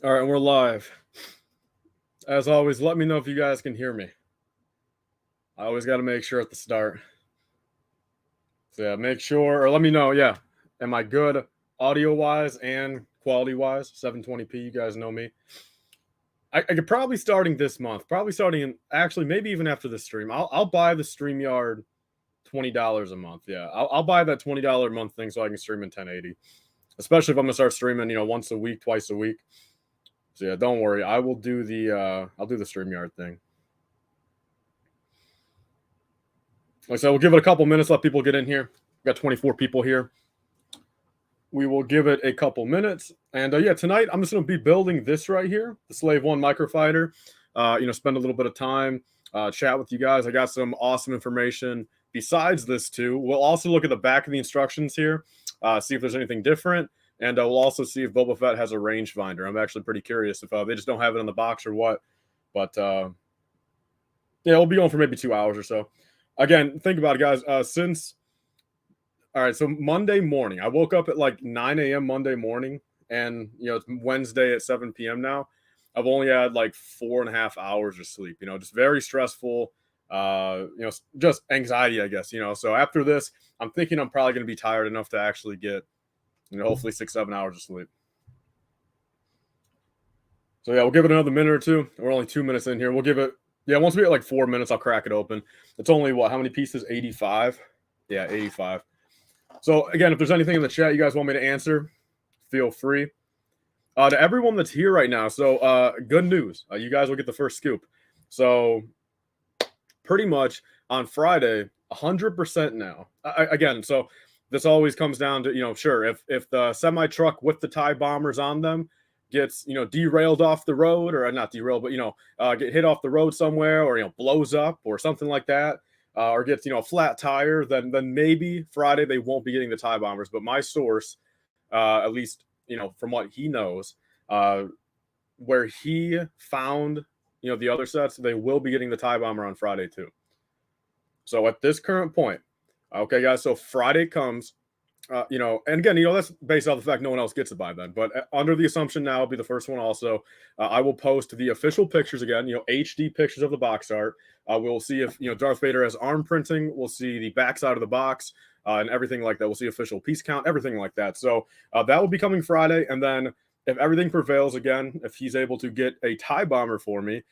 All right, we're live. As always, let me know if you guys can hear me. I always got to make sure at the start. So yeah, make sure, or let me know. Yeah, am I good audio wise and quality wise? 720p. You guys know me. I could probably starting this month. Probably starting in actually maybe even after the stream. I'll buy the StreamYard $20 a month. Yeah, I'll buy that $20 a month thing so I can stream in 1080. Especially if I'm gonna start streaming, once a week, twice a week. So yeah, don't worry. I will do the I'll do the StreamYard thing. Like I said, we'll give it a couple minutes, let people get in here. We've got 24 people here. We will give it a couple minutes. And yeah, tonight I'm just going to be building this right here, the Slave 1 Microfighter. Spend a little bit of time, chat with you guys. I got some awesome information besides this too. We'll also look at the back of the instructions here, see if there's anything different. And we'll also see if Boba Fett has a rangefinder. I'm actually pretty curious if they just don't have it in the box or what. But yeah, we'll be going for maybe 2 hours or so. Again, think about it, guys. All right, so Monday morning, I woke up at like 9 a.m. Monday morning, and it's Wednesday at 7 p.m. now. I've only had like 4.5 hours of sleep. Just very stressful. Just anxiety, I guess. So after this, I'm thinking I'm probably going to be tired enough to actually get, hopefully 6-7 hours of sleep. So yeah, we'll give it another minute or two. We're only 2 minutes in here. We'll give it. Yeah, once we get like 4 minutes, I'll crack it open. It's only how many pieces? 85. Yeah, 85. So again, if there's anything in the chat you guys want me to answer, feel free. To everyone that's here right now, so good news. You guys will get the first scoop. So pretty much on Friday, 100% now. Again, so this always comes down to, sure, if the semi-truck with the TIE bombers on them gets derailed off the road, or not derailed, but get hit off the road somewhere, or blows up or something like that, or gets a flat tire, then maybe Friday they won't be getting the TIE bombers. But my source, at least from what he knows, where he found the other sets, they will be getting the TIE bomber on Friday too. So at this current point, okay guys, so Friday comes. And again, that's based off the fact no one else gets it by then. But under the assumption now, I'll be the first one also. I will post the official pictures again, HD pictures of the box art. We'll see if, Darth Vader has arm printing. We'll see the backside of the box and everything like that. We'll see official piece count, everything like that. So that will be coming Friday. And then if everything prevails again, if he's able to get a TIE bomber for me,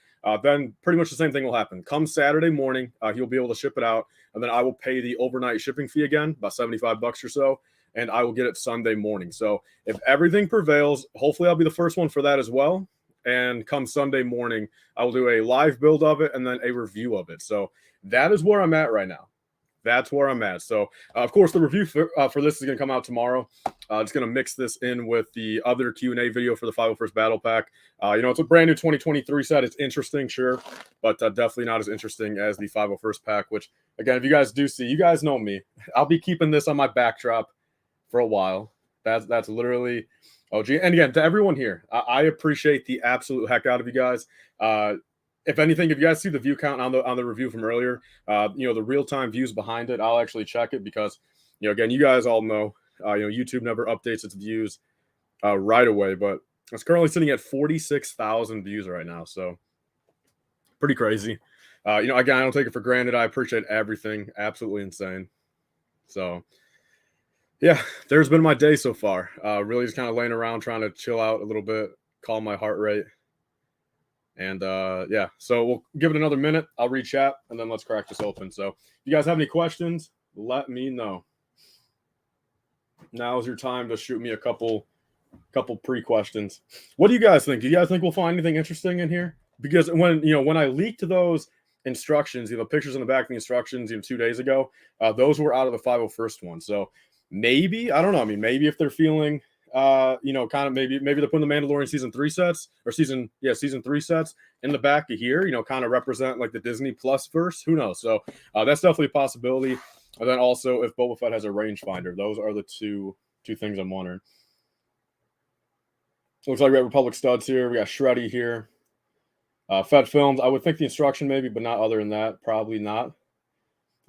then pretty much the same thing will happen. Come Saturday morning, he'll be able to ship it out, and then I will pay the overnight shipping fee again, about $75 or so, and I will get it Sunday morning. So if everything prevails, hopefully I'll be the first one for that as well. And come Sunday morning, I will do a live build of it and then a review of it. So that is where I'm at right now. That's where I'm at. So, of course, the review for this is going to come out tomorrow. It's going to mix this in with the other Q&A video for the 501st Battle Pack. It's a brand new 2023 set. It's interesting, sure, but definitely not as interesting as the 501st pack, which, again, if you guys do see, you guys know me. I'll be keeping this on my backdrop for a while. That's literally OG. And again, to everyone here, I appreciate the absolute heck out of you guys. If anything, if you guys see the view count on the review from earlier, the real-time views behind it, I'll actually check it because, again, you guys all know, YouTube never updates its views right away, but it's currently sitting at 46,000 views right now, so pretty crazy. Again, I don't take it for granted. I appreciate everything. Absolutely insane. So, yeah, there's been my day so far. Really just kind of laying around trying to chill out a little bit, calm my heart rate. And yeah, so we'll give it another minute. I'll read chat and then let's crack this open. So if you guys have any questions, let me know. Now is your time to shoot me a couple pre-questions. What do you guys think? Do you guys think we'll find anything interesting in here? Because when I leaked those instructions, pictures on the back of the instructions, 2 days ago, those were out of the 501st one. So maybe, I don't know. I mean, maybe if they're feeling kind of maybe they're putting the Mandalorian season 3 sets or season 3 sets in the back of here, kind of represent like the Disney Plus verse. Who knows? So that's definitely a possibility. And then also if Boba Fett has a rangefinder, those are the two things I'm wondering. Looks like we have Republic studs here. We got Shreddy here. Fett films. I would think the instruction maybe, but not other than that. Probably not.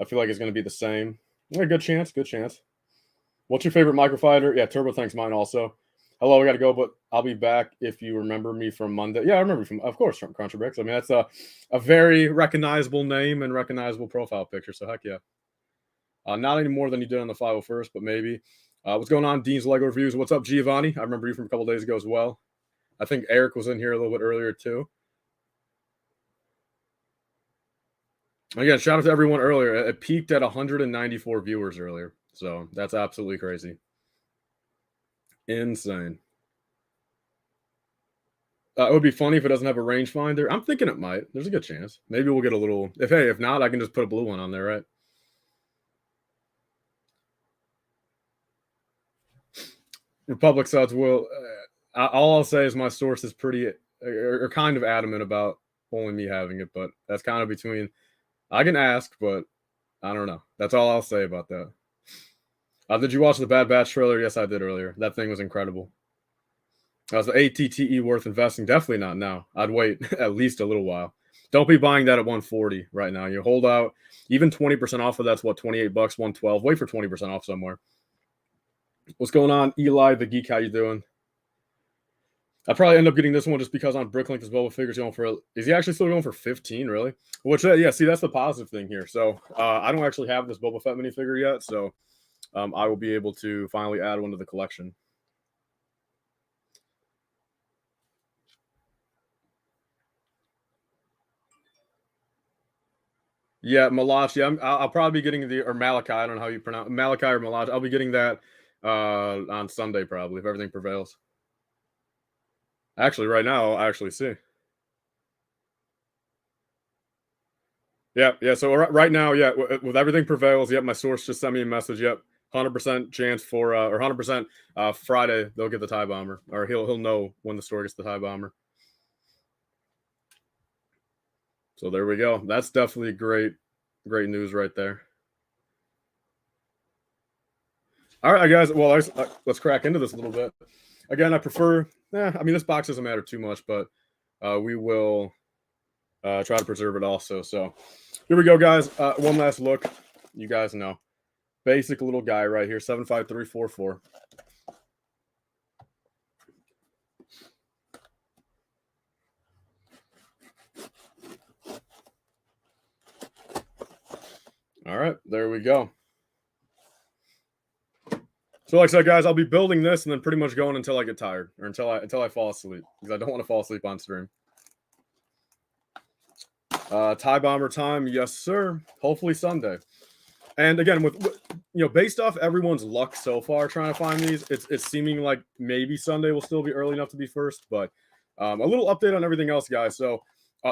I feel like it's going to be the same. Yeah, good chance. What's your favorite Microfighter? Yeah, Turbo Tank's mine also. Hello, I got to go, but I'll be back if you remember me from Monday. Yeah, I remember you from, of course, from Contrabricks. I mean, that's a very recognizable name and recognizable profile picture. So heck yeah. Not any more than you did on the 501st, but maybe. What's going on, Dean's Lego Reviews? What's up, Giovanni? I remember you from a couple days ago as well. I think Eric was in here a little bit earlier too. Again, shout out to everyone earlier. It peaked at 194 viewers earlier. So that's absolutely crazy. Insane. It would be funny if it doesn't have a rangefinder. I'm thinking it might. There's a good chance. Maybe we'll get a little. If not, I can just put a blue one on there, right? Republic suds will. All I'll say is my source is pretty or kind of adamant about only me having it, but that's kind of between. I can ask, but I don't know. That's all I'll say about that. Did you watch the Bad Batch trailer? Yes, I did earlier. That thing was incredible. Was the ATTE worth investing? Definitely not now. I'd wait at least a little while. Don't be buying that at 140 right now. You hold out. Even 20% off of that's what, 28 bucks, 112. Wait for 20% off somewhere. What's going on, Eli the Geek? How you doing? I'd probably end up getting this one just because on Bricklink this Boba figure's going for. Is he actually still going for 15? Really? Which yeah, see that's the positive thing here. So I don't actually have this Boba Fett minifigure yet, so I will be able to finally add one to the collection. Yeah, Malachi. I'll probably be getting the or Malachi. I don't know how you pronounce Malachi or Malachi. I'll be getting that on Sunday probably if everything prevails. Actually, right now I actually see. Yeah, yeah. So right now, yeah, with everything prevails. Yep, my source just sent me a message. Yep, 100% chance for or 100% Friday they'll get the tie bomber or he'll know when the store gets the tie bomber. So there we go. That's definitely great news right there. All right, guys. Well, let's crack into this a little bit. Again, I prefer. I mean, this box doesn't matter too much, but we will try to preserve it also. So here we go, guys. One last look. You guys know, basic little guy right here, 75344. All right, there we go. So, like I said, guys, I'll be building this and then pretty much going until I get tired or until I fall asleep because I don't want to fall asleep on stream. Tie bomber time, yes, sir. Hopefully Sunday. And again, with based off everyone's luck so far trying to find these, it's seeming like maybe Sunday will still be early enough to be first. But a little update on everything else, guys. So,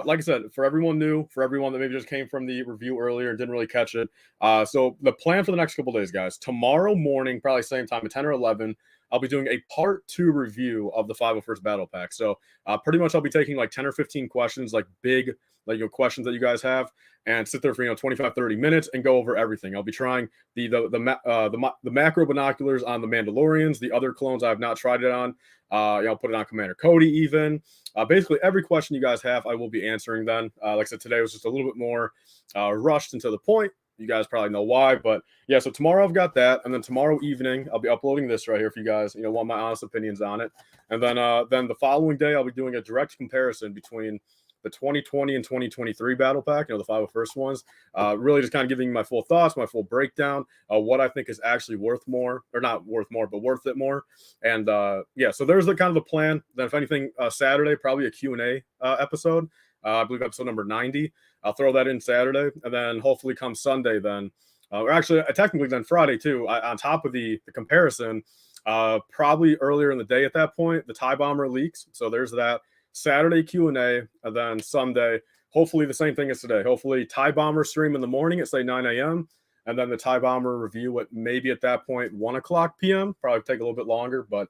like I said, for everyone new, for everyone that maybe just came from the review earlier and didn't really catch it. So the plan for the next couple days, guys. Tomorrow morning, probably same time at 10 or 11. I'll be doing a part 2 review of the 501st Battle Pack. So pretty much I'll be taking like 10 or 15 questions, like big questions that you guys have, and sit there for 25 30 minutes and go over everything. I'll be trying the macro binoculars on the Mandalorians, the other clones I have not tried it on. I'll put it on Commander Cody even. Basically every question you guys have I will be answering then. Like I said, today was just a little bit more rushed and to the point. You guys probably know why, but yeah, so tomorrow I've got that, and then tomorrow evening I'll be uploading this right here if you guys want my honest opinions on it. And then the following day I'll be doing a direct comparison between the 2020 and 2023 battle pack, the 501st ones. Really just kind of giving my full thoughts, my full breakdown, what I think is actually worth more, or not worth more, but worth it more. And yeah, so there's the kind of the plan. Then if anything, Saturday, probably a Q&A episode. I believe episode number 90. I'll throw that in Saturday, and then hopefully come Sunday then, or actually technically then Friday too, on top of the comparison, probably earlier in the day at that point, the tie bomber leaks. So there's that. Saturday Q&A, and then Sunday, hopefully the same thing as today. Hopefully tie bomber stream in the morning at say 9 a.m. and then the tie bomber review at maybe at that point 1 o'clock p.m. Probably take a little bit longer, but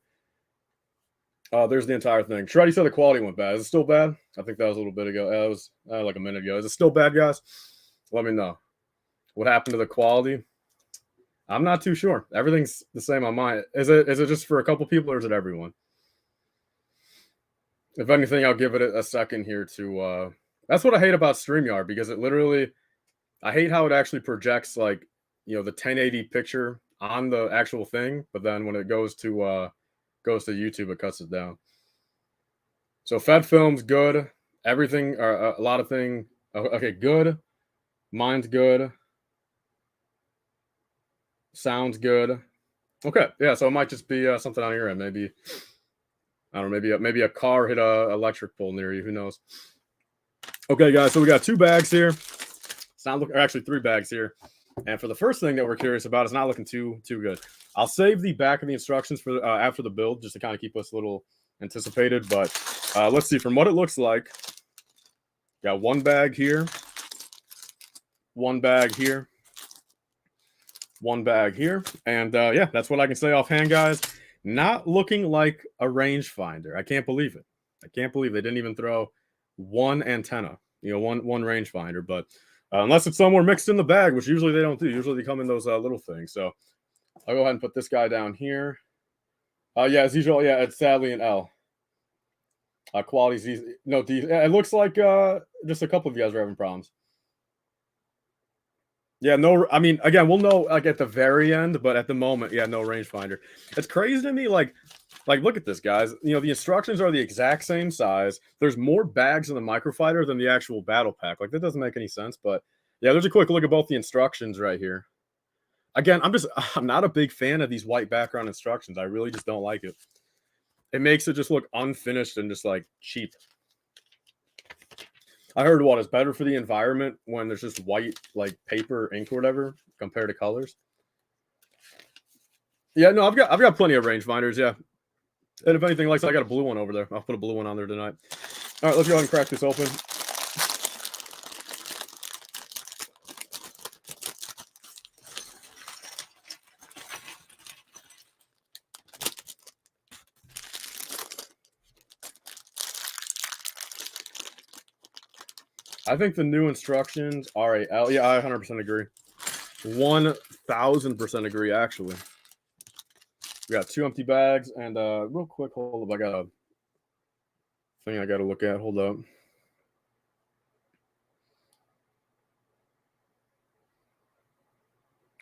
there's the entire thing. Shreddy said the quality went bad. Is it still bad? I think that was a little bit ago. That was like a minute ago. Is it still bad, guys? Let me know. What happened to the quality? I'm not too sure. Everything's the same on mine. Is it just for a couple people or is it everyone? If anything, I'll give it a second here to. That's what I hate about StreamYard because it literally, I hate how it actually projects like the 1080 picture on the actual thing, but then when it goes to goes to YouTube, it cuts it down. So Fed film's good. Everything, or a lot of things. Okay, good. Mine's good. Sounds good. Okay, yeah. So it might just be something on your end. Maybe I don't know. Maybe a car hit a electric pole near you. Who knows? Okay, guys. So we got 2 bags here. It's not looking, or actually 3 bags here. And for the first thing that we're curious about, it's not looking too good. I'll save the back of the instructions for after the build, just to kind of keep us a little anticipated. But let's see. From what it looks like, got 1 bag here, 1 bag here, 1 bag here, and yeah, that's what I can say offhand, guys. Not looking like a rangefinder. I can't believe it. I can't believe they didn't even throw 1 antenna. One rangefinder, but. Unless it's somewhere mixed in the bag, which usually they don't do. Usually they come in those little things. So I'll go ahead and put this guy down here. Yeah, as usual, yeah, it's sadly an L. Quality's easy. No, D. It looks like just a couple of you guys are having problems. Yeah, no, I mean, again, we'll know like at the very end, but at the moment, yeah, no rangefinder. It's crazy to me, like look at this, guys. The instructions are the exact same size. There's more bags in the Microfighter than the actual battle pack. Like, that doesn't make any sense, but yeah, there's a quick look at both the instructions right here. Again, I'm not a big fan of these white background instructions. I really just don't like it. It makes it just look unfinished and just like cheap. I heard it's better for the environment when there's just white, like paper, ink, or whatever, compared to colors. Yeah, no, I've got plenty of rangefinders. Yeah, and if anything, I got a blue one over there. I'll put a blue one on there tonight. All right, let's go ahead and crack this open. I think the new instructions are a L. Yeah, I 100% agree. 1000% agree, actually. We got 2 empty bags, and real quick, hold up. I got a thing I got to look at. Hold up.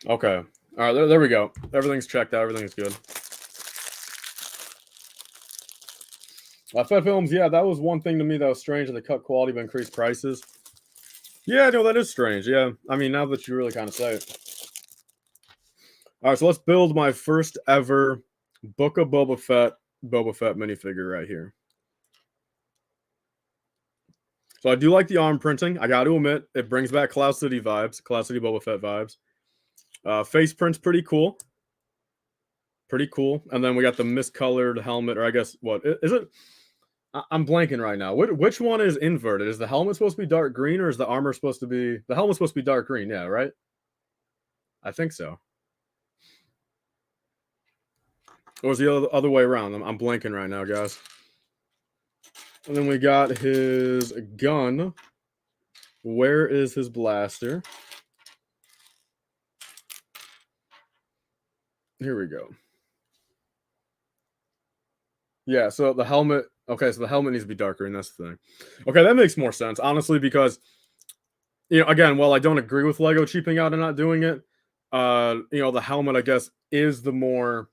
Okay. All right, there we go. Everything's checked out. Everything's good. Fed Films, yeah, that was one thing to me that was strange, and they cut quality but increased prices. Yeah, no, that is strange. Yeah, I mean, now that you really kind of say it. All right, so let's build my first ever Book of Boba Fett minifigure right here. So I do like the arm printing. I got to admit, it brings back Cloud City vibes, Cloud City Boba Fett vibes. Face print's pretty cool. Pretty cool. And then we got the miscolored helmet, or I guess, what is it? I'm blanking right now. Which one is inverted? Is the helmet supposed to be dark green, or is the armor supposed to be... The helmet's supposed to be dark green, yeah, right? I think so. Or was the other way around? I'm blanking right now, guys. And then we got his gun. Where is his blaster? Here we go. Yeah, so the helmet... Okay, so the helmet needs to be darker, and that's the thing. Okay, that makes more sense, honestly, because, again, while I don't agree with LEGO cheaping out and not doing it, the helmet, I guess, is the more,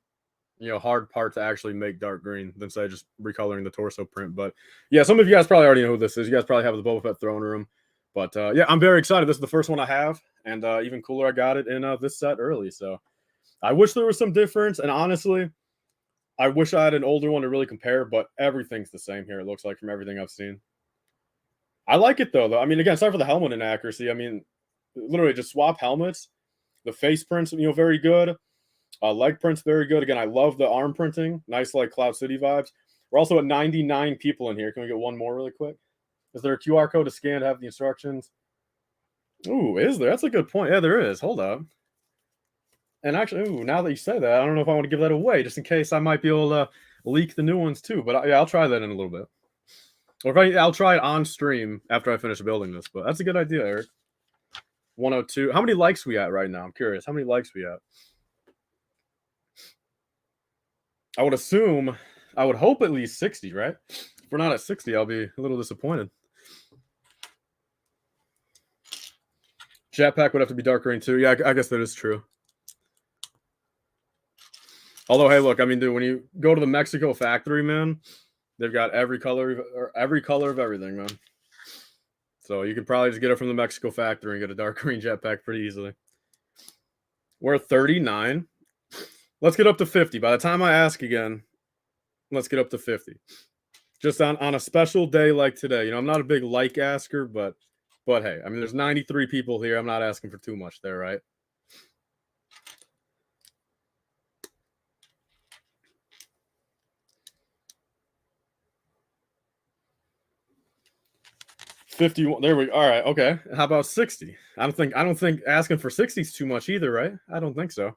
hard part to actually make dark green than, say, just recoloring the torso print. But, yeah, some of you guys probably already know who this is. You guys probably have the Boba Fett throne room. But, yeah, I'm very excited. This is the first one I have, and even cooler, I got it in this set early. So I wish there was some difference, and honestly... I wish I had an older one to really compare, but everything's the same here, it looks like, from everything I've seen. I like it, though. I mean, again, sorry for the helmet inaccuracy. I mean, literally just swap helmets. The face prints, very good. Leg prints, very good. Again, I love the arm printing. Nice, like, Cloud City vibes. We're also at 99 people in here. Can we get one more really quick? Is there a QR code to scan to have the instructions? Ooh, is there? That's a good point. Yeah, there is. Hold up. And actually, now that you say that, I don't know if I want to give that away, just in case I might be able to leak the new ones too. But yeah, I'll try that in a little bit. Or I'll try it on stream after I finish building this. But that's a good idea, Eric. 102. How many likes we at right now? I'm curious. How many likes we at? I would hope at least 60, right? If we're not at 60, I'll be a little disappointed. Jetpack would have to be dark green too. Yeah, I guess that is true. Although, hey, look, I mean, dude, when you go to the Mexico factory, man, they've got every color of everything, man. So you could probably just get it from the Mexico factory and get a dark green jetpack pretty easily. We're at 39. Let's get up to 50. By the time I ask again, let's get up to 50. Just on a special day like today. You know, I'm not a big like asker, but hey, I mean, there's 93 people here. I'm not asking for too much there, right? $51. There we go. All right, okay. How about 60? I don't think asking for 60 is too much either, right? I don't think so.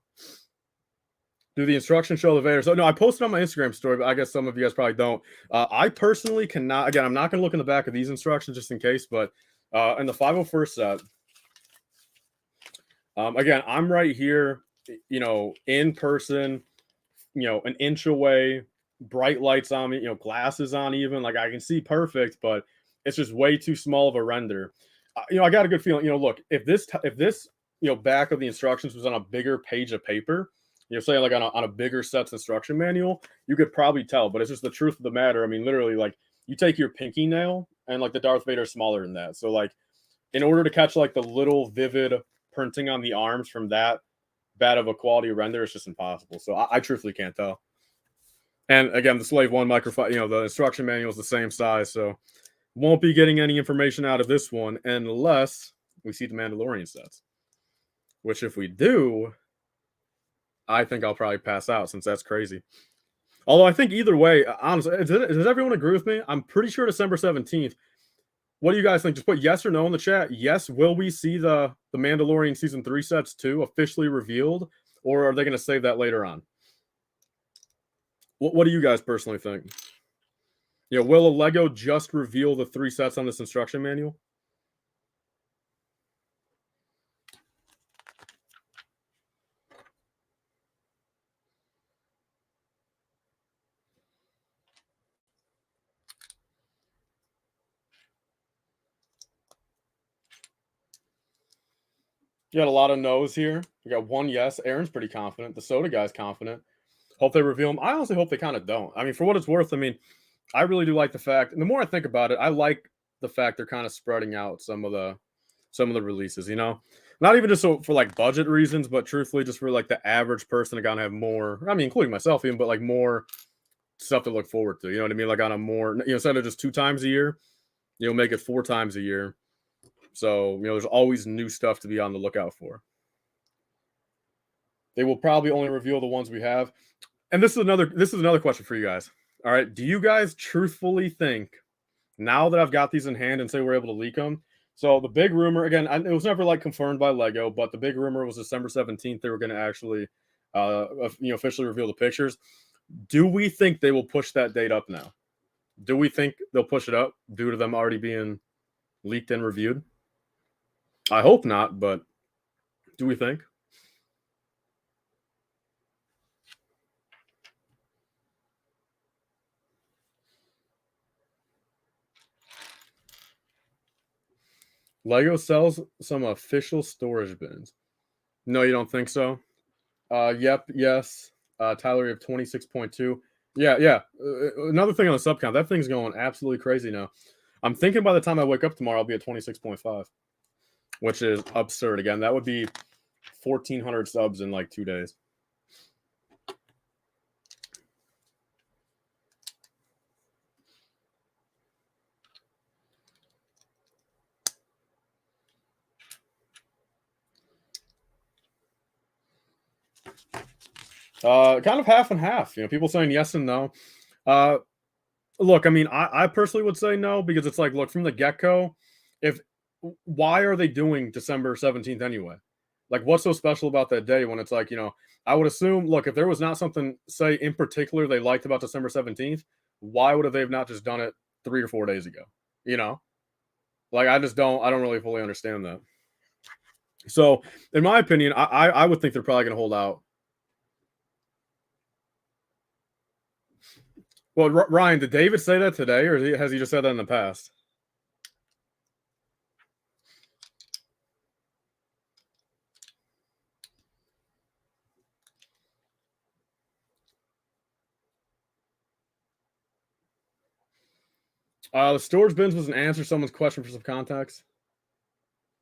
Do the instructions show the Vader? So no, I posted on my Instagram story, but I guess some of you guys probably don't. I personally cannot. Again, I'm not going to look in the back of these instructions just in case, but in the 501st set, again, I'm right here, you know, in person, you know, an inch away, bright lights on me, you know, glasses on even, like I can see perfect, but it's just way too small of a render. You know, I got a good feeling, you know, look, if this, you know, back of the instructions was on a bigger page of paper, you know, say like on a bigger set's instruction manual, you could probably tell, but it's just the truth of the matter. I mean, literally, like you take your pinky nail and like the Darth Vader is smaller than that. So like in order to catch like the little vivid printing on the arms from that bad of a quality render, it's just impossible. So I truthfully can't tell. And again, the Slave One Microfighter, you know, the instruction manual is the same size, so won't be getting any information out of this one unless we see the Mandalorian sets. Which, if we do, I think I'll probably pass out since that's crazy. Although I think either way, honestly, does everyone agree with me? I'm pretty sure December 17th. What do you guys think? Just put yes or no in the chat. Yes, will we see the Mandalorian season 3 sets too officially revealed, or are they going to save that later on? What do you guys personally think? You know, will a Lego just reveal the 3 sets on this instruction manual? You got a lot of no's here. You got one yes. Aaron's pretty confident. The soda guy's confident. Hope they reveal them. I honestly hope they kind of don't. I mean, for what it's worth, I mean, I really do like the fact, and the more I think about it, I like the fact they're kind of spreading out some of the releases. You know, not even just so for like budget reasons, but truthfully, just for like the average person to kind of have more. I mean, including myself, even, but like more stuff to look forward to. You know what I mean? Like on a more, you know, instead of just 2 times a year, you'll make it 4 times a year. So, you know, there's always new stuff to be on the lookout for. They will probably only reveal the ones we have. And this is another question for you guys. All right, do you guys truthfully think now that I've got these in hand and say we're able to leak them? So the big rumor again, it was never like confirmed by Lego, but the big rumor was December 17th they were going to actually you know, officially reveal the pictures. Do we think they will push that date up now? Do we think they'll push it up due to them already being leaked and reviewed? I hope not, but do we think? Lego sells some official storage bins. No, you don't think so? Yep, yes. Tyler, you have 26.2. Yeah, yeah. Another thing on the sub count, that thing's going absolutely crazy now. I'm thinking by the time I wake up tomorrow, I'll be at 26.5, which is absurd. Again, that would be 1,400 subs in like 2 days. Kind of half and half. You know, people saying yes and no. Look, I mean, I personally would say no because it's like, look, from the get go, if why are they doing December 17th anyway? Like, what's so special about that day when it's like, you know, I would assume, look, if there was not something, say, in particular they liked about December 17th, why would they have not just done it 3 or 4 days ago? You know, like, I don't really fully understand that. So, in my opinion, I would think they're probably going to hold out. Well, Ryan, did David say that today, or has he just said that in the past? The storage bins was an answer to someone's question for some context.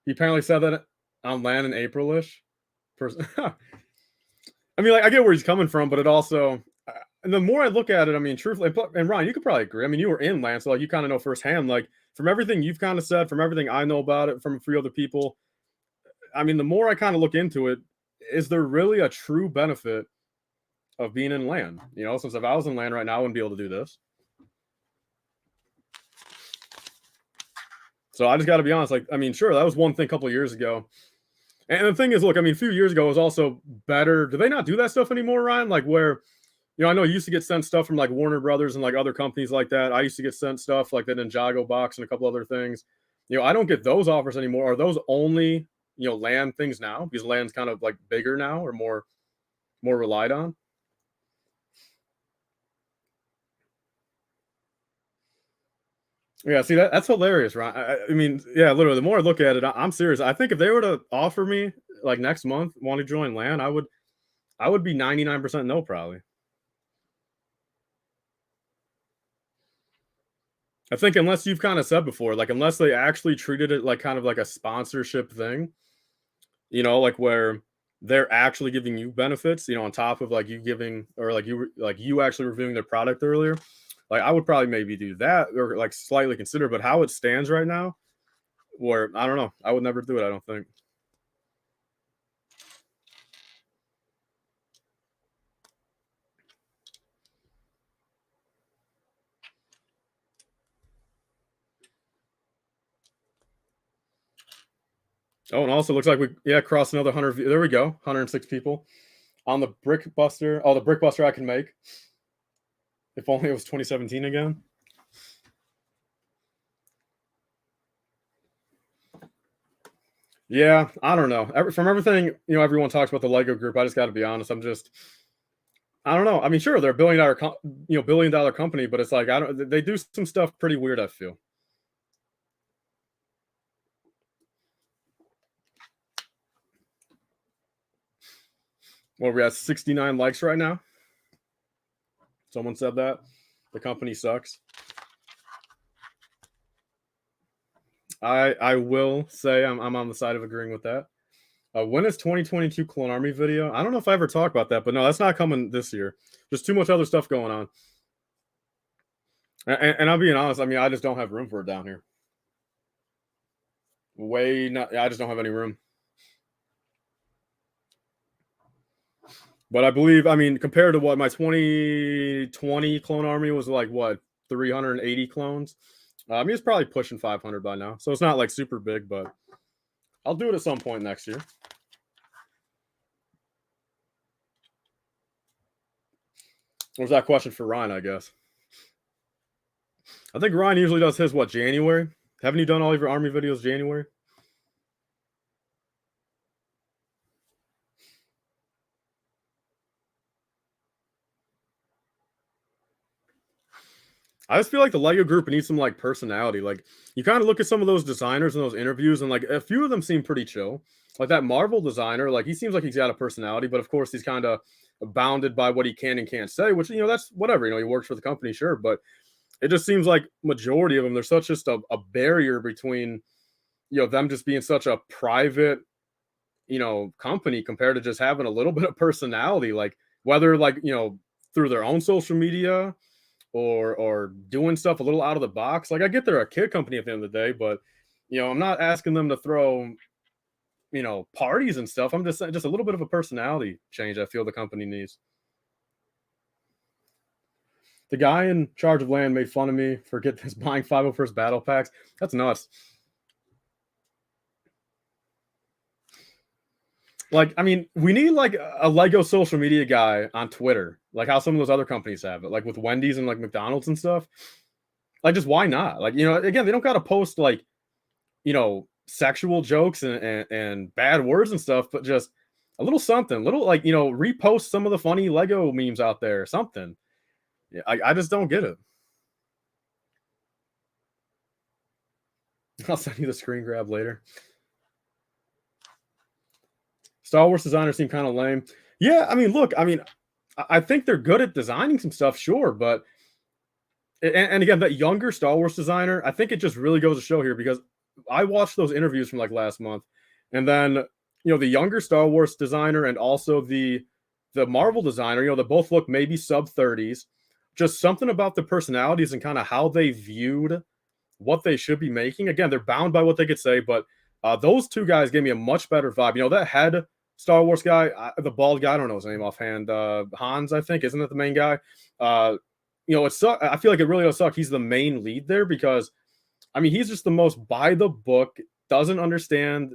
He apparently said that on land in April-ish. I mean, like, I get where he's coming from, but it also, and the more I look at it, I mean, truthfully, and Ryan, you could probably agree. I mean, you were in land, so like you kind of know firsthand. Like from everything you've kind of said, from everything I know about it, from a few other people. I mean, the more I kind of look into it, is there really a true benefit of being in land? You know, since if I was in land right now, I wouldn't be able to do this. So I just got to be honest. Like, I mean, sure, that was one thing a couple of years ago. And the thing is, look, I mean, a few years ago it was also better. Do they not do that stuff anymore, Ryan? Like where, you know, I know you used to get sent stuff from like Warner Brothers and like other companies like that. I used to get sent stuff like the Ninjago box and a couple other things. You know, I don't get those offers anymore. Are those only, you know, land things now? Because land's kind of like bigger now or more relied on. Yeah, see that's hilarious, right? I mean, yeah, literally. The more I look at it, I'm serious. I think if they were to offer me like next month, want to join land, I would be 99% no, probably. I think unless you've kind of said before, like unless they actually treated it like kind of like a sponsorship thing, you know, like where they're actually giving you benefits, you know, on top of like you giving or like you actually reviewing their product earlier. Like I would probably maybe do that or like slightly consider, but how it stands right now, where I don't know, I would never do it. I don't think. Oh, and also looks like we crossed another 100. There we go, 106 people on the Brick Buster. Oh, the Brick Buster I can make. If only it was 2017 again. Yeah, I don't know. From everything you know, everyone talks about the Lego Group. I just got to be honest. I don't know. I mean, sure, they're a billion dollar company, but it's like I don't. They do some stuff pretty weird. I feel. Well, we have 69 likes right now. Someone said that the company sucks. I will say I'm on the side of agreeing with that. When is 2022 Clone Army video? I don't know if I ever talked about that, but no, that's not coming this year. There's too much other stuff going on. And I'm being honest. I mean, I just don't have room for it down here. Way not. I just don't have any room. But I believe, I mean, compared to what my 2020 clone army was like, what 380 clones. I mean, it's probably pushing 500 by now, so it's not like super big, but I'll do it at some point next year. What was that question for Ryan? I guess. I think Ryan usually does his what January. Haven't you done all of your army videos January? I just feel like the Lego group needs some like personality. Like you kind of look at some of those designers in those interviews, and like a few of them seem pretty chill. Like that Marvel designer, like he seems like he's got a personality, but of course he's kind of bounded by what he can and can't say, which you know that's whatever. You know, he works for the company, sure, but it just seems like majority of them there's such just a barrier between you know them just being such a private you know company compared to just having a little bit of personality, like whether like you know through their own social media or doing stuff a little out of the box. Like I get they're a kid company at the end of the day, but you know, I'm not asking them to throw, you know, parties and stuff. I'm just saying just a little bit of a personality change I feel the company needs. The guy in charge of land made fun of me for get this buying 501st battle packs. That's nuts. Like, I mean, we need like a Lego social media guy on Twitter, like how some of those other companies have it, like with Wendy's and like McDonald's and stuff. Like, just why not? Like, you know, again, they don't got to post like you know, sexual jokes and bad words and stuff, but just a little something, little like, you know, repost some of the funny Lego memes out there, something. Yeah, I just don't get it. I'll send you the screen grab later. Star Wars designers seem kind of lame. Yeah, I mean, look, I mean, I think they're good at designing some stuff, sure, but And again, that younger Star Wars designer, I think it just really goes to show here because I watched those interviews from like last month, and then the younger Star Wars designer and also the Marvel designer, they both look maybe sub 30s. Just something about the personalities and kind of how they viewed what they should be making. Again, they're bound by what they could say, but those two guys gave me a much better vibe. That head Star Wars guy, the bald guy, I don't know his name offhand. Hans, I think, isn't it the main guy? I feel like it really does suck. He's the main lead there because, he's just the most by the book, doesn't understand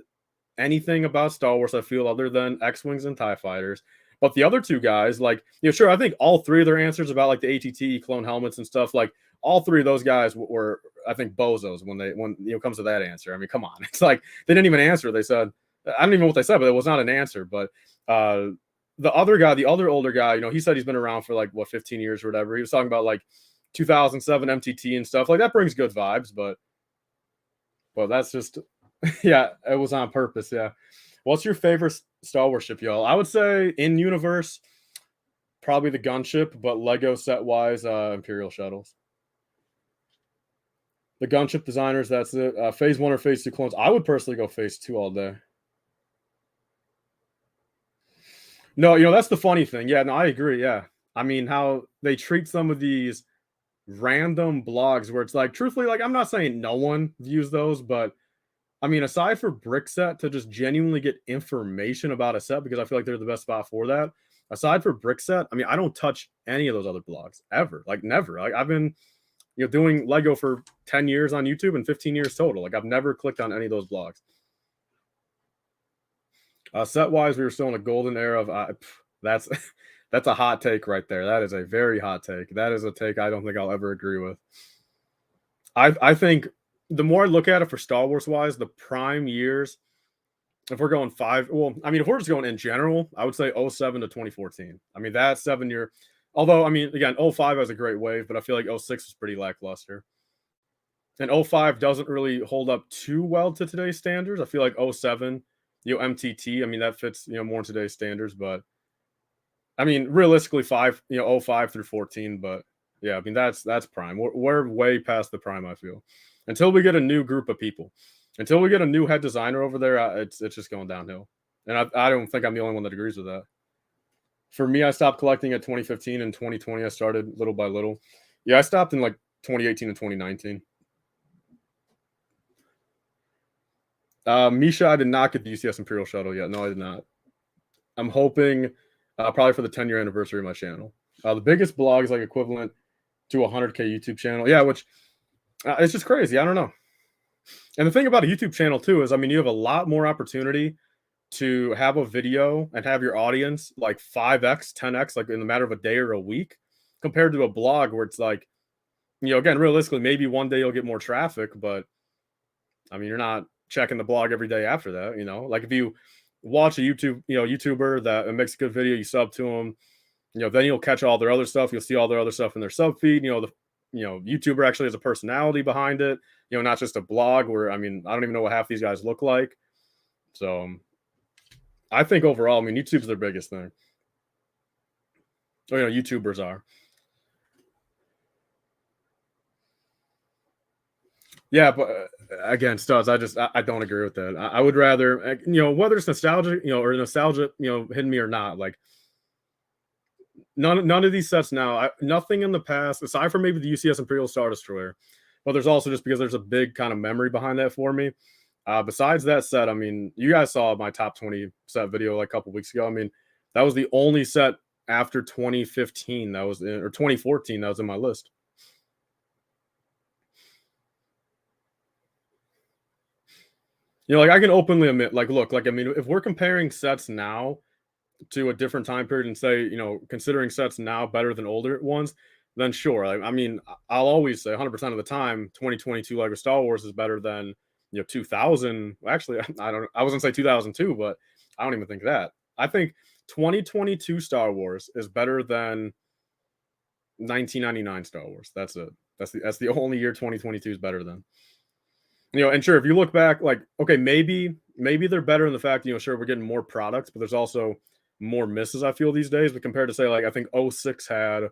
anything about Star Wars, I feel, other than X-Wings and TIE fighters. But the other two guys, like, sure, I think all three of their answers about like the ATT clone helmets and stuff, like all three of those guys were, I think, bozos when it comes to that answer. I mean, come on. It's like they didn't even answer. They said, I don't even know what they said, but it was not an answer. But the other guy, the other older guy, he said he's been around for like 15 years or whatever. He was talking about like 2007 MTT and stuff. Like that brings good vibes, but that's just yeah, it was on purpose. Yeah. What's your favorite Star Wars ship, y'all? I would say in universe, probably the gunship, but Lego set wise, Imperial shuttles. The gunship designers, that's it. Phase 1 or Phase 2 clones. I would personally go Phase 2 all day. No, that's the funny thing. Yeah, no, I agree. Yeah. How they treat some of these random blogs where it's like, truthfully, like, I'm not saying no one views those, but aside for Brickset to just genuinely get information about a set, because I feel like they're the best spot for that. Aside for Brickset, I don't touch any of those other blogs ever. Like, never. Like, I've been, doing Lego for 10 years on YouTube and 15 years total. Like, I've never clicked on any of those blogs. Set wise, we were still in a golden era of that's that's a hot take right there. That is a very hot take. That is a take I don't think I'll ever agree with. I think the more I look at it for Star Wars wise, the prime years, if we're going if we're just going in general, I would say 07 to 2014. That 7 year, although, again, 05 has a great wave, but I feel like 06 was pretty lackluster. And 05 doesn't really hold up too well to today's standards. I feel like 07, MTT, that fits, more in today's standards, but realistically 05 through 14, but yeah, that's prime. We're way past the prime, I feel. Until we get a new group of people, until we get a new head designer over there, it's just going downhill. And I don't think I'm the only one that agrees with that. For me, I stopped collecting at 2015 and 2020. I started little by little. Yeah, I stopped in like 2018 and 2019. Misha, I did not get the UCS Imperial Shuttle yet. No, I did not. I'm hoping probably for the 10-year anniversary of my channel. The biggest blog is like equivalent to a 100K YouTube channel. Yeah, which it's just crazy. I don't know. And the thing about a YouTube channel too is, you have a lot more opportunity to have a video and have your audience like 5x, 10x, like in the matter of a day or a week, compared to a blog where it's like, again, realistically, maybe one day you'll get more traffic, but you're not checking the blog every day after that. Like if you watch a YouTuber that makes a good video, you sub to them, then you'll catch all their other stuff. You'll see all their other stuff in their sub feed. YouTuber actually has a personality behind it, not just a blog where, I don't even know what half these guys look like. So I think overall, YouTube's their biggest thing. YouTubers are. Yeah, but again, studs, I don't agree with that. I would rather, whether it's nostalgia, or nostalgia, hitting me or not, like none of these sets now, nothing in the past, aside from maybe the UCS Imperial Star Destroyer, but there's also just because there's a big kind of memory behind that for me. Besides that set, you guys saw my top 20 set video like a couple weeks ago. That was the only set after 2015 that was in, or 2014 that was in my list. Like I can openly admit, like, look, like, if we're comparing sets now to a different time period and say, considering sets now better than older ones, then sure. I'll always say 100% of the time, 2022 Lego Star Wars is better than, 2000. Actually, I was gonna say 2002, but I don't even think that. I think 2022 Star Wars is better than 1999 Star Wars. That's it. That's the only year 2022 is better than. And sure, if you look back, like, okay, maybe they're better in the fact, sure, we're getting more products, but there's also more misses, I feel, these days. But compared to, say, like, I think 06 had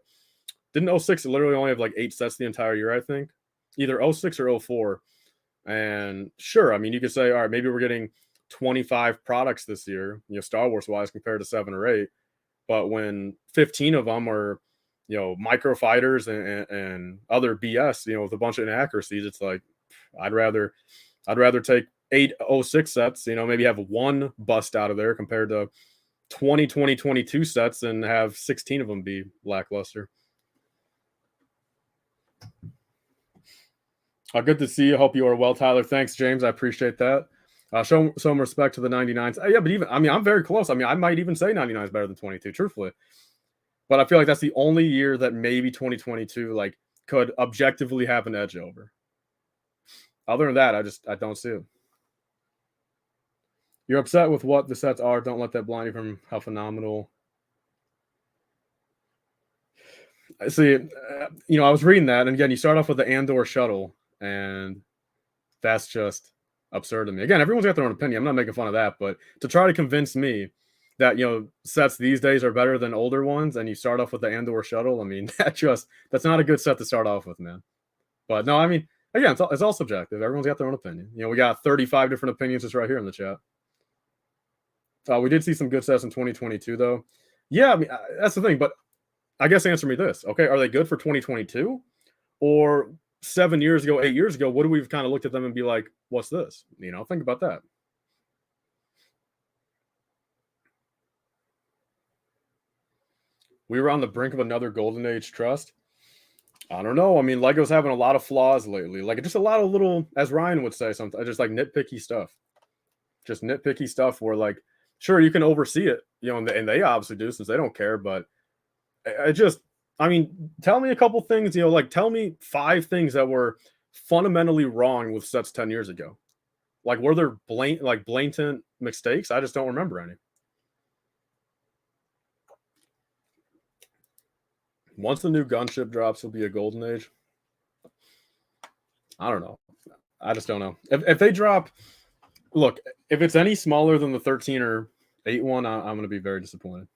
Didn't 06 literally only have like 8 sets the entire year, I think? Either 06 or 04. And sure, I mean, you could say, all right, maybe we're getting 25 products this year, Star Wars wise, compared to 7 or 8. But when 15 of them are, microfighters and other BS, with a bunch of inaccuracies, it's like I'd rather take 806 sets, maybe have one bust out of there compared to 22 sets and have 16 of them be lackluster. Good to see you. Hope you are well, Tyler. Thanks, James. I appreciate that. Show some respect to the 99s. Yeah, but even, I mean, I'm very close. I mean, I might even say 99 is better than 22, truthfully. But I feel like that's the only year that maybe 2022 like could objectively have an edge over. Other than that, I don't see it. You're upset with what the sets are. Don't let that blind you from how phenomenal. See, I was reading that, and again, you start off with the Andor shuttle, and that's just absurd to me. Again, everyone's got their own opinion. I'm not making fun of that, but to try to convince me that sets these days are better than older ones, and you start off with the Andor shuttle, I mean, that's not a good set to start off with, man. But no, I mean, again, it's all subjective. Everyone's got their own opinion. We got 35 different opinions just right here in the chat. We did see some good sets in 2022, though. Yeah, I mean, that's the thing. But I guess answer me this. Okay, are they good for 2022? Or 7 years ago, 8 years ago, what do we kind of looked at them and be like, what's this? Think about that. We were on the brink of another golden age trust. I don't know. I mean, Lego's having a lot of flaws lately. Like, just a lot of little, as Ryan would say, something just like nitpicky stuff. Just nitpicky stuff where, like, sure, you can oversee it, and they obviously do since they don't care. But I mean, tell me a couple things, like tell me 5 things that were fundamentally wrong with sets 10 years ago. Like, were there blatant mistakes? I just don't remember any. Once the new gunship drops, will be a golden age. I don't know. I just don't know. If they drop, look, if it's any smaller than the 13 or 8 one, I'm going to be very disappointed.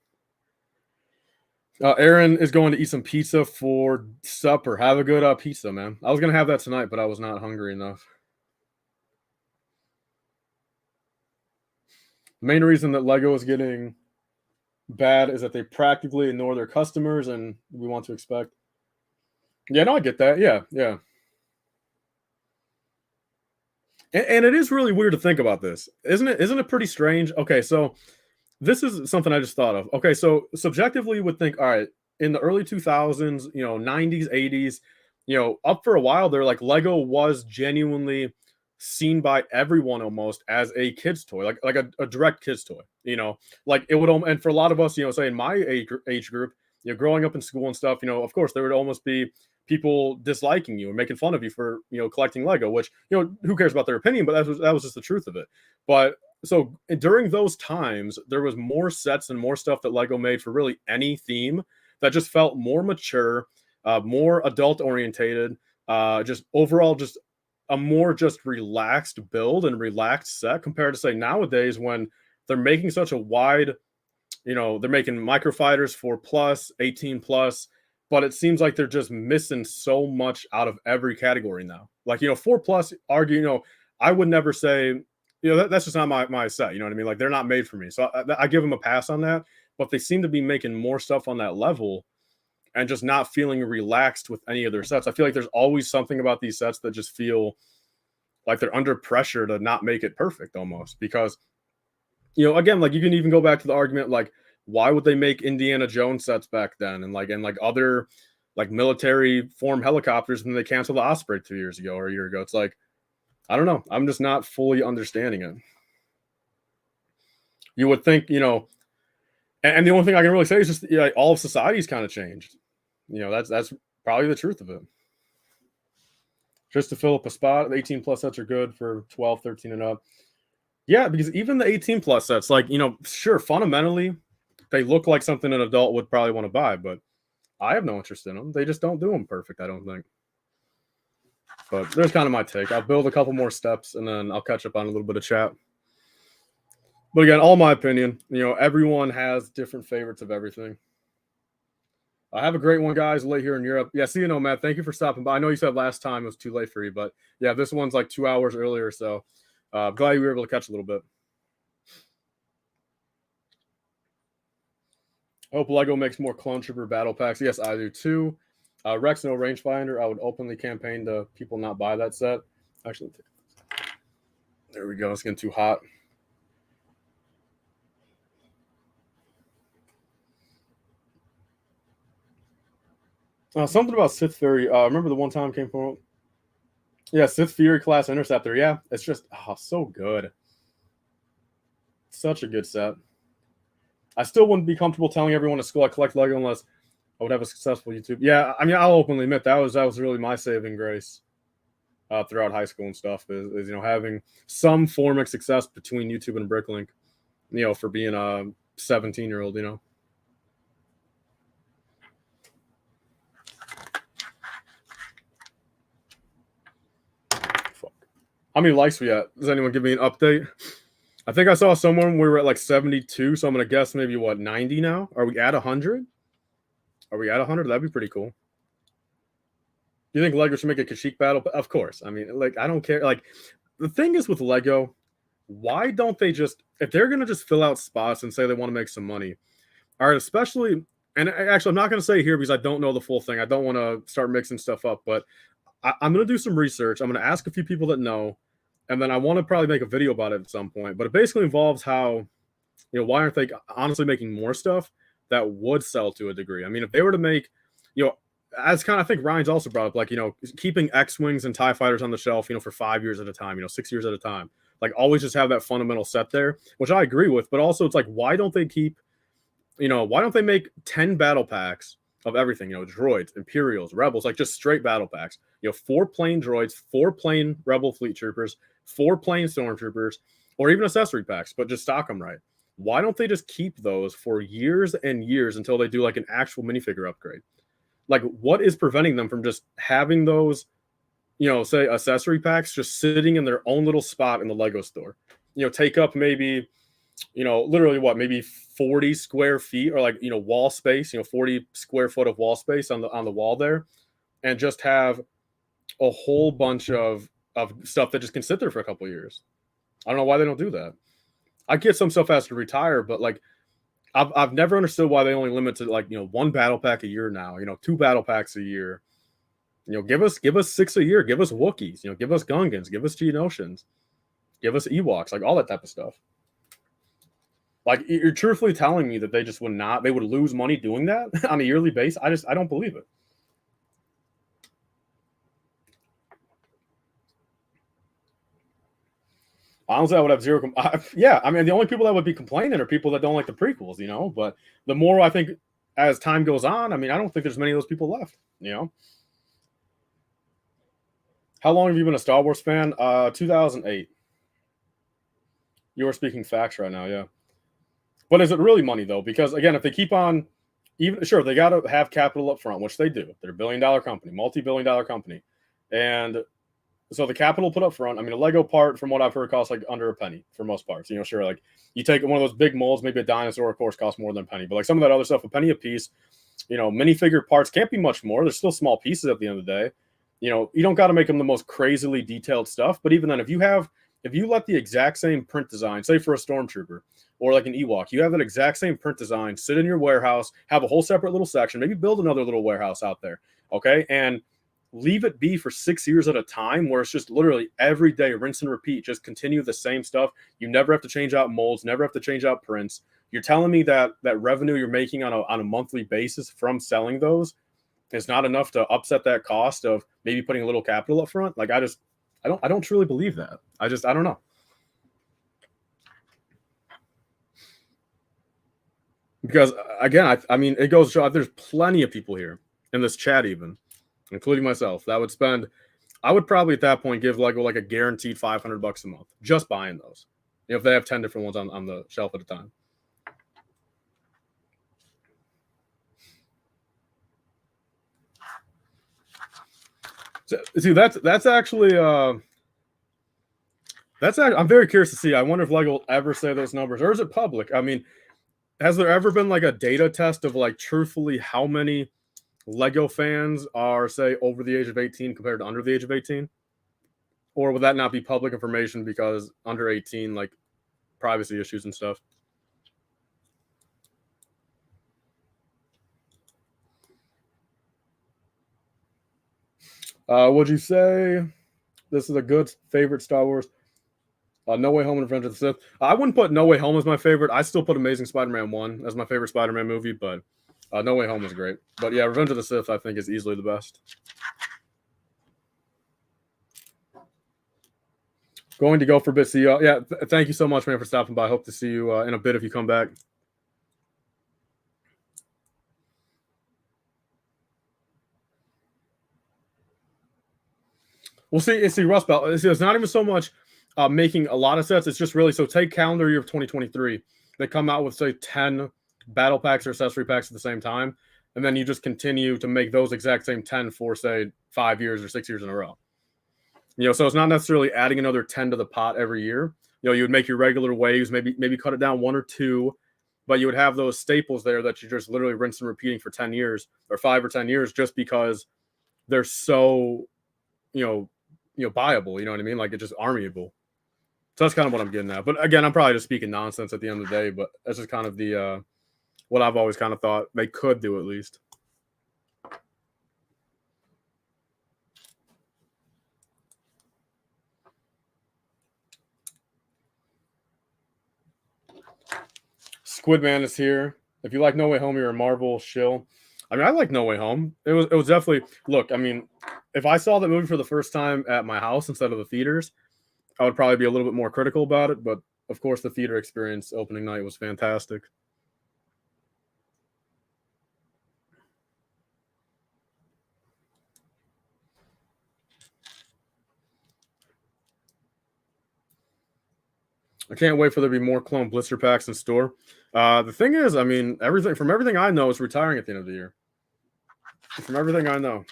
Aaron is going to eat some pizza for supper. Have a good pizza, man. I was going to have that tonight, but I was not hungry enough. The main reason that Lego is getting bad is that they practically ignore their customers, and we want to expect. Yeah, no, I get that. Yeah. And it is really weird to think about this, isn't it? Isn't it pretty strange? Okay, so this is something I just thought of. Okay, so subjectively, you would think, all right, in the early 2000s, 90s, 80s, up for a while, they're like Lego was genuinely seen by everyone almost as a kid's toy, like a direct kids toy. Like it would, and for a lot of us, say in my age group, growing up in school and stuff, of course there would almost be people disliking you and making fun of you for collecting Lego, which who cares about their opinion, but that was just the truth of it. But so during those times, there was more sets and more stuff that Lego made for really any theme that just felt more mature, more adult orientated, just overall just a more just relaxed build and relaxed set compared to say nowadays when they're making such a wide, they're making microfighters 4+, 18+, but it seems like they're just missing so much out of every category now. Like, 4+, argue, I would never say, that's just not my set. You know what I mean? Like, they're not made for me. So I give them a pass on that, but they seem to be making more stuff on that level and just not feeling relaxed with any of their sets. I feel like there's always something about these sets that just feel like they're under pressure to not make it perfect almost because, again, like you can even go back to the argument, like, why would they make Indiana Jones sets back then? And other like military form helicopters when they canceled the Osprey 2 years ago or a year ago. It's like, I don't know. I'm just not fully understanding it. You would think, and the only thing I can really say is just all of society's kind of changed. That's probably the truth of it. Just to fill up a spot, the 18+ sets are good for 12, 13 and up. Yeah, because even the 18+ sets, like, sure, fundamentally, they look like something an adult would probably want to buy, but I have no interest in them. They just don't do them perfect, I don't think. But there's kind of my take. I'll build a couple more steps, and then I'll catch up on a little bit of chat. But again, all my opinion, everyone has different favorites of everything. Have a great one, guys. Late here in Europe. Yeah, see you, Nomad. Thank you for stopping by. I know you said last time it was too late for you, but yeah, this one's like 2 hours earlier, so glad you were able to catch a little bit. I hope Lego makes more Clone Trooper battle packs. Yes, I do too. Rex, no rangefinder. I would openly campaign to people not buy that set. Actually, there we go. It's getting too hot. Something about Sith Fury. Remember the one time came from? Yeah, Sith Fury class interceptor. Yeah, it's just so good. Such a good set. I still wouldn't be comfortable telling everyone to school I collect Lego unless I would have a successful YouTube. Yeah, I mean, I'll openly admit that was really my saving grace throughout high school and stuff is having some form of success between YouTube and Bricklink, for being a 17-year-old, Fuck. How many likes we at? Does anyone give me an update? I think I saw someone we were at like 72, so I'm gonna guess maybe 90 now. Are we at 100? Are we at 100? That'd be pretty cool. You think Lego should make a Kashyyyk battle? Of course. I mean, like, I don't care. Like, the thing is with Lego, why don't they just, if they're gonna just fill out spots and say they want to make some money, all right, especially, and actually, I'm not gonna say here because I don't know the full thing. I don't want to start mixing stuff up, but I'm gonna do some research. I'm gonna ask a few people that know, and then I want to probably make a video about it at some point. But it basically involves how, why aren't they honestly making more stuff that would sell to a degree? I mean, if they were to make, as kind of, I think Ryan's also brought up, like, keeping X-Wings and TIE fighters on the shelf, for 5 years at a time, 6 years at a time, like always just have that fundamental set there, which I agree with. But also it's like, why don't they keep, why don't they make 10 battle packs of everything, droids, Imperials, Rebels, like just straight battle packs, 4 plain droids, 4 plain Rebel fleet troopers, 4 plain stormtroopers, or even accessory packs, but just stock them right. Why don't they just keep those for years and years until they do like an actual minifigure upgrade? Like, what is preventing them from just having those, say accessory packs just sitting in their own little spot in the Lego store? Take up maybe, literally maybe 40 square feet or like, wall space, 40 square foot of wall space on the wall there, and just have a whole bunch of stuff that just can sit there for a couple of years. I don't know why they don't do that. I get some stuff has to retire, but like, I've never understood why they only limit to like, 1 battle pack a year now, 2 battle packs a year. Give us 6 a year. Give us Wookiees, give us Gungans, give us Geonosians, give us Ewoks, like all that type of stuff. Like, you're truthfully telling me that they would lose money doing that on a yearly basis? I don't believe it. Honestly, I would have zero. Yeah, I mean, the only people that would be complaining are people that don't like the prequels, But the more I think as time goes on, I mean, I don't think there's many of those people left, How long have you been a Star Wars fan? 2008. You are speaking facts right now, yeah. But is it really money though? Because again, if they keep on, even sure they got to have capital up front, which they do. They're a billion-dollar company, multi-billion-dollar company, and so the capital put up front. I mean, a Lego part, from what I've heard, costs like under a penny for most parts. Sure, like you take one of those big molds, maybe a dinosaur, of course, costs more than a penny. But like some of that other stuff, a penny a piece. Minifigure parts can't be much more. They're still small pieces at the end of the day. You don't got to make them the most crazily detailed stuff. But even then, if you let the exact same print design, say for a stormtrooper or like an Ewok, you have that exact same print design, sit in your warehouse, have a whole separate little section, maybe build another little warehouse out there, okay, and leave it be for 6 years at a time, where it's just literally every day, rinse and repeat, just continue the same stuff. You never have to change out molds, never have to change out prints. You're telling me that revenue you're making on a monthly basis from selling those is not enough to upset that cost of maybe putting a little capital up front? Like, I don't truly believe that. I don't know. Because again, I mean, it goes to show there's plenty of people here in this chat, even including myself, that would spend. I would probably at that point give Lego like a guaranteed $500 a month just buying those. If they have 10 different ones on the shelf at a time. So, see, that's actually I'm very curious to see. I wonder if Lego will ever say those numbers, or is it public? I mean, has there ever been like a data test of like truthfully how many Lego fans are, say, over the age of 18 compared to under the age of 18? Or would that not be public information because under 18, like privacy issues and stuff? Would you say this is a good favorite Star Wars? No Way Home and Revenge of the Sith. I wouldn't put No Way Home as my favorite. I still put Amazing Spider-Man 1 as my favorite Spider-Man movie, but No Way Home is great. But yeah, Revenge of the Sith, I think, is easily the best. Going to go for a bit. See you. Yeah, thank you so much, man, for stopping by. Hope to see you in a bit if you come back. We'll see, Rust Belt. It's not even so much making a lot of sets. It's just really, so take calendar year of 2023. They come out with, say, 10 battle packs or accessory packs at the same time. And then you just continue to make those exact same 10 for, say, 5 years or 6 years in a row. So it's not necessarily adding another 10 to the pot every year. You would make your regular waves, maybe cut it down 1 or 2, but you would have those staples there that you just literally rinse and repeating for 10 years or 5 or 10 years just because they're so, buyable. You know what I mean? Like, it's just armyable. So that's kind of what I'm getting at. But again, I'm probably just speaking nonsense at the end of the day, but that's just kind of the what I've always kind of thought they could do at least. Squidman is here. If you like No Way Home, you're a Marvel shill. I mean, I like No Way Home. It was definitely, look, I mean, if I saw that movie for the first time at my house instead of the theaters, I would probably be a little bit more critical about it. But of course, the theater experience opening night was fantastic. I can't wait for there to be more clone blister packs in store. The thing is, I mean, everything I know is retiring at the end of the year. From everything I know.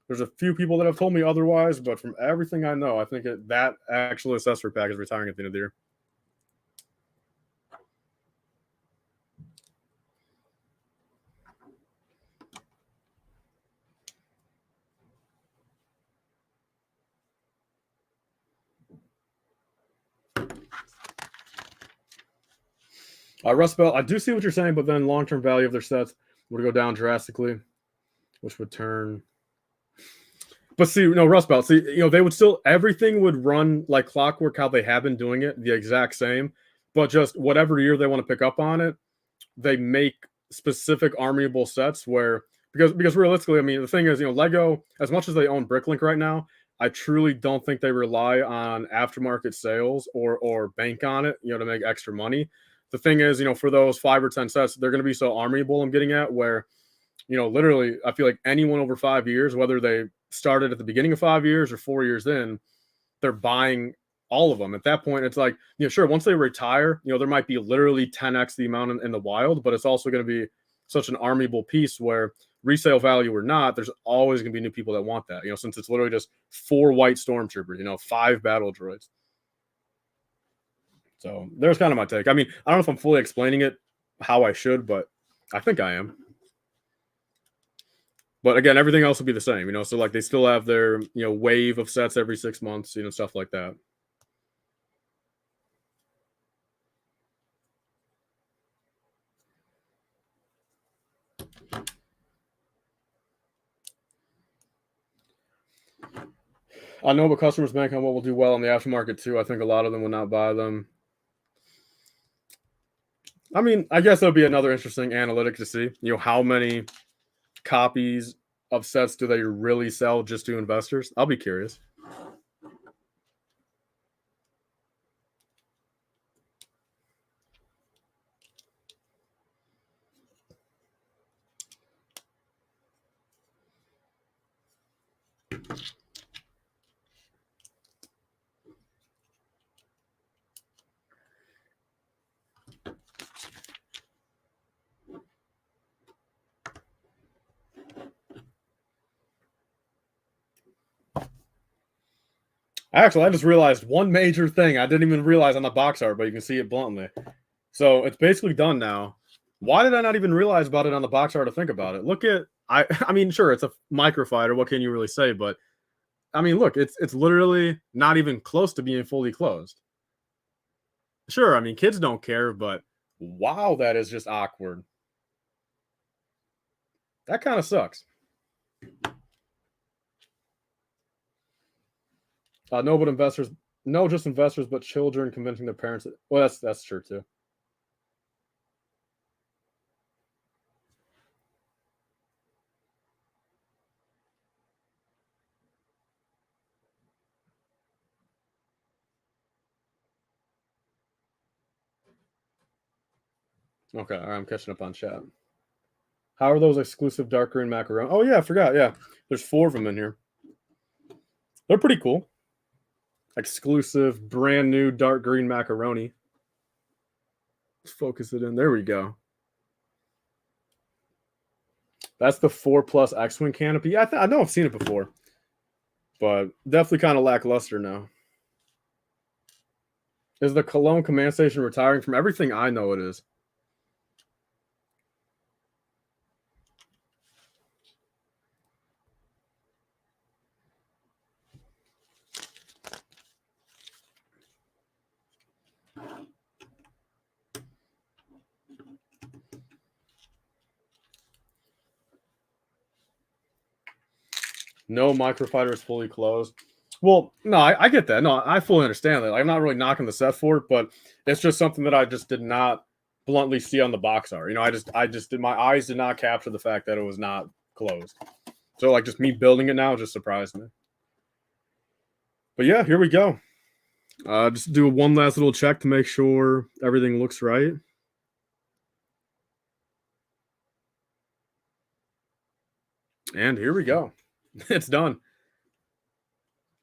There's a few people that have told me otherwise, but from everything I know, I think that actual accessory pack is retiring at the end of the year. Rust Belt, I do see what you're saying, but then long-term value of their sets would go down drastically, which would turn. But see, no, Rust Belt, see, they would still, everything would run like clockwork how they have been doing it, the exact same, but just whatever year they want to pick up on it, they make specific armyable sets where, because realistically, I mean, the thing is, Lego, as much as they own Bricklink right now, I truly don't think they rely on aftermarket sales or bank on it, to make extra money. The thing is, for those 5 or 10 sets, they're going to be so armyable. I'm getting at where, literally, I feel like anyone over 5 years, whether they started at the beginning of 5 years or 4 years in, they're buying all of them. At that point, it's like, sure, once they retire, there might be literally 10x the amount in the wild, but it's also going to be such an armyable piece where resale value or not, there's always going to be new people that want that, since it's literally just 4 white stormtroopers, 5 battle droids. So there's kind of my take. I mean, I don't know if I'm fully explaining it how I should, but I think I am. But again, everything else will be the same, so like they still have their, wave of sets every 6 months, stuff like that. I know, but customers bank on what will do well in the aftermarket too. I think a lot of them will not buy them. I mean, I guess that'll be another interesting analytic to see, how many copies of sets do they really sell just to investors? I'll be curious. Actually, I just realized one major thing I didn't even realize on the box art, but you can see it bluntly. So it's basically done now. Why did I not even realize about it on the box art to think about it? Look at, I mean, sure, it's a microfighter. What can you really say? But I mean, look, it's literally not even close to being fully closed. Sure, I mean, kids don't care, but wow, that is just awkward. That kind of sucks. No, but investors, no, just investors, but children convincing their parents. Well, that's true too. Okay, all right, I'm catching up on chat. How are those exclusive dark green macaroni? Oh yeah, I forgot. Yeah, there's 4 of them in here. They're pretty cool. Exclusive, brand new dark green macaroni. Let's focus it in. There we go. That's the 4+ X-Wing canopy. Yeah, I know I've seen it before, but definitely kind of lackluster now. Is the Cologne command station retiring? From everything I know, it is. No, Microfighter is fully closed. Well, no, I get that. No, I fully understand that. I'm not really knocking the set for it, but it's just something that I just did not bluntly see on the box art. You know, I just did, my eyes did not capture the fact that it was not closed. So like just me building it now just surprised me. But yeah, here we go. Just do one last little check to make sure everything looks right. And here we go. It's done.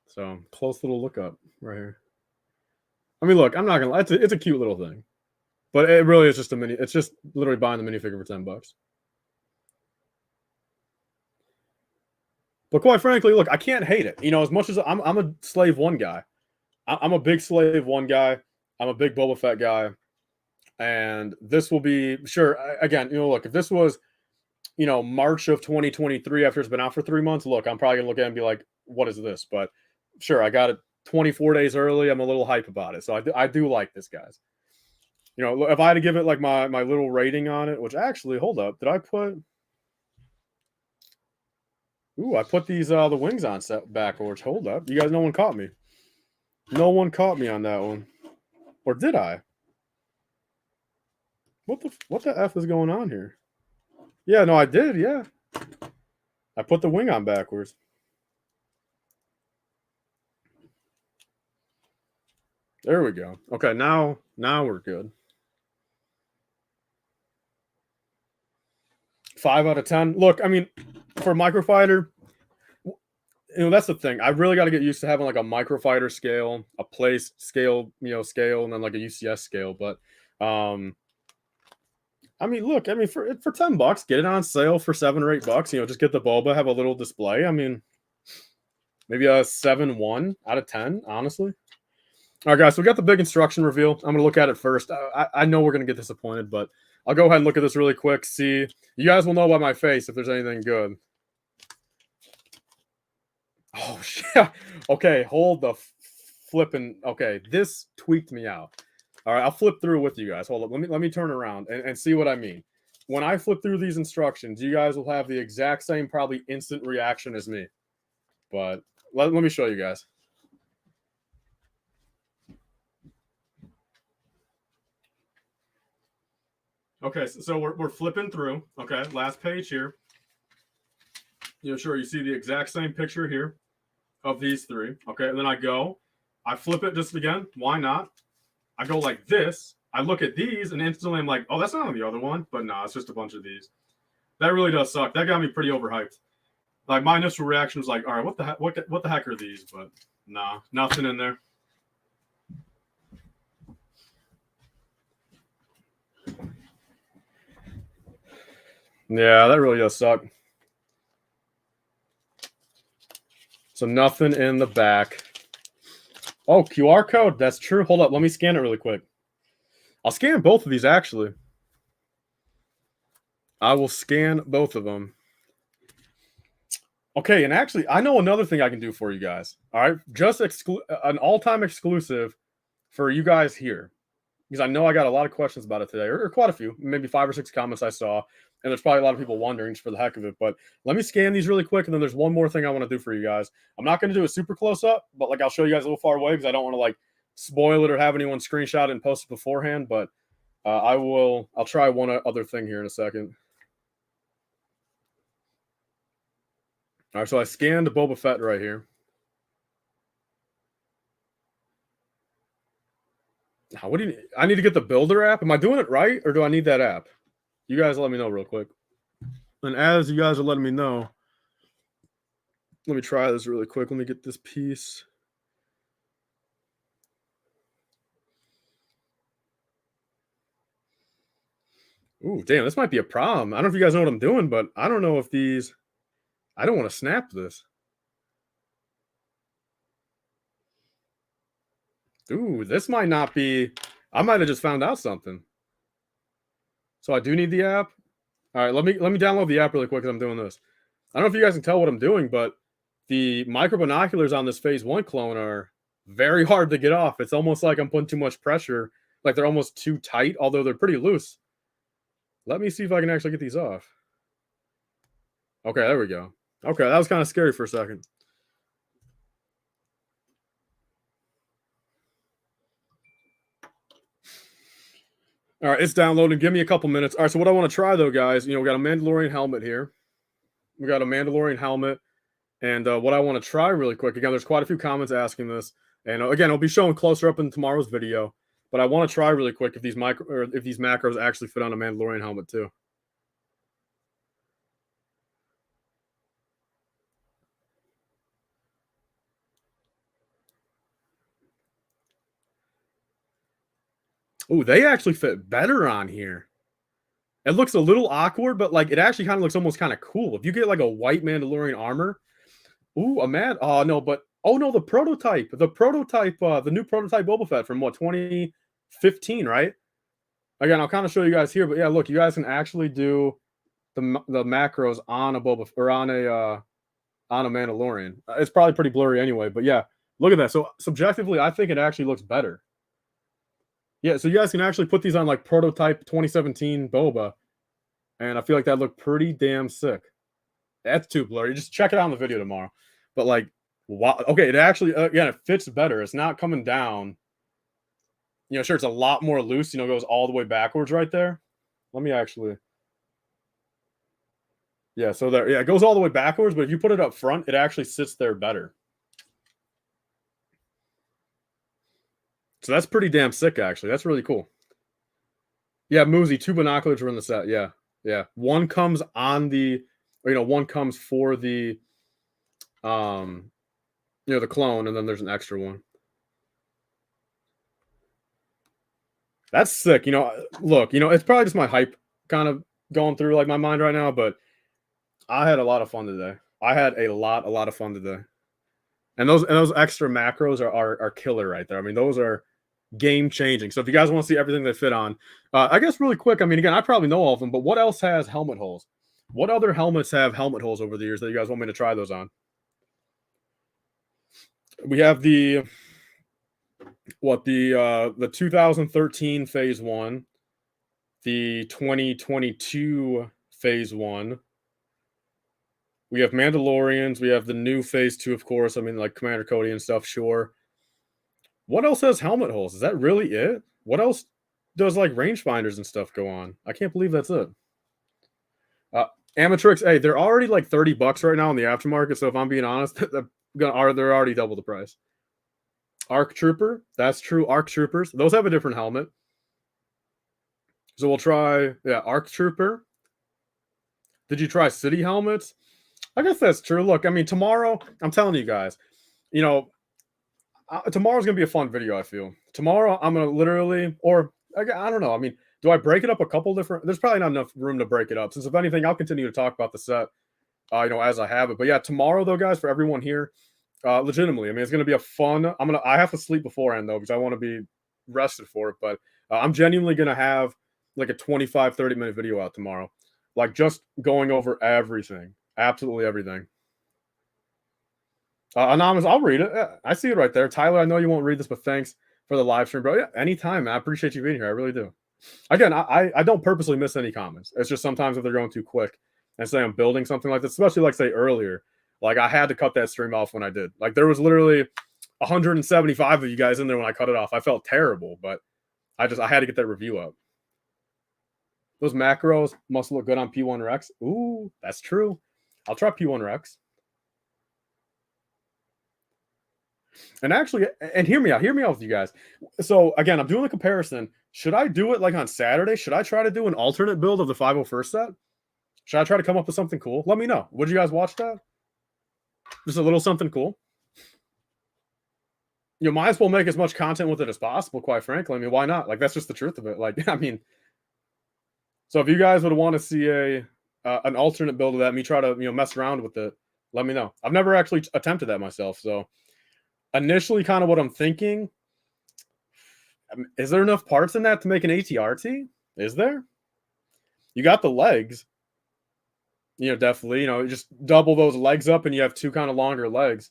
So close little lookup right here. I mean, look, I'm not gonna lie, it's a cute little thing, but it really is just a mini. It's just literally buying the minifigure for $10. But quite frankly, look, I can't hate it. You know, as much as I'm a Slave One guy. I'm a big Slave One guy. I'm a big Boba Fett guy, and this will be sure. Again, you know, look, if this was, you know, March of 2023 after it's been out for 3 months, look, I'm probably gonna look at it and be like, what is this? But sure, I got it 24 days early. I'm a little hype about it, so I do like this, guys. You know, if I had to give it like my little rating on it, which actually, hold up, did I put? Ooh, I put these the wings on set backwards. Hold up, you guys, no one caught me. No one caught me on that one, or did I? What the f is going on here? Yeah, no, I did. Yeah, I put the wing on backwards. There we go. Okay, now we're good. 5 out of 10. Look, I mean, for Microfighter, you know, that's the thing. I really got to get used to having like a Microfighter scale, a place scale, you know, scale, and then like a UCS scale. But I mean, look, I mean, for $10, get it on sale for $7 or $8. You know, just get the Boba, have a little display. I mean, maybe a 7.1 out of 10, honestly. All right, guys, so we got the big instruction reveal. I'm going to look at it first. I know we're going to get disappointed, but I'll go ahead and look at this really quick. See, you guys will know by my face if there's anything good. Oh, shit. Okay, hold the flipping. Okay, this tweaked me out. All right, I'll flip through with you guys. Hold up. Let me turn around and see what I mean. When I flip through these instructions, you guys will have the exact same, probably instant reaction as me. But let me show you guys. Okay, so we're flipping through. Okay, last page here. You know, sure, you see the exact same picture here of these 3. Okay, and then I flip it just again. Why not? I go like this. I look at these, and instantly I'm like, oh, that's not on the other one. But no, it's just a bunch of these. That really does suck. That got me pretty overhyped. Like my initial reaction was like, all right, what the heck? What the heck are these? But nah, nothing in there. Yeah, that really does suck. So nothing in the back. Oh, QR code. That's true. Hold up. Let me scan it really quick. I'll scan both of these, actually. I will scan both of them. Okay, and actually, I know another thing I can do for you guys. All right, just an all-time exclusive for you guys here, because I know I got a lot of questions about it today, or quite a few, maybe 5 or 6 comments I saw, and there's probably a lot of people wondering just for the heck of it. But let me scan these really quick, and then there's one more thing I want to do for you guys. I'm not going to do a super close up, but like I'll show you guys a little far away because I don't want to like spoil it or have anyone screenshot it and post it beforehand. But I'll try one other thing here in a second. All right, so I scanned Boba Fett right here. What do you? I need to get the Builder app. Am I doing it right, or do I need that app? You guys let me know real quick. And as you guys are letting me know, let me try this really quick. Let me get this piece. Ooh, damn, this might be a problem. I don't know if you guys know what I'm doing, but I don't know if these. I don't want to snap this. Ooh, this might not be. I might have just found out something. So I do need the app. All right, let me download the app really quick because I'm doing this. I don't know if you guys can tell what I'm doing, but the micro binoculars on this Phase 1 clone are very hard to get off. It's almost like I'm putting too much pressure. Like they're almost too tight, although they're pretty loose. Let me see if I can actually get these off. Okay, there we go. Okay, that was kind of scary for a second. All right, it's downloading. Give me a couple minutes. All right, so what I want to try though, guys, we got a Mandalorian helmet here. We got a Mandalorian helmet. And what I want to try really quick, again, there's quite a few comments asking this. And again, I'll be showing closer up in tomorrow's video. But I want to try really quick if these macros actually fit on a Mandalorian helmet too. Oh, they actually fit better on here. It looks a little awkward, but like it actually kind of looks almost kind of cool. If you get like a white Mandalorian armor, ooh, a mad. Oh no, but oh no, the prototype, the new prototype Boba Fett from what 2015, right? Again, I'll kind of show you guys here, but yeah, look, you guys can actually do the macros on a Boba or on a Mandalorian. It's probably pretty blurry anyway, but yeah, look at that. So subjectively, I think it actually looks better. Yeah, so you guys can actually put these on like prototype 2017 Boba, and I feel like that looked pretty damn sick. That's too blurry. Just check it out in the video tomorrow. But like, wow, okay, it actually again it fits better. It's not coming down. Sure, it's a lot more loose. Goes all the way backwards right there. Let me actually. Yeah, so there, yeah, it goes all the way backwards, but if you put it up front, it actually sits there better. So that's pretty damn sick, actually. That's really cool. Yeah, Moozy, 2 binoculars are in the set. Yeah, yeah. One comes on the, one comes for the, the clone, and then there's an extra one. That's sick. Look, it's probably just my hype kind of going through like my mind right now, but I had a lot of fun today. I had a lot of fun today. And those extra macros are killer right there. I mean, those are game changing. So if you guys want to see everything they fit on, I guess really quick. I mean, again, I probably know all of them, but what else has helmet holes? What other helmets have helmet holes over the years that you guys want me to try those on? We have the 2013 Phase 1, the 2022 Phase 1. We have Mandalorians. We have the new Phase 2, of course. I mean, like Commander Cody and stuff, sure. What else has helmet holes? Is that really it? What else does like rangefinders and stuff go on? I can't believe that's it. Amatrix, hey, they're already like $30 right now in the aftermarket. So if I'm being honest, they're already double the price. Arc Trooper, that's true. Arc Troopers, those have a different helmet. So we'll try, yeah, Arc Trooper. Did you try City helmets? I guess that's true. Look, I mean, tomorrow, I'm telling you guys, tomorrow's gonna be a fun video. I feel tomorrow I'm gonna literally, or I don't know. I mean, do I break it up a couple different? There's probably not enough room to break it up. Since if anything, I'll continue to talk about the set, as I have it. But yeah, tomorrow though, guys, for everyone here, legitimately, I mean, it's gonna be a fun. I have to sleep beforehand though because I want to be rested for it. But I'm genuinely gonna have like a 25-30 minute video out tomorrow, like just going over everything, absolutely everything. Anonymous, I'll read it. Yeah, I see it right there. Tyler, I know you won't read this, but thanks for the live stream, bro. Yeah, anytime, man. I appreciate you being here. I really do. Again, I don't purposely miss any comments. It's just sometimes if they're going too quick and say I'm building something like this, especially like say earlier, like I had to cut that stream off when I did. Like there was literally 175 of you guys in there when I cut it off. I felt terrible, but I had to get that review up. Those macros must look good on P1 Rex. Ooh, that's true. I'll try P1 Rex. And actually, and hear me out with you guys. So again, I'm doing the comparison. Should I do it like on Saturday? Should I try to do an alternate build of the 501st set? Should I try to come up with something cool? Let me know. Would you guys watch that? Just a little something cool. You might as well make as much content with it as possible, quite frankly. I mean, why not? Like, that's just the truth of it. Like, I mean, so if you guys would want to see an alternate build of that, me try to mess around with it, let me know. I've never actually attempted that myself. So initially, kind of what I'm thinking, is there enough parts in that to make an ATRT? Is there? You got the legs. Definitely, just double those legs up and you have two kind of longer legs.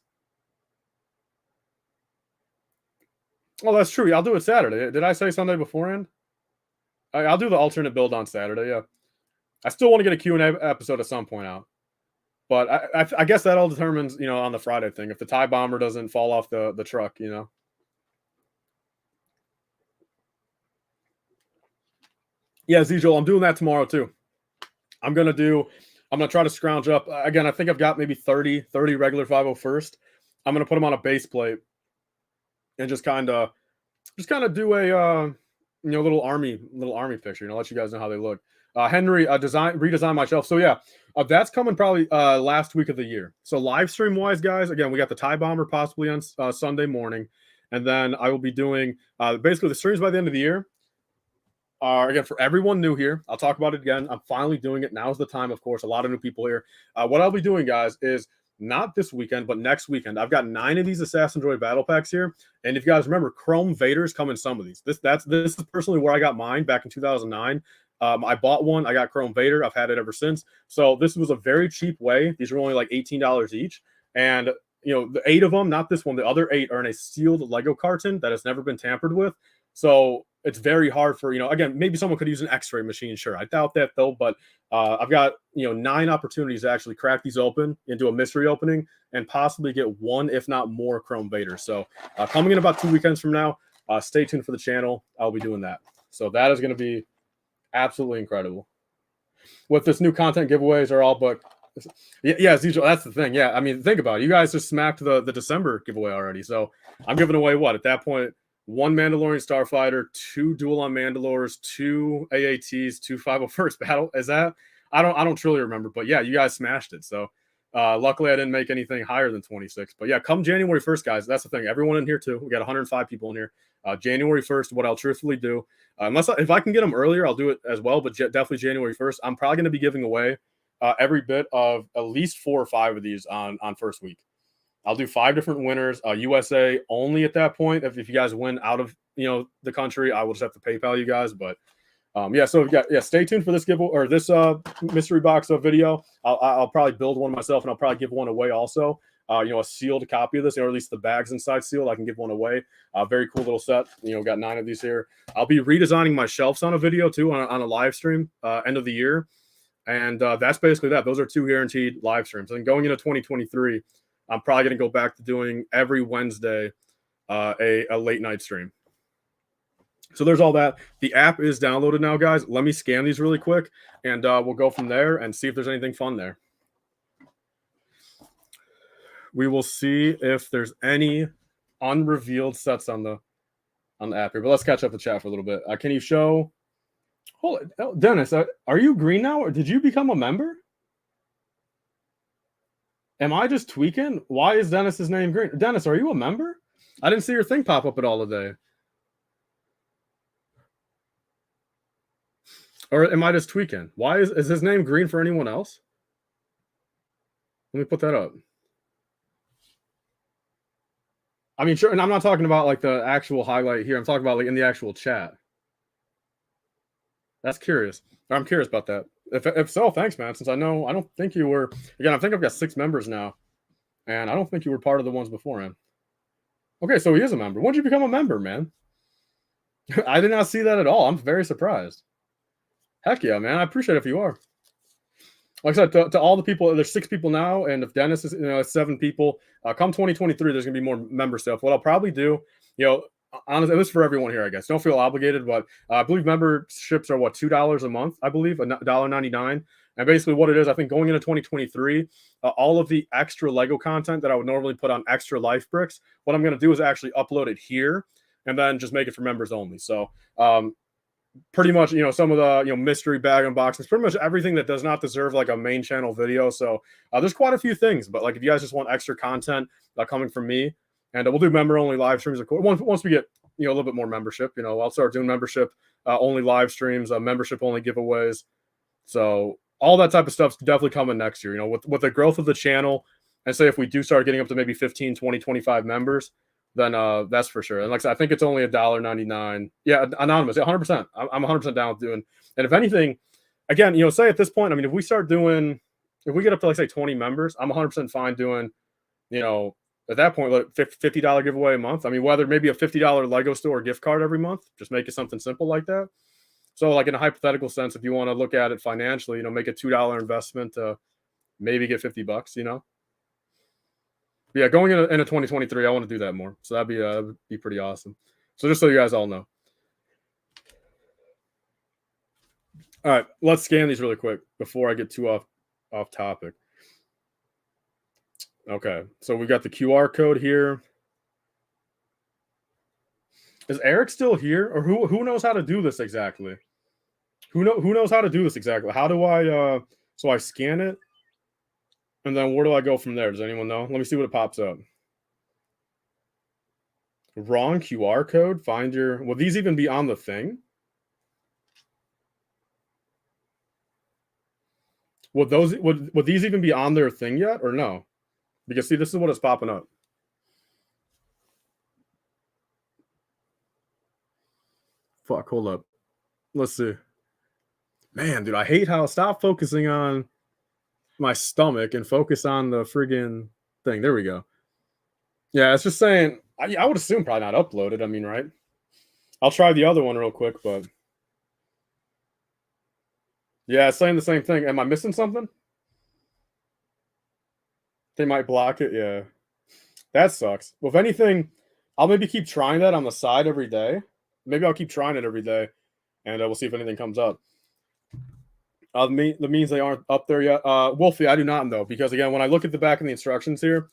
Well, that's true. I'll do it Saturday. Did I say Sunday beforehand? I'll do the alternate build on Saturday, yeah. I still want to get a Q&A episode at some point out. But I guess that all determines, on the Friday thing. If the TIE bomber doesn't fall off the truck, Yeah, Zijol, I'm doing that tomorrow too. I'm going to try to scrounge up. Again, I think I've got maybe 30 regular 501st. I'm going to put them on a base plate and just kind of do a little army picture. Let you guys know how they look. Henry redesign my shelf. So yeah, that's coming probably last week of the year. So live stream wise, guys, again, we got the TIE bomber possibly on Sunday morning, and then I will be doing basically the streams by the end of the year. Again, for everyone new here, I'll talk about it again. I'm finally doing it. Now's the time, of course. A lot of new people here. What I'll be doing, guys, is not this weekend, but next weekend. I've got 9 of these Assassin Droid battle packs here. And if you guys remember, Chrome Vaders come in some of these. This is personally where I got mine back in 2009. I bought one. I got Chrome Vader. I've had it ever since. So this was a very cheap way. These are only like $18 each. And the 8 of them, not this one, the other 8 are in a sealed Lego carton that has never been tampered with. So it's very hard for, again, maybe someone could use an X-ray machine. Sure. I doubt that though, but I've got, 9 opportunities to actually crack these open into a mystery opening and possibly get 1, if not more, Chrome Vader. So coming in about 2 weekends from now, stay tuned for the channel. I'll be doing that. So that is going to be absolutely incredible. With this new content, giveaways are all but yeah, that's the thing. Yeah, I mean, think about it. You guys just smacked the December giveaway already. So I'm giving away what at that point? 1 Mandalorian Starfighter, 2 Duel on Mandalores, 2 AATs, 2 501st battle. Is that? I don't truly remember, but yeah, you guys smashed it. So luckily I didn't make anything higher than 26. But yeah, come January 1st, guys. That's the thing. Everyone in here too. We got 105 people in here. January 1st, what I'll truthfully do, if I can get them earlier, I'll do it as well. But definitely January 1st. I'm probably going to be giving away every bit of at least 4 or 5 of these on first week. I'll do 5 different winners. USA only at that point. If you guys win out of the country, I will just have to PayPal you guys. But so stay tuned for this giveaway or this mystery box of video. I'll probably build one myself and I'll probably give one away also. A sealed copy of this, or at least the bag's inside sealed. I can give one away. Very cool little set. Got 9 of these here. I'll be redesigning my shelves on a video too on a live stream end of the year. And that's basically that. Those are 2 guaranteed live streams. And going into 2023, I'm probably going to go back to doing every Wednesday a late night stream. So there's all that. The app is downloaded now, guys. Let me scan these really quick, and we'll go from there and see if there's anything fun there. We will see if there's any unrevealed sets on the app here. But let's catch up the chat for a little bit. Can you show? Hold it, Dennis. Are you green now, or did you become a member? Am I just tweaking? Why is Dennis's name green? Dennis, are you a member? I didn't see your thing pop up at all today. Or am I just tweaking? Why is his name green for anyone else? Let me put that up. I mean, sure, and I'm not talking about like the actual highlight here. I'm talking about like in the actual chat. That's curious. I'm curious about that. If so, thanks, man. Since I don't think you were. Again, I think I've got 6 members now. And I don't think you were part of the ones beforehand. Okay, so he is a member. When did you become a member, man? I did not see that at all. I'm very surprised. Heck yeah, man. I appreciate it if you are. Like I said, to all the people, there's 6 people now, and if Dennis is, it's 7 people. Come 2023, there's gonna be more member stuff. What I'll probably do, honestly, this is for everyone here, I guess. Don't feel obligated, but I believe memberships are what, $2 a month, I believe, $1.99. And basically, what it is, I think going into 2023, all of the extra Lego content that I would normally put on extra LifeBricks, what I'm gonna do is actually upload it here, and then just make it for members only. So pretty much, some of the, mystery bag unboxings, pretty much everything that does not deserve like a main channel video. So there's quite a few things, but like if you guys just want extra content coming from me, and we'll do member only live streams. Of course, once we get a little bit more membership, I'll start doing membership only live streams, membership only giveaways. So all that type of stuff's definitely coming next year. With the growth of the channel, and say if we do start getting up to maybe 15, 20, 25 members, then that's for sure. And like I said, I think it's only $1.99. Yeah, anonymous. 100%. I'm 100% down with doing. And if anything, again, say at this point, I mean, if we get up to like say 20 members, I'm 100% fine doing, at that point, like $50 giveaway a month. I mean, whether maybe a $50 Lego store gift card every month, just make it something simple like that. So like in a hypothetical sense, if you want to look at it financially, make a $2 investment to maybe get $50, Yeah, going into 2023, I want to do that more. So that'd be pretty awesome. So just so you guys all know. All right, let's scan these really quick before I get too off topic. Okay, so we got the QR code here. Is Eric still here, or who knows how to do this exactly? Who knows how to do this exactly? How do I so I scan it? And then where do I go from there? Does anyone know? Let me see what it pops up. Wrong QR code. Find your. Will these even be on the thing? Would these even be on their thing yet, or no? Because see, this is what is popping up. Fuck, hold up. Let's see. Man, dude, I hate how stop focusing on my stomach and focus on the friggin' thing. There we go. Yeah, it's just saying, I would assume probably not uploaded. I mean, right? I'll try the other one real quick, but yeah, it's saying the same thing. Am I missing something? They might block it. Yeah, that sucks. Well, if anything, I'll maybe keep trying that on the side every day. Maybe I'll keep trying it every day, and we'll see if anything comes up. That means they aren't up there yet. Wolfie, I do not know, because again, when I look at the back of the instructions here,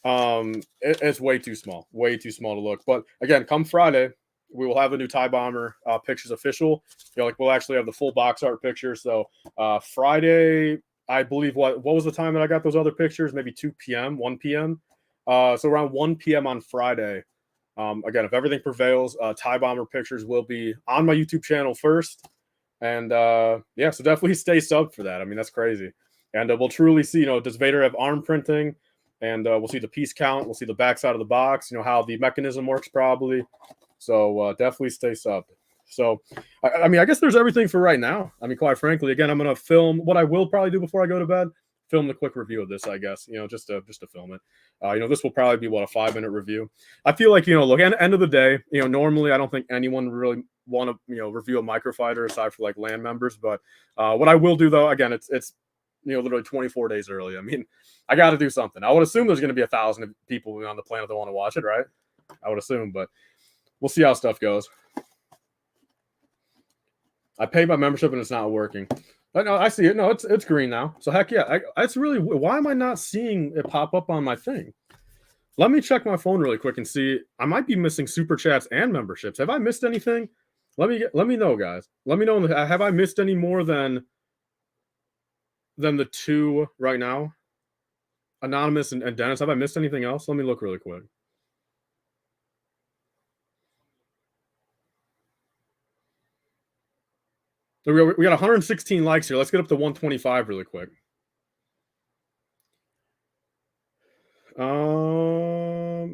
it's way too small to look. But again, come Friday, we will have the new TIE Bomber pictures official. We'll actually have the full box art picture. So Friday, I believe what was the time that I got those other pictures? Maybe 2 p.m., 1 p.m. So around 1 p.m. on Friday. Again, if everything prevails, TIE Bomber pictures will be on my YouTube channel first. And yeah, so definitely stay subbed for that. I mean, that's crazy. And we'll truly see, does Vader have arm printing? And we'll see the piece count. We'll see the backside of the box, how the mechanism works probably. So definitely stay subbed. So, I mean, I guess there's everything for right now. I mean, quite frankly, again, I'm going to film what I will probably do before I go to bed. Film the quick review of this, I guess, just to film it. This will probably be a 5-minute review. I feel like, look, end of the day, normally I don't think anyone really want to, review a Microfighter aside for like LAN members. But what I will do though, again, it's literally 24 days early. I mean, I got to do something. I would assume there's going to be 1,000 people on the planet that want to watch it, right? I would assume, but we'll see how stuff goes. I paid my membership and it's not working. No, I see it. No, it's green now. So heck yeah. It's really, why am I not seeing it pop up on my thing? Let me check my phone really quick and see. I might be missing super chats and memberships. Have I missed anything? Let me know, guys. Let me know. Have I missed any more than the 2 right now? Anonymous and Dennis. Have I missed anything else? Let me look really quick. So we got 116 likes here. Let's get up to 125 really quick.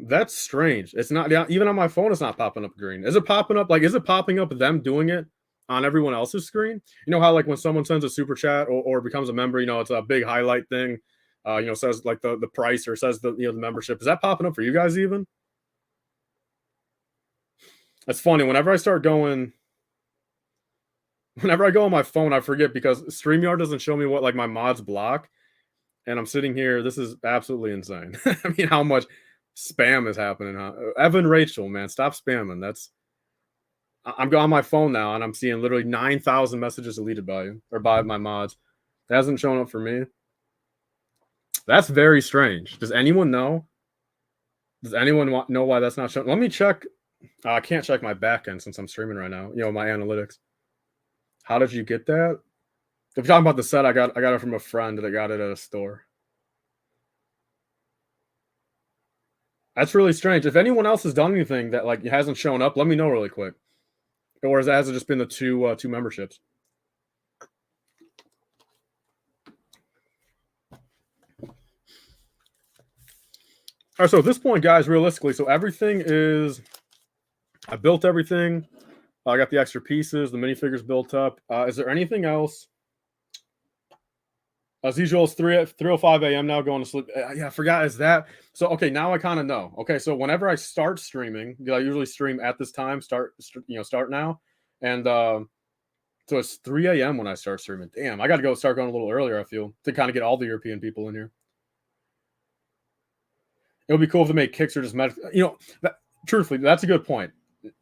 That's strange. It's not, even on my phone, it's not popping up green. Is it popping up? Is it popping up them doing it on everyone else's screen? You know how when someone sends a super chat or becomes a member, it's a big highlight thing. says like the price or says the the membership. Is that popping up for you guys even? It's funny whenever I start going. Whenever I go on my phone, I forget because StreamYard doesn't show me what like my mods block, and I'm sitting here. This is absolutely insane. I mean, how much spam is happening? Huh? Evan Rachel, man, stop spamming. I'm on my phone now, and I'm seeing literally 9,000 messages deleted by you or by my mods. It hasn't shown up for me. That's very strange. Does anyone know? Does anyone know why that's not showing? Let me check. I can't check my backend since I'm streaming right now. My analytics. How did you get that? If you're talking about the set, I got it from a friend that got it at a store. That's really strange. If anyone else has done anything that like hasn't shown up, let me know really quick. Or has it just been the two memberships? All right, so at this point, guys, realistically, so everything is. I built everything. I got the extra pieces. The minifigures built up. Is there anything else? As usual, it's 3:05 a.m. now, going to sleep. Yeah, I forgot. Is that so? Okay, now I kind of know. Okay, so whenever I start streaming, I usually stream at this time. Start now, and so it's 3 a.m. when I start streaming. Damn, I got to start going a little earlier. I feel to kind of get all the European people in here. It would be cool if they make kicks or just truthfully, that's a good point.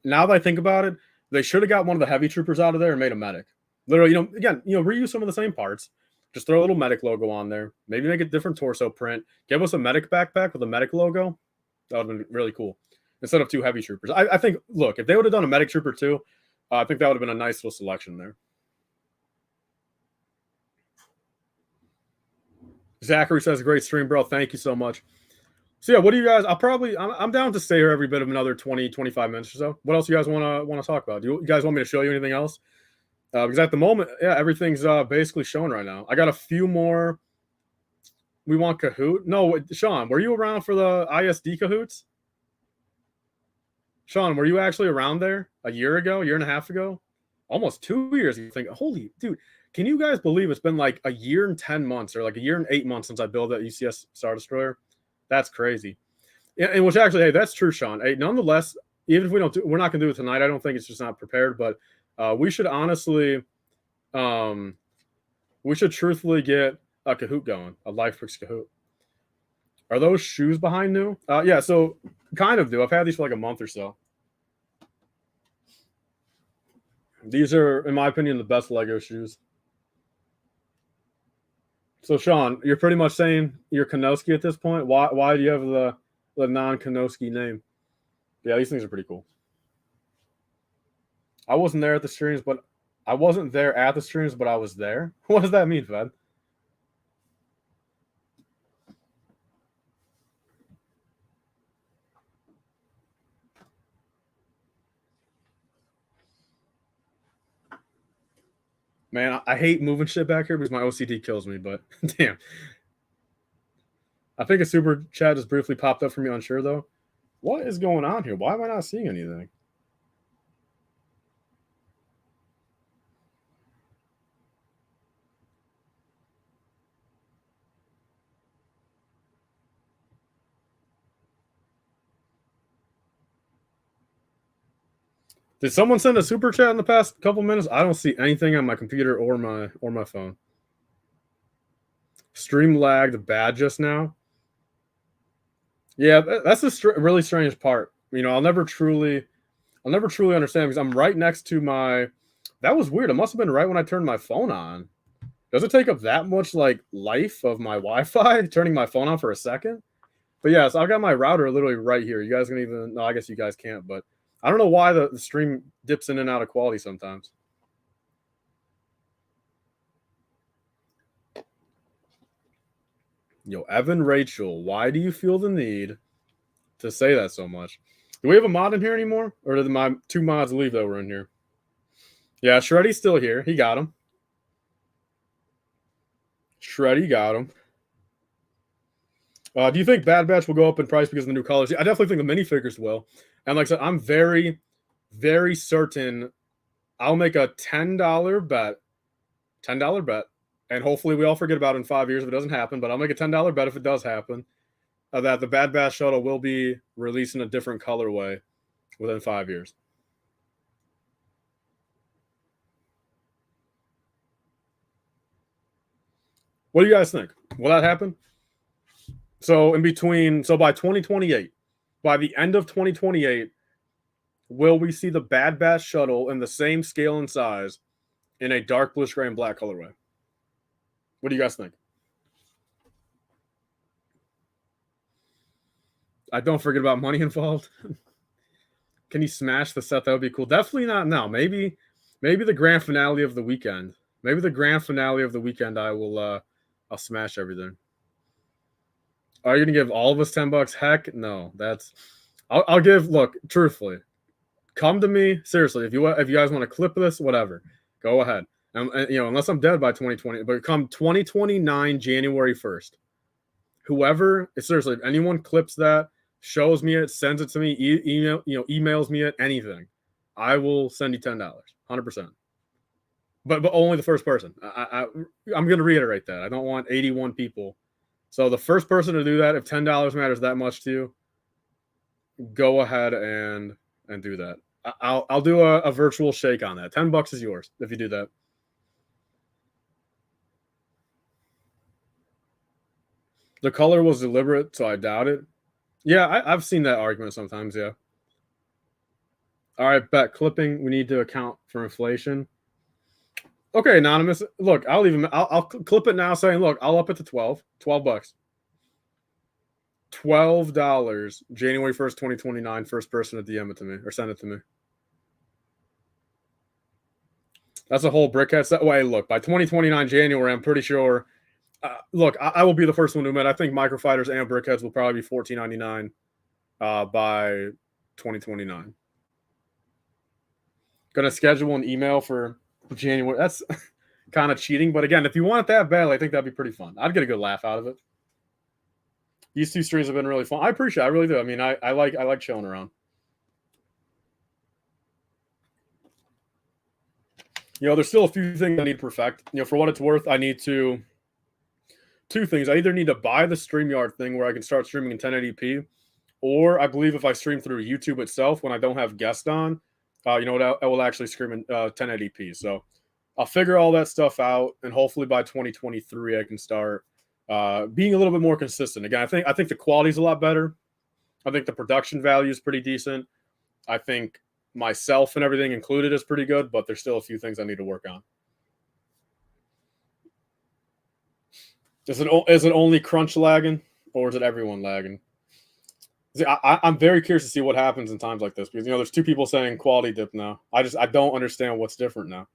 Now that I think about it, they should have got one of the heavy troopers out of there and made a medic. Literally, reuse some of the same parts. Just throw a little medic logo on there. Maybe make a different torso print. Give us a medic backpack with a medic logo. That would have been really cool. Instead of two heavy troopers. I think, look, if they would have done a medic trooper too, I think that would have been a nice little selection there. Zachary says, great stream, bro. Thank you so much. So yeah, what do you guys? I'm down to stay here every bit of another 20, 25 minutes or so. What else you guys want to talk about? Do you guys want me to show you anything else? Because at the moment, yeah, everything's basically shown right now. I got a few more. We want Kahoot. No, Sean, were you around for the ISD Kahoots? Sean, were you actually around there a year and a half ago? Almost 2 years. You think, holy dude, can you guys believe it's been like a year and 10 months or like a year and 8 months since I built that UCS Star Destroyer? That's crazy. Yeah, and which actually, hey, that's true, Sean. Hey, nonetheless, even if we're not going to do it tonight, I don't think it's just not prepared, but we should honestly, we should truthfully get a Kahoot going, a LifeBricks Kahoot. Are those shoes behind new? Yeah, so kind of do. I've had these for like a month or so. These are, in my opinion, the best Lego shoes. So, Sean, you're pretty much saying you're Kanoski at this point. Why do you have the non-Kanoski name? Yeah, these things are pretty cool. I wasn't there at the streams, but I wasn't there at the streams, but I was there. What does that mean, Fed? Man, I hate moving shit back here because my OCD kills me, but damn. I think a super chat just briefly popped up for me, unsure though. What is going on here? Why am I not seeing anything? Did someone send a super chat in the past couple minutes? I don't see anything on my computer or my phone. Stream lagged bad just now. Yeah, that's a really strange part. I'll never truly understand because I'm right next to my. That was weird. It must have been right when I turned my phone on. Does it take up that much like life of my Wi-Fi turning my phone on for a second? But yeah, so I've got my router literally right here. You guys can even. No, I guess you guys can't, but I don't know why the stream dips in and out of quality sometimes. Yo, Evan Rachel, why do you feel the need to say that so much? Do we have a mod in here anymore? Or did my two mods leave that were in here? Yeah, Shreddy's still here. He got him. Shreddy got him. Do you think Bad Batch will go up in price because of the new colors? I definitely think the minifigures will. And like I said, I'm very, very certain I'll make a $10 bet. $10 bet and hopefully we all forget about it in 5 years if it doesn't happen, but I'll make a $10 bet if it does happen, that the Bad Batch shuttle will be released in a different colorway within 5 years. What do you guys think? Will that happen? So by 2028, by the end of 2028, will we see the Bad Batch shuttle in the same scale and size in a dark blue, gray, and black colorway? What do you guys think? I don't forget about money involved. Can you smash the set? That would be cool. Definitely not now. Maybe the grand finale of the weekend. Maybe the grand finale of the weekend. I'll smash everything. Are you gonna give all of us $10? Heck no. I'll give. Look, truthfully, come to me seriously. If you guys want to clip this, whatever, go ahead. Unless I'm dead by 2020, but come 2029 January 1st, whoever, seriously, if anyone clips that, shows me it, sends it to me, emails me it, anything, I will send you $10, 100%. But only the first person. I'm going to reiterate that. I don't want 81 people. So the first person to do that, if $10 matters that much to you, go ahead and do that. I'll do a virtual shake on that. $10 is yours if you do that. The color was deliberate, so I doubt it. Yeah, I've seen that argument sometimes, yeah. All right, bet clipping, we need to account for inflation. Okay, Anonymous. Look, I'll clip it now saying, look, I'll up it to $12 $12, January 1st, 2029, first person to DM it to me or send it to me. That's a whole brickhead set. Wait, look, by 2029 January, I'm pretty sure. Look, I will be the first one to admit. I think Microfighters and brickheads will probably be $14.99 by 2029. Gonna schedule an email for January. That's kind of cheating, but again, if you want it that bad, I think that'd be pretty fun. I'd get a good laugh out of it. These two streams have been really fun. I appreciate it. I really do. I mean, I like chilling around. There's still a few things I need to perfect. For what it's worth, I need to two things. I either need to buy the StreamYard thing where I can start streaming in 1080p, or I believe if I stream through YouTube itself when I don't have guests on, I will actually stream in 1080p. So I'll figure all that stuff out, and hopefully by 2023 I can start being a little bit more consistent. Again, I think the quality's a lot better. I think the production value is pretty decent. I think myself and everything included is pretty good, but there's still a few things I need to work on. Is it only Crunch lagging, or is it everyone lagging? See, I'm very curious to see what happens in times like this, because there's two people saying quality dip now. I don't understand what's different now.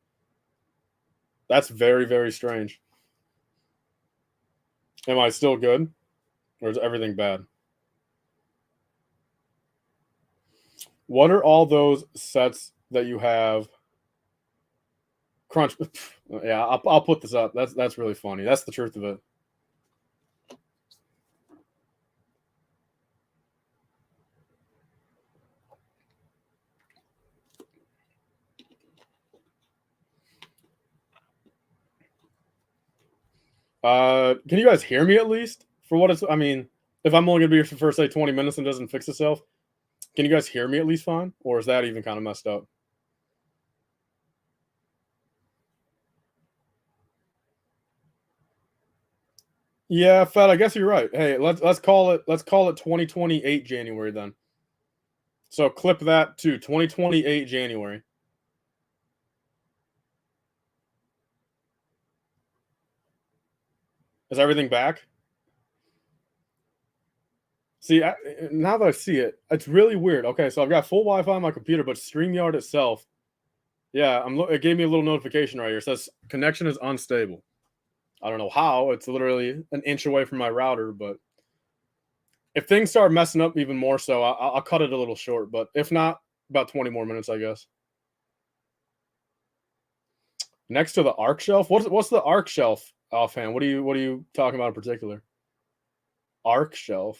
That's very, very strange. Am I still good, or is everything bad? What are all those sets that you have? Crunch. Yeah, I'll put this up. That's really funny. That's the truth of it. Can you guys hear me at least? For what it's, I mean, if I'm only gonna be here for say 20 minutes and doesn't fix itself, can you guys hear me at least fine? Or is that even kind of messed up? Yeah, Fed, I guess you're right. Hey, let's call it 2028 January then. So clip that to 2028 January. Is everything back? See, now that I see it, it's really weird. Okay, so I've got full Wi-Fi on my computer, but StreamYard itself, yeah, it gave me a little notification right here. It says connection is unstable. I don't know how. It's literally an inch away from my router, but if things start messing up even more so, I'll cut it a little short. But if not, about 20 more minutes, I guess. Next to the arc shelf, what's the arc shelf offhand? What are you talking about in particular? Arc shelf.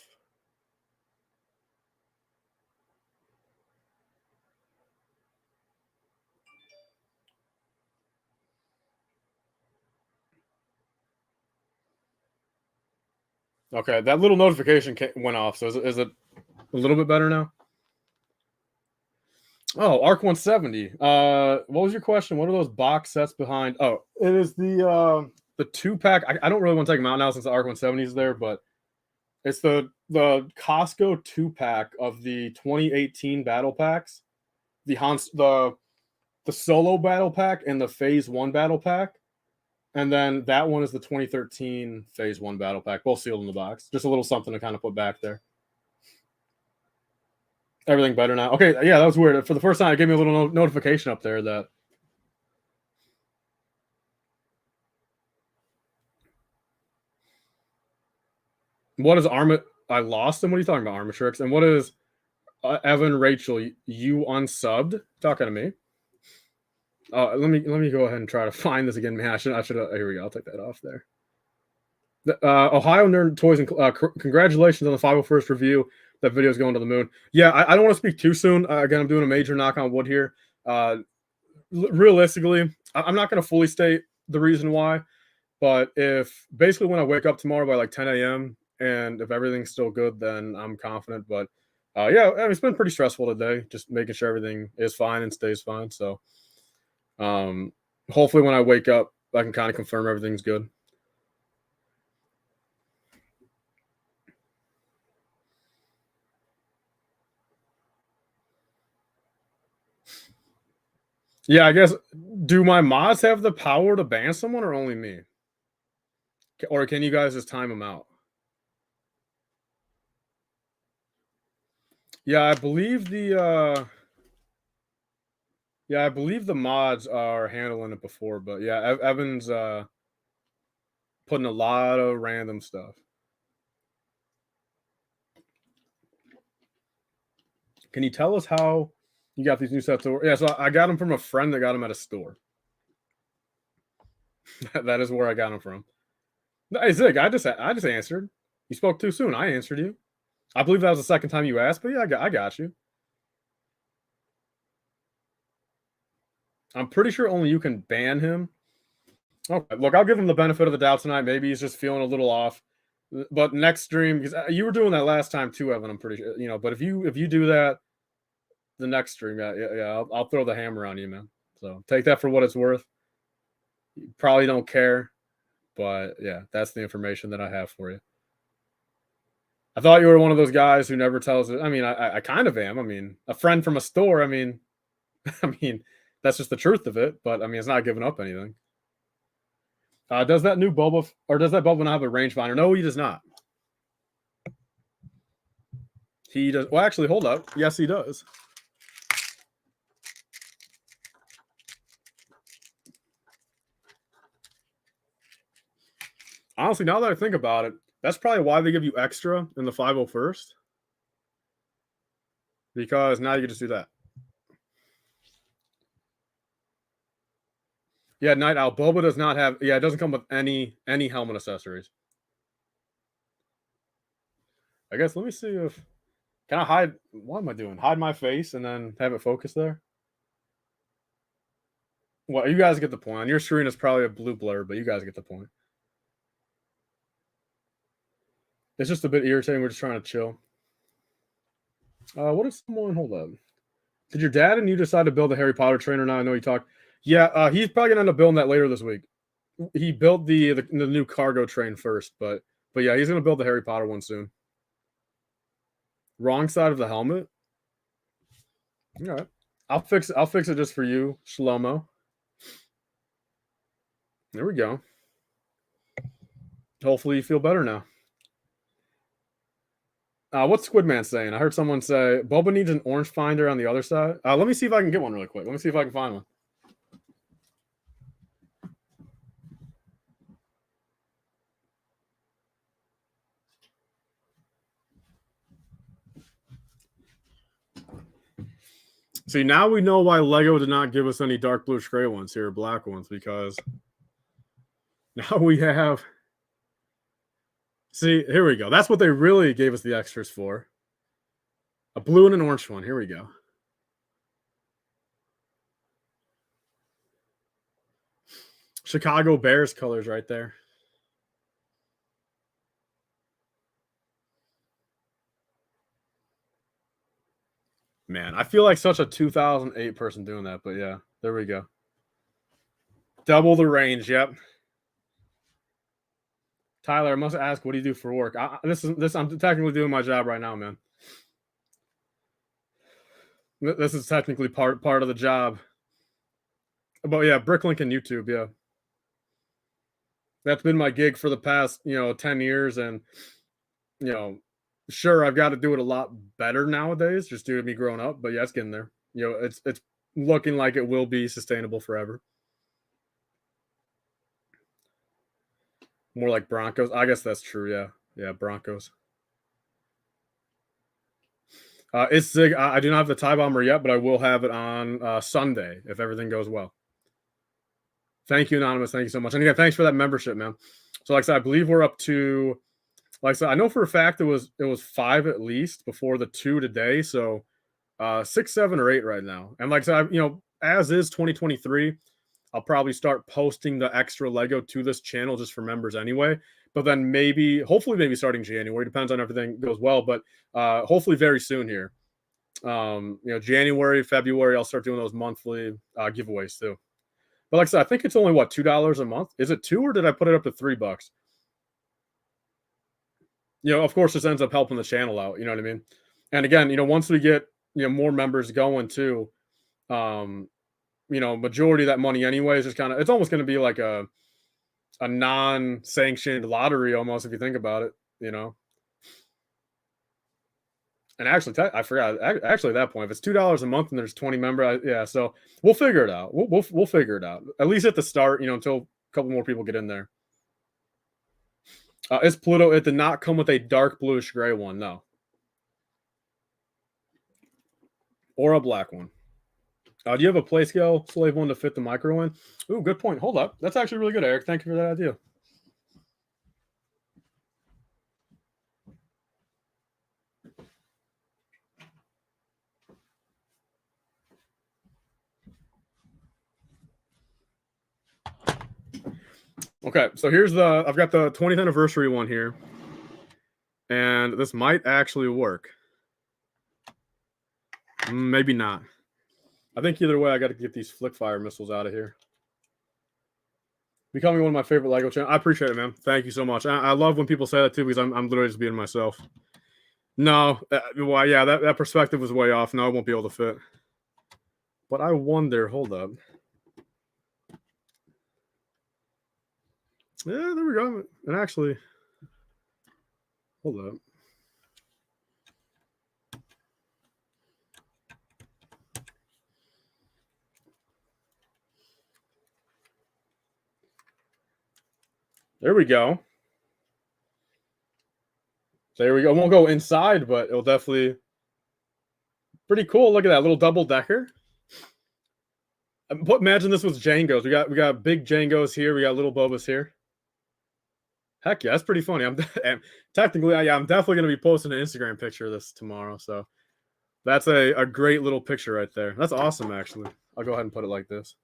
Okay, that little notification went off. So is it a little bit better now? Oh, Arc 170. What was your question? What are those box sets behind? Oh, it is the 2-pack. I don't really want to take them out now since the Arc 170 is there, but it's the Costco 2-pack of the 2018 battle packs. The solo battle pack and the phase 1 battle pack. And then that one is the 2013 phase 1 battle pack, both sealed in the box. Just a little something to kind of put back there. Everything better now. Okay, yeah, that was weird. For the first time, it gave me a little notification up there that. What is Armor? I lost him. What are you talking about, Armatrix? And what is Evan Rachel? You unsubbed? Talking to me? Let me go ahead and try to find this again, man. I should. Here we go. I'll take that off there. Ohio Nerd Toys and congratulations on the 501st review. That video is going to the moon. Yeah, I don't want to speak too soon. Again, I'm doing a major knock on wood here. Realistically, I'm not going to fully state the reason why, but if basically when I wake up tomorrow by like 10 a.m. and if everything's still good, then I'm confident. But yeah, I mean, it's been pretty stressful today, just making sure everything is fine and stays fine. So hopefully when I wake up, I can kind of confirm everything's good. Yeah, I guess. Do my mods have the power to ban someone or only me? Or can you guys just time them out? Yeah, I believe the mods are handling it before, but yeah, Evan's putting a lot of random stuff. Can you tell us how you got these new sets? Yeah, so I got them from a friend that got them at a store. That is where I got them from. Hey Zig, I just answered. You spoke too soon. I answered you. I believe that was the second time you asked, but yeah, I got you. I'm pretty sure only you can ban him. Okay, look, I'll give him the benefit of the doubt tonight. Maybe he's just feeling a little off. But next stream, because you were doing that last time too, Evan. I'm pretty sure, But if you do that, the next stream, yeah, I'll throw the hammer on you, man. So take that for what it's worth. You probably don't care, but yeah, that's the information that I have for you. I thought you were one of those guys who never tells it. I mean, I kind of am. I mean, a friend from a store. I mean, that's just the truth of it. But I mean, it's not giving up anything. Does that new Boba or does that Boba not have a rangefinder? No, he does not. He does. Well, actually, hold up. Yes, he does. Honestly, now that I think about it, that's probably why they give you extra in the 501st. Because now you can just do that. Yeah, Night Owl. Boba does not have. Yeah, it doesn't come with any helmet accessories. I guess let me see if can I hide. What am I doing? Hide my face and then have it focus there. Well, you guys get the point. On your screen is probably a blue blur, but you guys get the point. It's just a bit irritating. We're just trying to chill. What if someone hold up? Did your dad and you decide to build a Harry Potter trainer now? I know you talked. Yeah, he's probably gonna end up building that later this week. He built the new cargo train first, but yeah, he's gonna build the Harry Potter one soon. Wrong side of the helmet. All right, I'll fix it just for you, Shlomo. There we go. Hopefully you feel better now. What's Squidman saying? I heard someone say Boba needs an orange finder on the other side. Let me see if I can get one really quick. Let me see if I can find one. See, now we know why Lego did not give us any dark bluish gray ones here, black ones, because now we have. See, here we go. That's what they really gave us the extras for. A blue and an orange one. Here we go. Chicago Bears colors right there. Man, I feel like such a 2008 person doing that, but yeah, there we go. Double the range. Yep. Tyler, I must ask, what do you do for work? This. I'm technically doing my job right now, man. This is technically part of the job. But yeah, Bricklink and YouTube. Yeah, that's been my gig for the past 10 years, and you know, sure, I've got to do it a lot better nowadays, just due to me growing up. But yeah, it's getting there. It's looking like it will be sustainable forever. More like Broncos. I guess that's true. Yeah, yeah, Broncos. It's Zig. I do not have the tie bomber yet, but I will have it on Sunday if everything goes well. Thank you, Anonymous. Thank you so much. And again, thanks for that membership, man. So, like I said, I believe we're up to, like I said, I know for a fact it was 5 at least before the 2 today. So 6, 7, or 8 right now. And like I said, as is 2023, I'll probably start posting the extra Lego to this channel just for members anyway. But then hopefully maybe starting January, depends on everything goes well. But hopefully very soon here. January, February, I'll start doing those monthly giveaways too. But like I said, I think it's only what, $2 a month. Is it 2 or did I put it up to $3? Of course, this ends up helping the channel out. You know what I mean? And again, once we get more members going too, majority of that money anyway is just kind of, it's almost going to be like a non-sanctioned lottery almost, if you think about it. And actually, I forgot. Actually, at that point, if it's $2 a month and there's 20 members, yeah. So we'll figure it out. We'll figure it out, at least at the start. Until a couple more people get in there. It's Pluto. It did not come with a dark bluish gray one, no, or a black one. Do you have a play scale slave one to fit the micro in? Ooh, good point. Hold up, that's actually really good, Eric. Thank you for that idea. Okay, so I've got the 20th anniversary one here, and this might actually work. Maybe not. I think either way, I got to get these flick fire missiles out of here. Becoming one of my favorite Lego channels. I appreciate it, man. Thank you so much. I love when people say that too, because I'm literally just being myself. No, well, yeah, that perspective was way off. No, I won't be able to fit. But I wonder. Hold up. Yeah, there we go. And actually, hold up. There we go. There we go. It won't go inside, but it'll definitely pretty cool. Look at that little double decker. Imagine this was Django's. We got big Django's here. We got little Bobas here. Heck yeah, that's pretty funny. I'm technically, I'm definitely going to be posting an Instagram picture of this tomorrow. So that's a great little picture right there. That's awesome, actually. I'll go ahead and put it like this.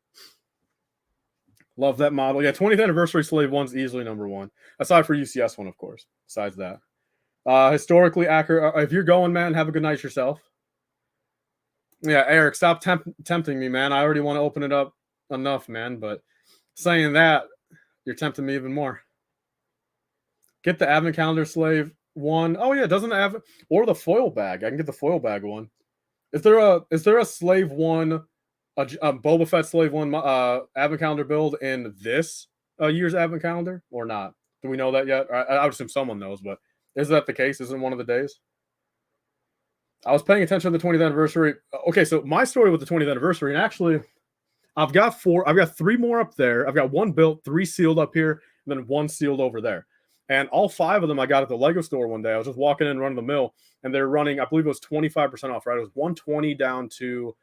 Love that model. Yeah, 20th anniversary Slave 1's easily number 1. Aside for UCS one, of course. Besides that. Historically accurate. If you're going, man, have a good night yourself. Yeah, Eric, stop tempting me, man. I already want to open it up enough, man. But saying that, you're tempting me even more. Get the advent calendar Slave 1. Oh yeah, doesn't have, or the foil bag. I can get the foil bag one. Is there a Slave 1, a Boba Fett Slave 1 advent calendar build in this year's advent calendar or not? Do we know that yet? I would assume someone knows, but is that the case? Isn't one of the days? I was paying attention to the 20th anniversary. Okay, so my story with the 20th anniversary, and actually, I've got 3 more up there. I've got 1 built, 3 sealed up here, and then 1 sealed over there. And all 5 of them I got at the Lego store one day. I was just walking in, running the mill, and they're running, I believe it was 25% off, right? It was 120 down to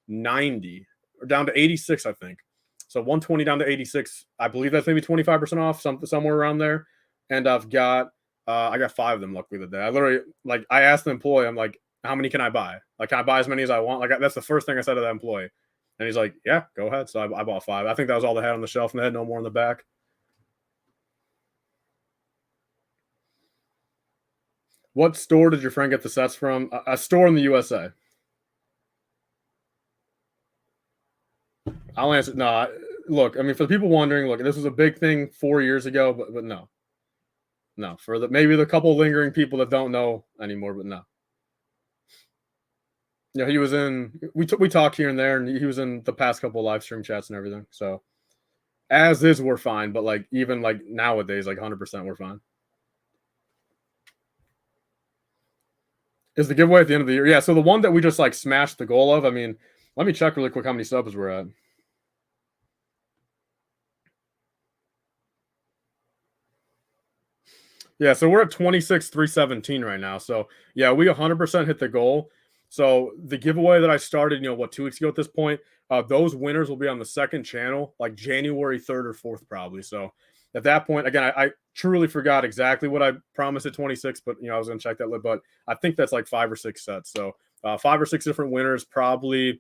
90, or down to 86, I think. So 120 down to 86. I believe that's maybe 25% off, somewhere around there. And I got 5 of them, luckily, that day. I literally, I asked the employee, I'm like, how many can I buy? Can I buy as many as I want? That's the first thing I said to that employee. And he's like, yeah, go ahead. So I bought 5. I think that was all they had on the shelf, and they had no more in the back. What store did your friend get the sets from? A store in the USA. I'll answer. No, look. I mean, for the people wondering, look, this was a big thing 4 years ago, but no, no. For the maybe the couple lingering people that don't know anymore, but no. Yeah, he was in. We talked here and there, and he was in the past couple of live stream chats and everything. So as is, we're fine. But like even like nowadays, like 100%, we're fine. Is the giveaway at the end of the year? Yeah. So the one that we just like smashed the goal of. I mean, let me check really quick how many subs we're at. Yeah, so we're at 26,317 right now. So yeah, we 100% hit the goal. So the giveaway that I started, 2 weeks ago at this point, those winners will be on the second channel, like January 3rd or 4th, probably. So at that point, again, I truly forgot exactly what I promised at 26, but I was gonna check that, but I think that's like 5 or 6 sets. So 5 or 6 different winners, probably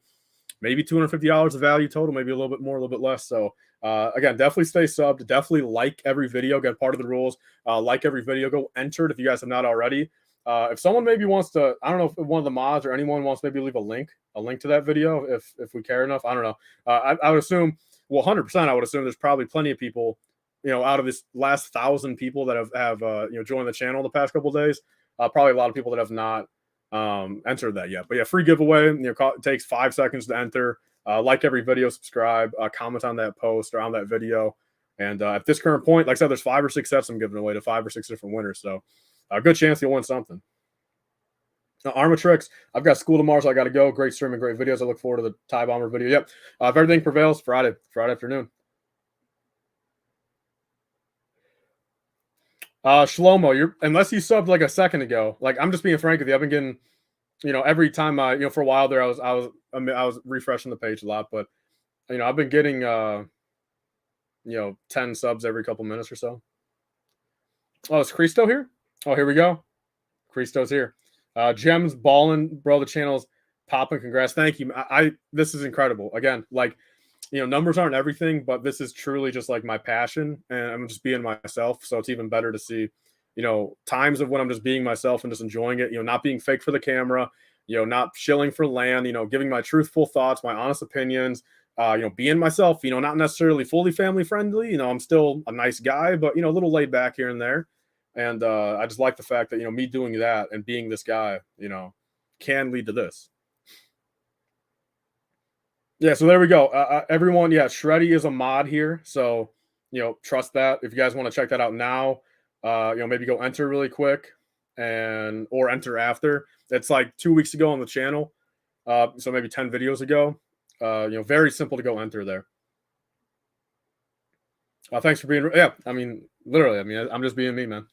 maybe $250 of value total, maybe a little bit more, a little bit less. So again, definitely stay subbed. Definitely like every video. Again, part of the rules, like every video. Go enter it if you guys have not already. If someone maybe wants to, I don't know if one of the mods or anyone wants to maybe leave a link to that video if we care enough. I don't know. I would assume, well, 100%. I would assume there's probably plenty of people, out of this last 1,000 people that have joined the channel the past couple of days. Probably a lot of people that have not entered that yet. But yeah, free giveaway. It takes 5 seconds to enter. Like every video, subscribe, comment on that post or on that video. And at this current point, like I said, there's 5 or 6 sets I'm giving away to 5 or 6 different winners. So a good chance you'll win something. Armatrix, I've got school tomorrow, so I got to go. Great stream and great videos. I look forward to the TIE Bomber video. Yep. If everything prevails, Friday afternoon. Shlomo, unless you subbed like a second ago, like I'm just being frank with you. I've been getting, every time for a while there, I was refreshing the page a lot, but I've been getting 10 subs every couple minutes or so. Oh, is Christo here? Oh, here we go. Christo's here. Gems ballin', bro. The channel's popping. Congrats. Thank you. This is incredible. Again, like, numbers aren't everything, but this is truly just like my passion, and I'm just being myself. So it's even better to see, times of when I'm just being myself and just enjoying it. Not being fake for the camera. Not shilling for land. Giving my truthful thoughts, my honest opinions. Being myself. Not necessarily fully family friendly. I'm still a nice guy, but a little laid back here and there. And I just like the fact that me doing that and being this guy, can lead to this. Yeah, so there we go. Everyone, yeah, Shreddy is a mod here, so trust that. If you guys want to check that out now, maybe go enter really quick or enter after. It's like 2 weeks ago on the channel, so maybe 10 videos ago. Very simple to go enter there. Thanks for being. Yeah, I mean, literally, I'm just being me, man.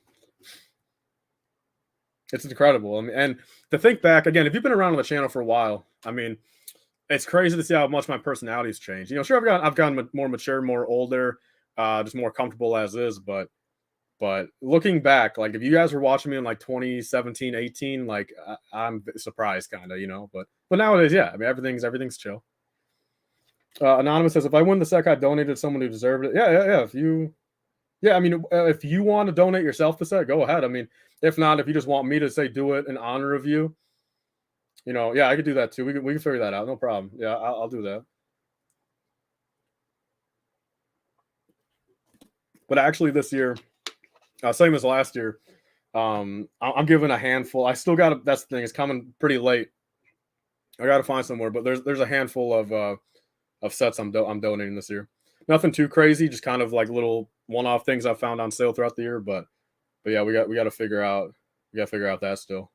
It's incredible. And to think back again, if you've been around on the channel for a while, it's crazy to see how much my personality's changed. Sure, I've gotten more mature, more older, just more comfortable as is. But looking back, like if you guys were watching me in like 2017, 18, like I'm surprised, kind of, But nowadays, yeah, everything's chill. Anonymous says, if I win the sec, I donated to someone who deserved it. Yeah. If you want to donate yourself the set, go ahead. If not, if you just want me to say do it in honor of you, yeah, I could do that too. We can figure that out. No problem. Yeah, I'll do that. But actually, this year, same as last year, I'm giving a handful. I still got that's the thing. It's coming pretty late. I got to find somewhere, but there's a handful of sets I'm donating this year. Nothing too crazy, just kind of like little one-off things I found on sale throughout the year. But yeah, we got to figure out that still.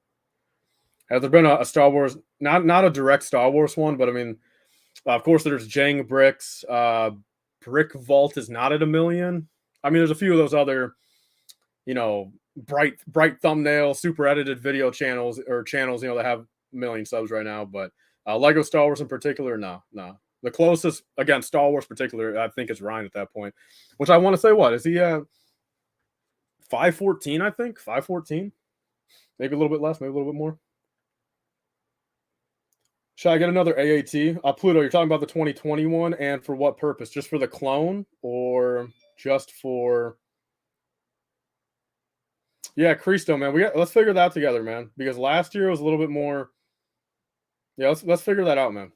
Has there been a Star Wars, not a direct Star Wars one, but of course there's Jang Bricks. Brick Vault is not at 1 million. There's a few of those other, bright thumbnail, super edited video channels that have 1 million subs right now. But Lego Star Wars in particular, no. The closest, again, Star Wars particular, I think is Ryan at that point. Which I want to say, what is he? 514, I think 514, maybe a little bit less, maybe a little bit more. Should I get another AAT? Pluto, you're talking about the 2021, and for what purpose? Just for the clone, or just for? Yeah, Christo, man, let's figure that out together, man. Because last year was a little bit more. Yeah, let's figure that out, man.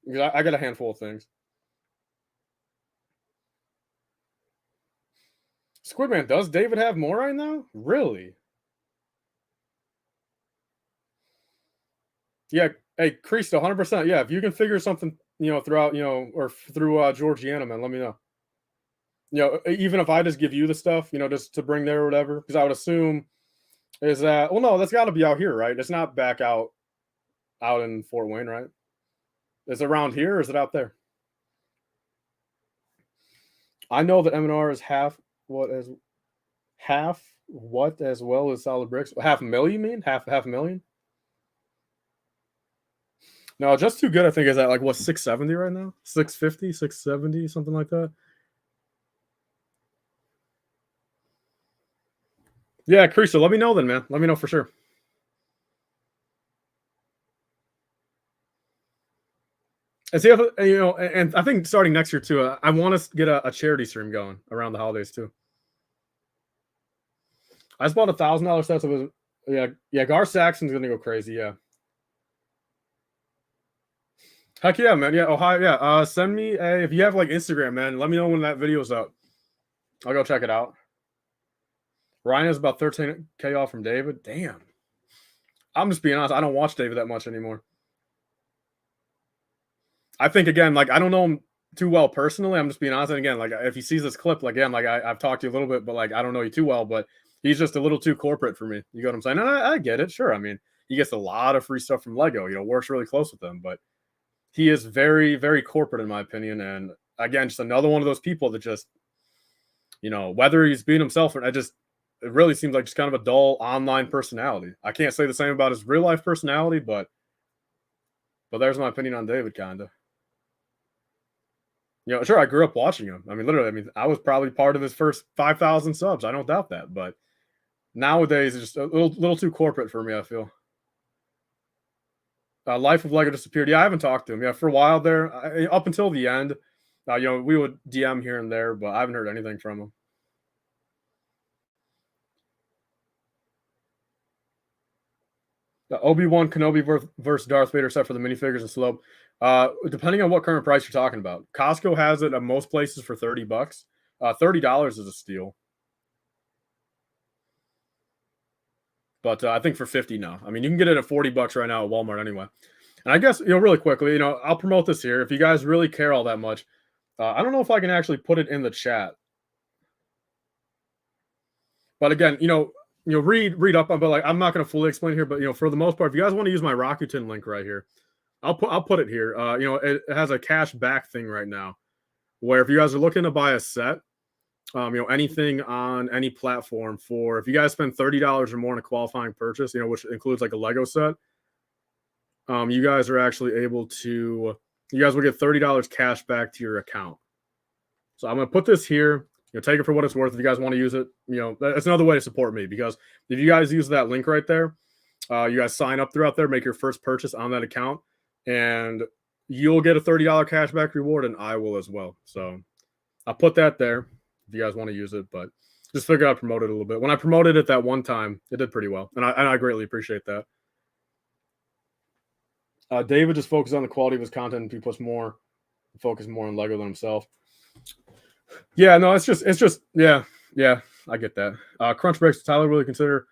Because I got a handful of things. Squidman, does David have more right now? Really? Yeah. Hey, Cristo, 100%. Yeah, if you can figure something, throughout, or through Georgiana, man, let me know. Even if I just give you the stuff, just to bring there or whatever, because I would assume is that, well, no, that's got to be out here, right? It's not back out in Fort Wayne, right? Is it around here or is it out there? I know that M&R is half what as well as solid bricks. Half a million, you mean? Half a million? No, just too good. I think is at like what 670 right now, 650, 670, something like that. Yeah, Creaser, let me know then, man. Let me know for sure. And see if and I think starting next year too. I want to get a charity stream going around the holidays too. I just bought $1,000 sets of his. Yeah. Gar Saxon's gonna go crazy. Yeah. Heck yeah, man. Yeah, Ohio. Yeah. Send me if you have like Instagram, man. Let me know when that video's up. I'll go check it out. Ryan is about 13K off from David. Damn. I'm just being honest. I don't watch David that much anymore. I think again, like I don't know him too well personally. I'm just being honest. And again, like if he sees this clip, like, again, like I've talked to you a little bit, but like I don't know you too well, but he's just a little too corporate for me. You get what I'm saying? And I get it. Sure. I mean, he gets a lot of free stuff from Lego. Works really close with them, but he is very, very corporate in my opinion. And again, just another one of those people that just, whether he's being himself or it really seems like just kind of a dull online personality. I can't say the same about his real life personality, but there's my opinion on David, kind of. Sure, I grew up watching him. I mean, literally, I was probably part of his first 5,000 subs. I don't doubt that. But nowadays, it's just a little too corporate for me, I feel. Life of Lego disappeared. Yeah, I haven't talked to him. Yeah, for a while there, up until the end, we would DM here and there, but I haven't heard anything from him. Obi-Wan Kenobi versus Darth Vader set for the minifigures and slope. Depending on what current price you're talking about. Costco has it at most places for $30. $30 is a steal. But I think for 50 now. I mean, you can get it at $40 right now at Walmart anyway. And I guess, really quickly, I'll promote this here. If you guys really care all that much, I don't know if I can actually put it in the chat. But again, read up on, but like I'm not going to fully explain here. But for the most part, if you guys want to use my Rakuten link right here, I'll put it here. It has a cash back thing right now, where if you guys are looking to buy a set, anything on any platform for, if you guys spend $30 or more on a qualifying purchase, which includes like a Lego set, you guys are actually able to, you guys will get $30 cash back to your account. So I'm going to put this here, take it for what it's worth. If you guys want to use it, that's another way to support me, because if you guys use that link right there, you guys sign up throughout there, make your first purchase on that account, and you'll get a $30 cashback reward, and I will as well. So I'll put that there if you guys want to use it, but just figure I'd promote it a little bit. When I promoted it that one time, it did pretty well, and I greatly appreciate that. David just focuses on the quality of his content, and he puts focus more on Lego than himself. Yeah, no, it's just yeah, I get that. Crunch breaks, Tyler really consider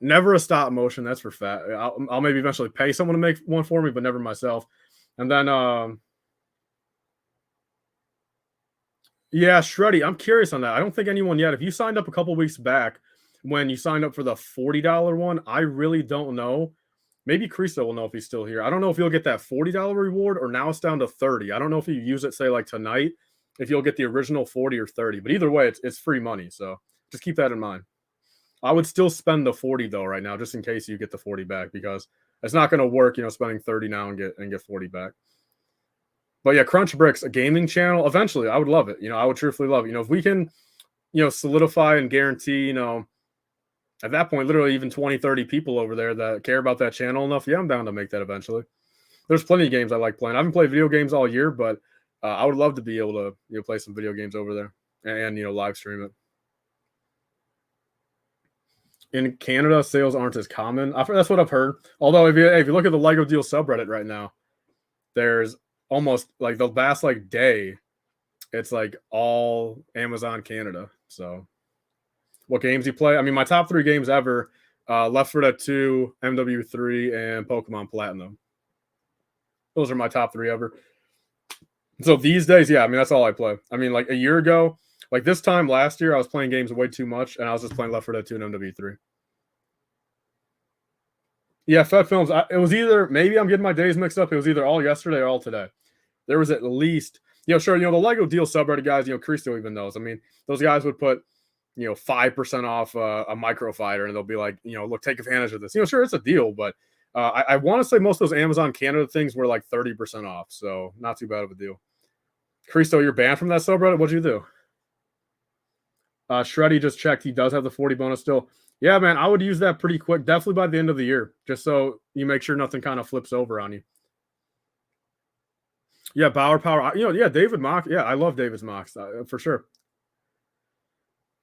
never a stop motion, that's for fat. I'll maybe eventually pay someone to make one for me, but never myself. And then yeah, Shreddy, I'm curious on that. I don't think anyone yet. If you signed up a couple weeks back when you signed up for the $40 one, I really don't know. Maybe Cristo will know if he's still here. I don't know if you'll get that $40 reward, or now it's down to 30. I don't know if you use it, say, like tonight, if you'll get the original 40 or 30. But either way, it's free money. So just keep that in mind. I would still spend the 40 though right now, just in case you get the 40 back, because it's not going to work, spending 30 now and get 40 back. But yeah, Crunch Bricks, a gaming channel. Eventually, I would love it. I would truthfully love it. If we can, solidify and guarantee, at that point, literally even 20, 30 people over there that care about that channel enough, yeah, I'm down to make that eventually. There's plenty of games I like playing. I haven't played video games all year, but I would love to be able to play some video games over there and live stream it. In Canada, sales aren't as common. That's what I've heard. Although if you look at the Lego Deal subreddit right now, there's almost like the last day, It's like all Amazon Canada. So what games you play? I mean, my top 3 games ever: Left 4 Dead 2, MW3, and Pokemon Platinum. Those are my top 3 ever. So these days, yeah, I mean, that's all I play. I mean, like a year ago, like this time last year, I was playing games way too much, and I was just playing Left 4 Dead 2 and MW3. Yeah, Fed Films. It was either, maybe I'm getting my days mixed up. It was either all yesterday or all today. There was at least, sure, the Lego deal subreddit guys, Cristo even knows. I mean, those guys would put, 5% off a Microfighter, and they'll be like, look, take advantage of this. Sure, it's a deal, but I want to say most of those Amazon Canada things were like 30% off, so not too bad of a deal. Cristo, you're banned from that subreddit? What'd you do? Shreddy just checked. He does have the 40 bonus still. Yeah, man, I would use that pretty quick. Definitely by the end of the year, just so you make sure nothing kind of flips over on you. Yeah, Bauer Power. Yeah, David Mock. Yeah, I love David's mocks for sure.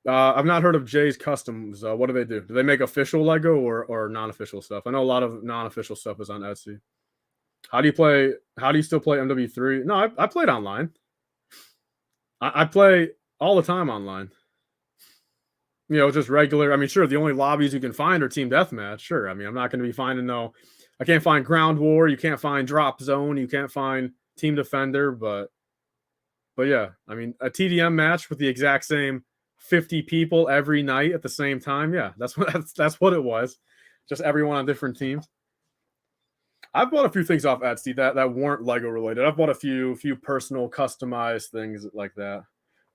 I've not heard of Jay's Customs. What do they do? Do they make official Lego or non-official stuff? I know a lot of non-official stuff is on Etsy. How do you play? How do you still play MW3? No, I played online. I play all the time online. Just regular. I mean, sure, the only lobbies you can find are Team Deathmatch. Sure. I mean, I'm not going to be finding I can't find Ground War. You can't find Drop Zone. You can't find Team Defender. But yeah, I mean, a TDM match with the exact same 50 people every night at the same time. Yeah, that's what it was. Just everyone on different teams. I've bought a few things off Etsy that weren't Lego related. I've bought a few personal customized things like that.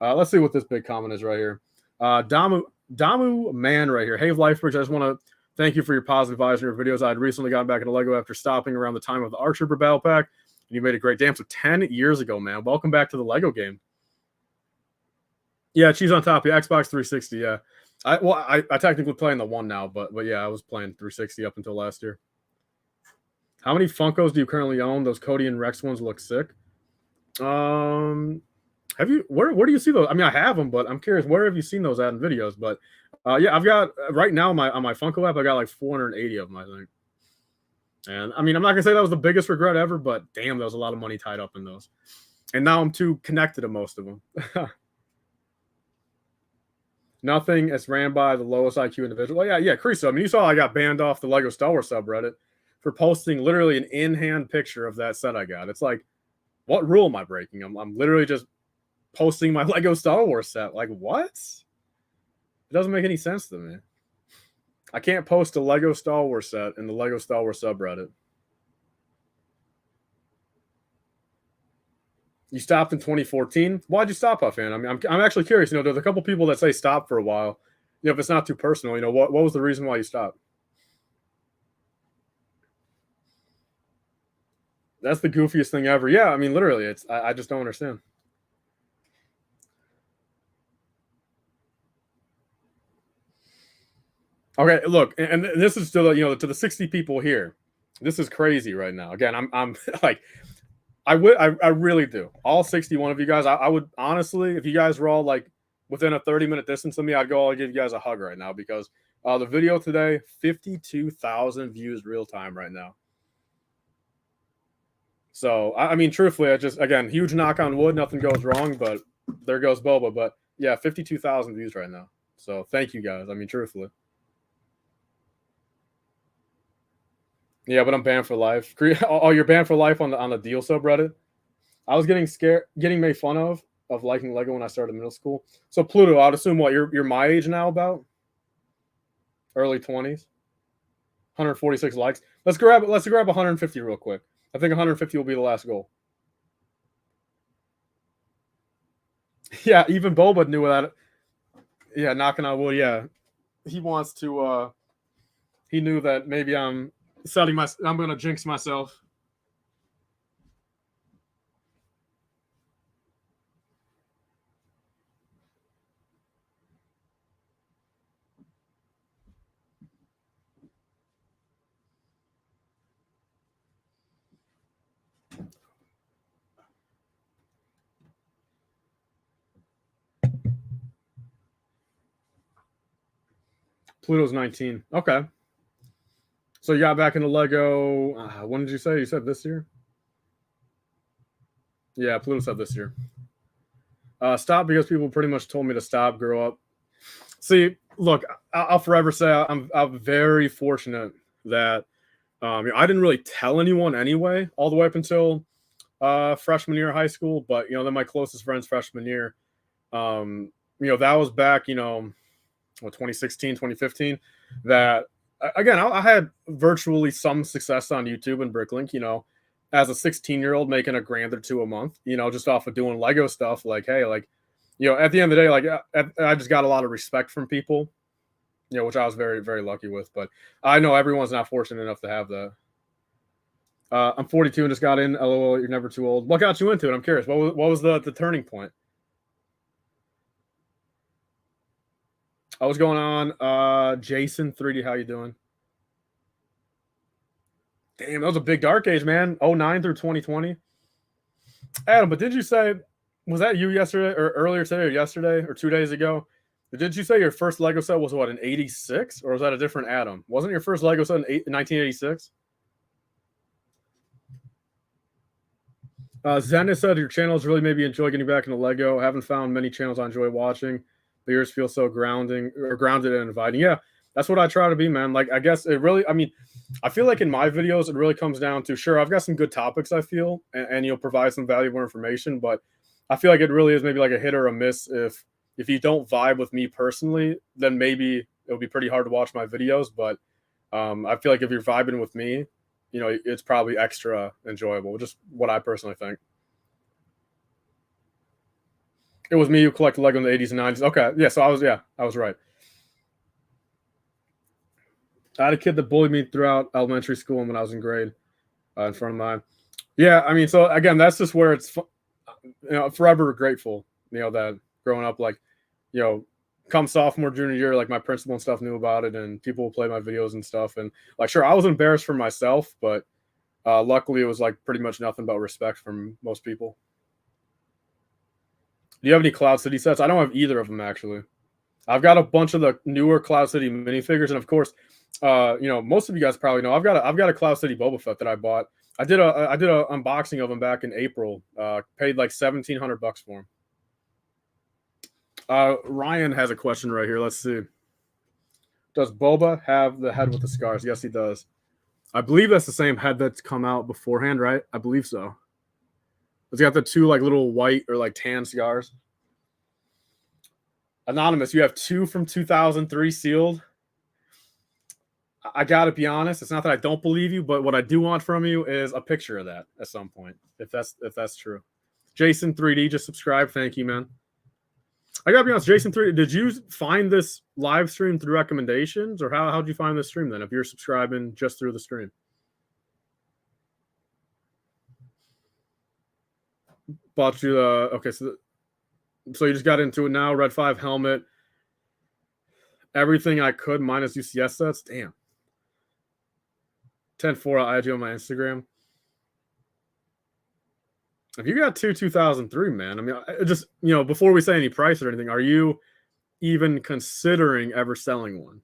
Let's see what this big comment is right here. Damu Man right here. Hey, LifeBricks, I just want to thank you for your positive vibes in your videos. I had recently gotten back into Lego after stopping around the time of the Arc Trooper Battle Pack. And you made a great damn. So 10 years ago, man. Welcome back to the Lego game. Yeah, cheese on top. Yeah, Xbox 360. Yeah. I technically play in the one now, but yeah, I was playing 360 up until last year. How many Funkos do you currently own? Those Cody and Rex ones look sick. Have you where do you see those? I mean, I have them, but I'm curious, where have you seen those at in videos? But yeah, I've got right now on my Funko app, I got like 480 of them, I think. And I mean, I'm not gonna say that was the biggest regret ever, but damn, there was a lot of money tied up in those. And now I'm too connected to most of them. Nothing is ran by the lowest IQ individual. Well, yeah, Chris. I mean, you saw I got banned off the Lego Star Wars subreddit for posting literally an in-hand picture of that set I got. It's like, what rule am I breaking? I'm literally just posting my Lego Star Wars set. Like, what? It doesn't make any sense to me. I can't post a Lego Star Wars set in the Lego Star Wars subreddit. You stopped in 2014. Why'd you stop, Huffan? I mean, I'm actually curious. There's a couple people that say stop for a while. If it's not too personal, what was the reason why you stopped? That's the goofiest thing ever. Yeah, I mean, literally, I just don't understand. Okay, look, and this is still, to the 60 people here. This is crazy right now. Again, I'm like, I really do. All 61 of you guys, I would honestly, if you guys were all like within a 30-minute distance of me, I'd give you guys a hug right now, because the video today, 52,000 views real time right now. So, I mean, truthfully, again, huge knock on wood, nothing goes wrong, but there goes Boba. But yeah, 52,000 views right now. So thank you guys. I mean, truthfully. Yeah, but I'm banned for life. Oh, you're banned for life on the deal subreddit. I was getting made fun of liking Lego when I started middle school. So Pluto, I'd assume what you're my age now, about early 20s. 146 likes. Let's grab 150 real quick. I think 150 will be the last goal. Yeah, even Boba knew that. Yeah, knocking on wood. Yeah, he wants to. He knew that maybe I'm going to jinx myself. Pluto's 19. Okay. So you got back into Lego. When did you say? You said this year? Yeah, Pluto said this year. Stop because people pretty much told me to stop. Grow up. See, look, I'll forever say I'm very fortunate that I didn't really tell anyone anyway, all the way up until freshman year of high school. But then my closest friends freshman year, that was back, 2016, 2015. That again, I had virtually some success on YouTube and Bricklink. As a 16-year-old making $1,000 or $2,000 a month, just off of doing Lego stuff. Like, hey, like, at the end of the day, like, I just got a lot of respect from people, which I was very, very lucky with. But I know everyone's not fortunate enough to have that. I'm 42 and just got in. LOL, you're never too old. What got you into it? I'm curious. What was the turning point? What's going on? Jason 3D, how you doing? Damn, that was a big dark age, man. 09 through 2020. Adam, but did you say, was that you yesterday or earlier today or yesterday or 2 days ago? Did you say your first Lego set was what, in 86? Or was that a different Adam? Wasn't your first Lego set in 1986? Zenith said your channels really made me enjoy getting back into Lego. I haven't found many channels I enjoy watching, but yours feel so grounded and inviting. Yeah, that's what I try to be, man. Like, I guess it really, I feel like in my videos, it really comes down to, sure, I've got some good topics, I feel, and you'll provide some valuable information, but I feel like it really is maybe like a hit or a miss. If you don't vibe with me personally, then maybe it'll be pretty hard to watch my videos. But I feel like if you're vibing with me, it's probably extra enjoyable. Just what I personally think. It was me who collected Lego in the 80s and 90s. Okay, yeah, so I was right. I had a kid that bullied me throughout elementary school and when I was in grade in front of mine. Yeah, so again, that's just where it's, forever grateful, that growing up, like, come sophomore, junior year, like my principal and stuff knew about it and people would play my videos and stuff. And like, sure, I was embarrassed for myself, but luckily it was like pretty much nothing but respect from most people. Do you have any Cloud City sets? I don't have either of them, actually. I've got a bunch of the newer Cloud City minifigures, and of course, most of you guys probably know I've got a Cloud City Boba Fett that I bought. I did a unboxing of him back in April. Paid like $1,700 for him. Ryan has a question right here. Let's see. Does Boba have the head with the scars? Yes, he does. I believe that's the same head that's come out beforehand, right? I believe so. It's got the two like little white or like tan scars. Anonymous, you have 2 from 2003 sealed. I gotta be honest. It's not that I don't believe you, but what I do want from you is a picture of that at some point, if that's true. Jason 3D, just subscribe. Thank you, man. I gotta be honest, Jason 3D, did you find this live stream through recommendations, or how'd you find this stream then? If you're subscribing just through the stream, bought you okay, so you just got into it now. Red 5 helmet, everything I could minus UCS sets. Damn. 10-4 I'll add you on my Instagram. If you got 2003, man, just, before we say any price or anything, are you even considering ever selling one?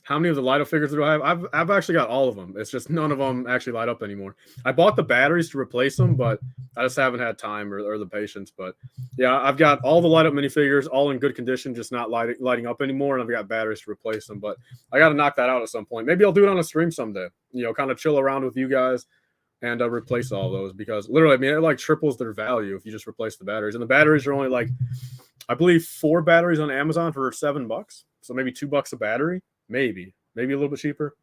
How many of the light up figures do I have? I've actually got all of them. It's just none of them actually light up anymore. I bought the batteries to replace them, but I just haven't had time or the patience. But yeah, I've got all the light up minifigures, all in good condition, just not lighting up anymore, and I've got batteries to replace them. But I got to knock that out at some point. Maybe I'll do it on a stream someday. Kind of chill around with you guys and replace all those, because literally, it like triples their value if you just replace the batteries. And the batteries are only like, I believe 4 batteries on Amazon for $7. So maybe $2 a battery. Maybe a little bit cheaper.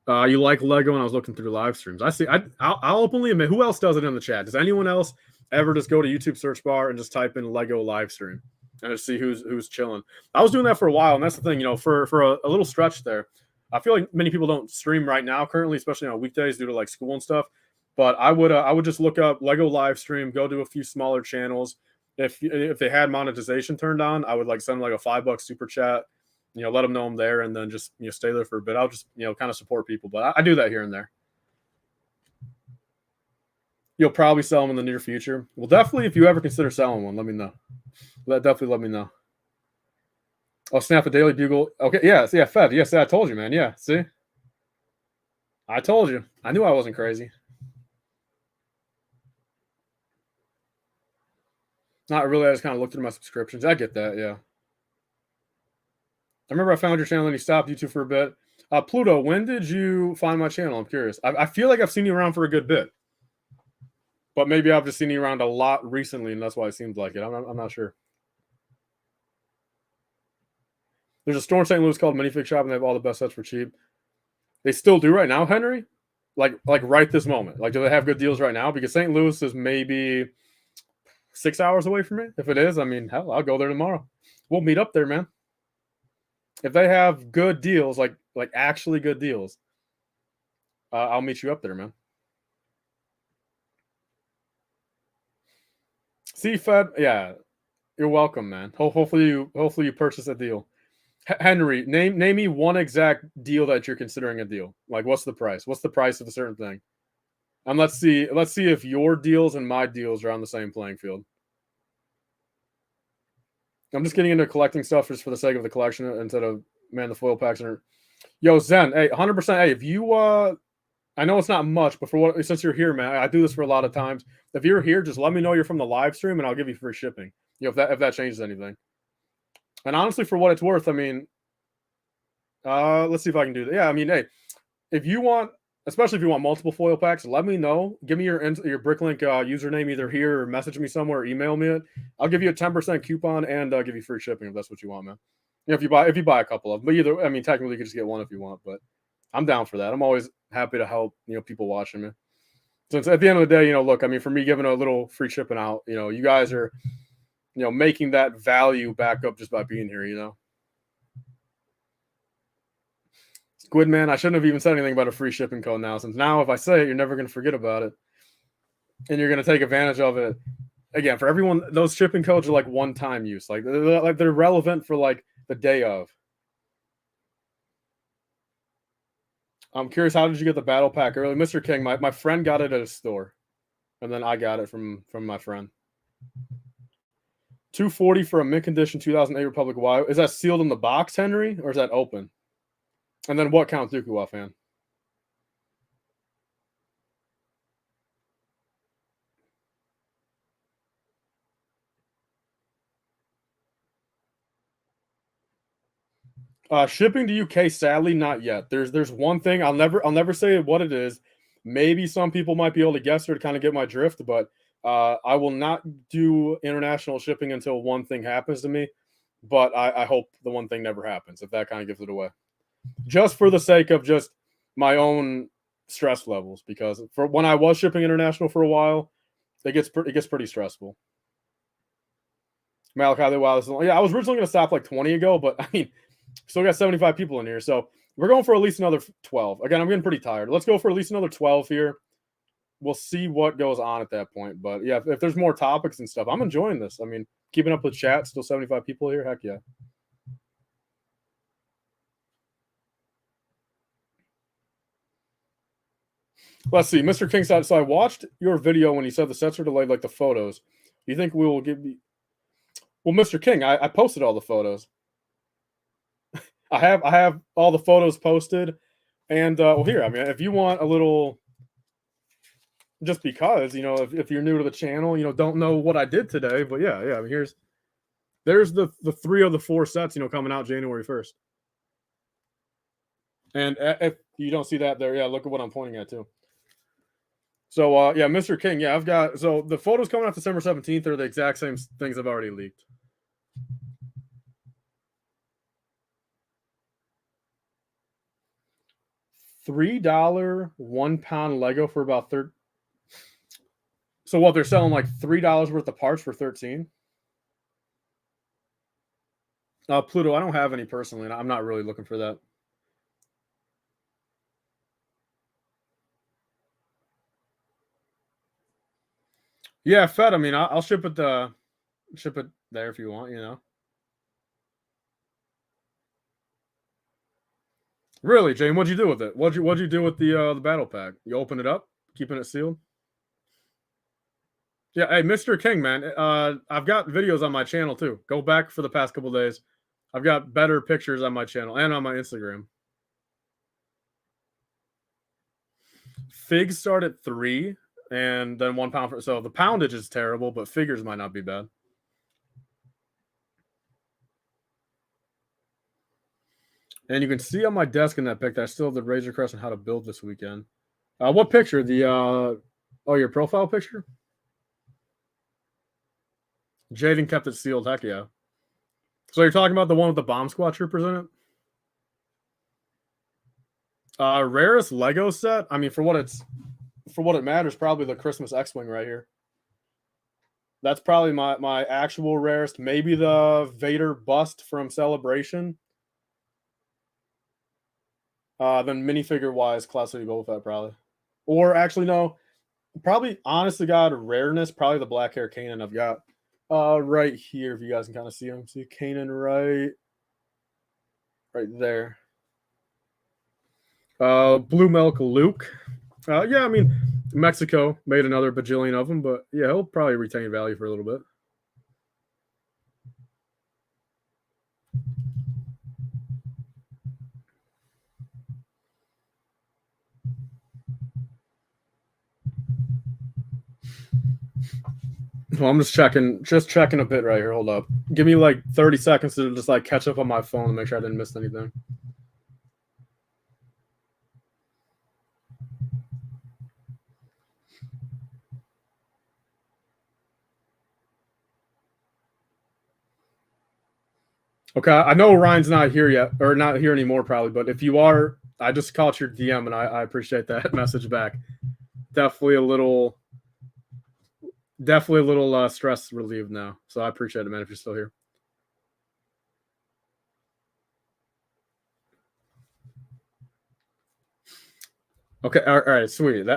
You like Lego, and I was looking through live streams. I see. I'll openly admit. Who else does it in the chat? Does anyone else ever just go to YouTube search bar and just type in Lego live stream and just see who's chilling? I was doing that for a while, and that's the thing. For a little stretch there, I feel like many people don't stream right now currently, especially on weekdays due to like school and stuff. But I would just look up Lego live stream, go to a few smaller channels. If they had monetization turned on, I would like send like a $5 super chat, let them know I'm there, and then just stay there for a bit. I'll just kind of support people, but I do that here and there. You'll probably sell them in the near future. Well, definitely, if you ever consider selling one, let me know. Definitely let me know. I'll snap a Daily Bugle. Okay, yeah, Fed. Yes, I told you, man. Yeah, see. I told you. I knew I wasn't crazy. Not really. I just kind of looked through my subscriptions. I get that. Yeah. I remember I found your channel and you stopped YouTube for a bit. Pluto, when did you find my channel? I'm curious. I feel like I've seen you around for a good bit, but maybe I've just seen you around a lot recently, and that's why it seems like it. I'm not sure. There's a store in St. Louis called Minifig Shop, and they have all the best sets for cheap. They still do right now, Henry. Like right this moment. Like, do they have good deals right now? Because St. Louis is maybe 6 hours away from me. If it is, I mean, hell, I'll go there tomorrow. We'll meet up there, man. If they have good deals, like actually good deals, I'll meet you up there, man. See, Fed, yeah, you're welcome, man. Hopefully you purchase a deal. Henry, name me one exact deal that you're considering a deal. Like, what's the price? What's the price of a certain thing? And let's see if your deals and my deals are on the same playing field. I'm just getting into collecting stuff just for the sake of the collection instead of the foil packs are. Yo, Zen, hey, 100%. Hey, if you I know it's not much, but since you're here, man, I do this for a lot of times. If you're here, just let me know you're from the live stream, and I'll give you free shipping. If that changes anything. And honestly, for what it's worth, I mean, let's see if I can do that. Yeah, I mean, hey, if you want, especially if you want multiple foil packs, let me know. Give me your BrickLink username either here or message me somewhere or email me it. I'll give you a 10% coupon and I'll give you free shipping if that's what you want, man. If you buy a couple of them, but either, I mean, technically you could just get one if you want, but I'm down for that. I'm always happy to help, people watching me. Since at the end of the day, look, I mean, for me giving a little free shipping out, you guys are, making that value back up just by being here, Squid man, I shouldn't have even said anything about a free shipping code now, since now if I say it, you're never going to forget about it. And you're going to take advantage of it. Again, for everyone, those shipping codes are like one-time use. Like they're relevant for like the day of. I'm curious, how did you get the battle pack early? Mr. King, my friend got it at a store. And then I got it from my friend. $240 for a mint condition 2008 Republic Y. Is that sealed in the box, Henry? Or is that open? And then what Count Dooku offhand? Shipping to UK, sadly, not yet. There's one thing I'll never say what it is. Maybe some people might be able to guess or to kind of get my drift, but I will not do international shipping until one thing happens to me. But I hope the one thing never happens, if that kind of gives it away. Just for the sake of just my own stress levels, because for when I was shipping international for a while, it gets pretty stressful. Malachi, wow, yeah, I was originally going to stop like 20 ago, but I mean, still got 75 people in here, so we're going for at least another 12. Again, I'm getting pretty tired. Let's go for at least another 12 here. We'll see what goes on at that point. But yeah, if there's more topics and stuff, I'm enjoying this. I mean, keeping up with chat, still 75 people here. Heck yeah. Let's see. Mr. King said, so I watched your video when you said the sets are delayed, like the photos. Do you think we will give me? Well, Mr. King, I posted all the photos. I have all the photos posted. And well, here, I mean, if you want a little, just because, if you're new to the channel, don't know what I did today, but yeah, I mean, there's the 3 of the 4 sets, coming out January 1st. And if you don't see that there, yeah, look at what I'm pointing at too. So yeah, Mr. King, yeah, I've got, so the photos coming out December 17th are the exact same things I've already leaked. $3 1-pound Lego for about 30. So what, they're selling like $3 worth of parts for 13? Pluto, I don't have any personally, and I'm not really looking for that. Yeah, Fed. I mean, I'll ship it there if you want. Really, Jane? What'd you do with it? What'd you do with the battle pack? You open it up, keeping it sealed? Yeah. Hey, Mr. King, man. I've got videos on my channel too. Go back for the past couple days. I've got better pictures on my channel and on my Instagram. Figs start at 3 and then 1 pound for, so the poundage is terrible, but figures might not be bad. And you can see on my desk in that pic that I still have the Razor Crest on how to build this weekend. What picture? The your profile picture? Jaden kept it sealed. Heck yeah. So you're talking about the one with the Bomb Squad troopers in it? Rarest Lego set. I mean, for what it matters, probably the Christmas X-wing right here. That's probably my actual rarest. Maybe the Vader bust from Celebration. Then minifigure wise, classic Boba Fett probably. Or actually no, probably honest to God rareness, probably the black hair Kanan I've got right here. If you guys can kind of see him, see Kanan right there. Blue Milk Luke. Yeah, I mean Mexico made another bajillion of them, but yeah, he'll probably retain value for a little bit. Well, I'm just checking a bit right here. Hold up. Give me like 30 seconds to just like catch up on my phone and make sure I didn't miss anything. Okay, I know Ryan's not here yet, or not here anymore probably, but if you are, I just caught your DM and I appreciate that message back. Definitely a little stress relieved now. So I appreciate it, man, if you're still here. Okay, all right, sweet.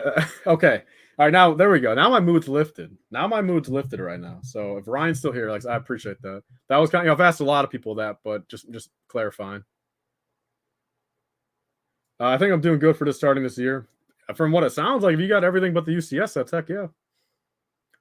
Okay. All right, now there we go. Now my mood's lifted. Right now. So if Ryan's still here, like I appreciate that. That was kind of, I've asked a lot of people that, but just clarifying. I think I'm doing good for just starting this year. From what it sounds like, if you got everything but the UCS sets, heck yeah.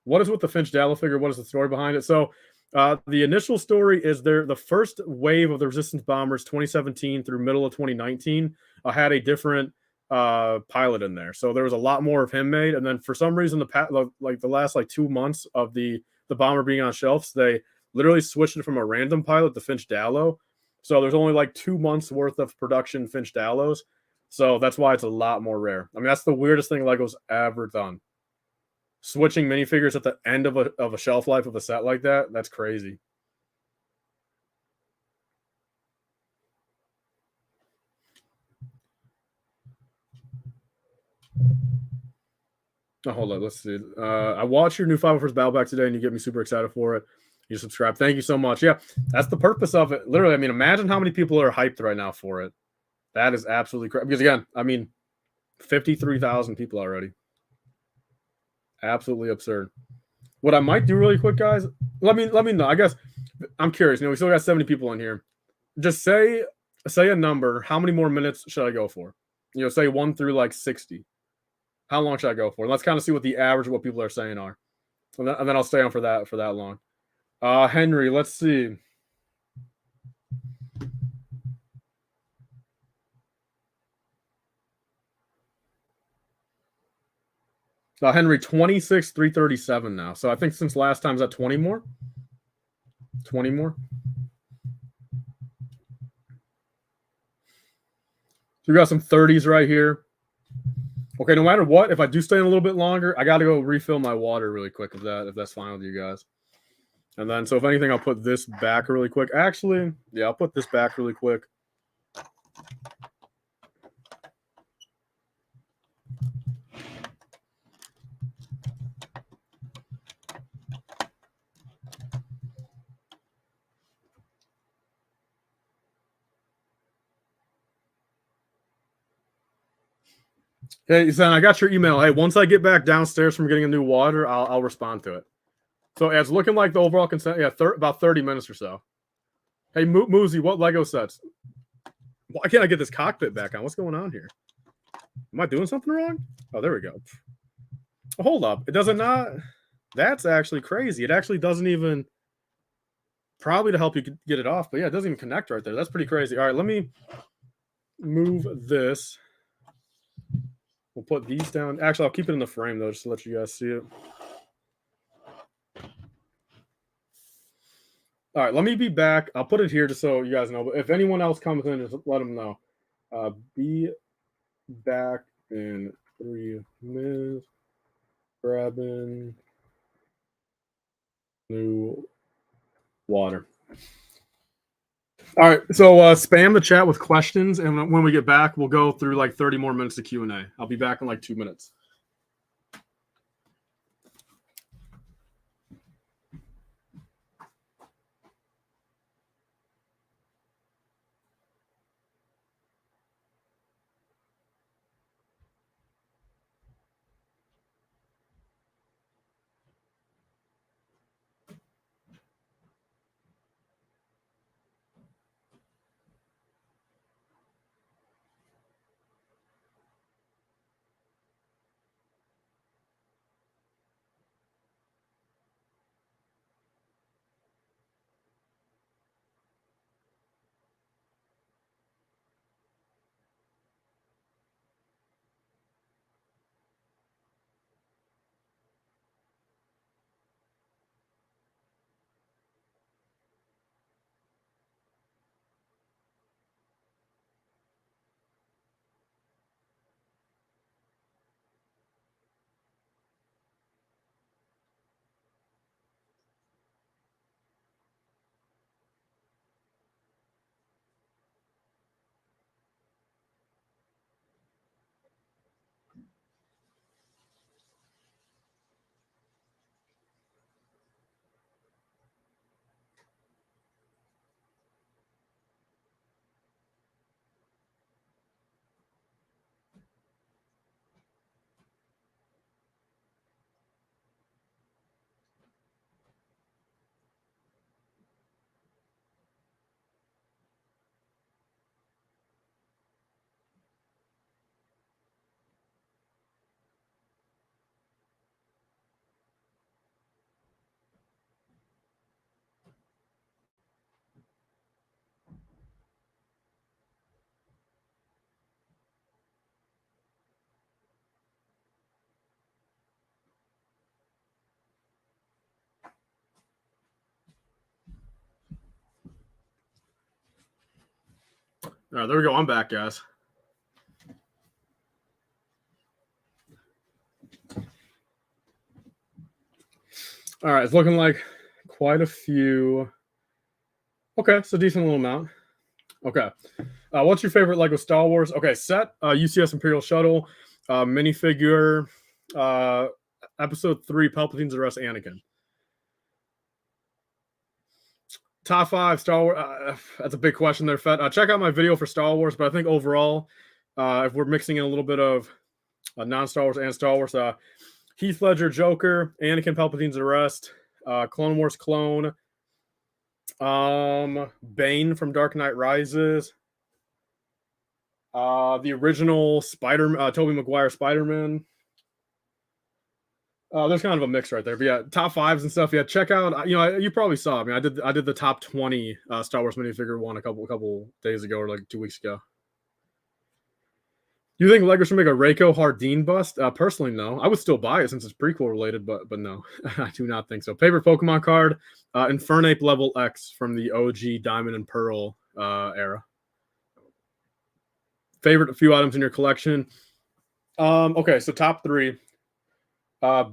What is with the Finch Dallow figure? What is the story behind it? So the initial story is the first wave of the Resistance bombers, 2017 through middle of 2019, had a different pilot in there. So there was a lot more of him made. And then for some reason, the last 2 months of the bomber being on shelves, they literally switched it from a random pilot to Finch Dallow. So there's only like 2 months worth of production Finch Dallows. So that's why it's a lot more rare. I mean, that's the weirdest thing Lego's ever done. Switching minifigures at the end of a shelf life of a set like that, that's crazy. Oh, hold on, let's see. I watched your new 501st Battle Pack today, and you get me super excited for it. You subscribe. Thank you so much. Yeah, that's the purpose of it. Literally, I mean, imagine how many people are hyped right now for it. That is absolutely crazy. Because again, I mean, 53,000 people already. Absolutely absurd. What I might do really quick, guys, let me know. I guess I'm curious. We still got 70 people in here. Just say a number. How many more minutes should I go for? Say 1 through like 60. How long should I go for? Let's kind of see what the average of what people are saying are, and then I'll stay on for that long. Henry, let's see. Henry, 26,337 now. So I think since last time, is that 20 more? 20 more? So we got some 30s right here. Okay, no matter what, if I do stay in a little bit longer, I got to go refill my water really quick if that's fine with you guys. And then, so if anything, I'll put this back really quick. Actually, yeah, I'll put this back really quick. Hey, Zen, I got your email. Hey, once I get back downstairs from getting a new water, I'll respond to it. So it's looking like the overall consent, yeah, about 30 minutes or so. Hey, Moozy, what Lego sets? Why can't I get this cockpit back on? What's going on here? Am I doing something wrong? Oh, there we go. Oh, hold up. It doesn't not. That's actually crazy. It actually doesn't even, probably to help you get it off, but yeah, it doesn't even connect right there. That's pretty crazy. All right, let me move this. We'll put these down. Actually, I'll keep it in the frame though, just to let you guys see it. All right, let me be back. I'll put it here just so you guys know. But if anyone else comes in, just let them know. Be back in 3 minutes. Grabbing new water. All right, so spam the chat with questions, and when we get back, we'll go through like 30 more minutes of Q&A. I'll be back in like 2 minutes. All right, there we go. I'm back, guys. All right, it's looking like quite a few. Okay, it's a decent little amount. Okay. What's your favorite Lego Star Wars? Okay, set, UCS Imperial Shuttle, minifigure, Episode 3, Palpatine's Arrest Anakin. Top 5 Star Wars. That's a big question there, Fett. Check out my video for Star Wars, but I think overall, if we're mixing in a little bit of non-Star Wars and Star Wars, Heath Ledger Joker, Anakin Palpatine's Arrest, Clone Wars clone, Bane from Dark Knight Rises, the original Tobey Maguire Spider-Man. There's kind of a mix right there, but yeah, top 5s and stuff. Yeah, check out. You probably saw. I mean, I did the top 20 Star Wars minifigure one a couple days ago, or like 2 weeks ago. You think Lego should make a Reiko Hardeen bust? Personally, no. I would still buy it since it's prequel related, but no, I do not think so. Favorite Pokemon card? Infernape Level X from the OG Diamond and Pearl era. Favorite few items in your collection? Okay, so top 3.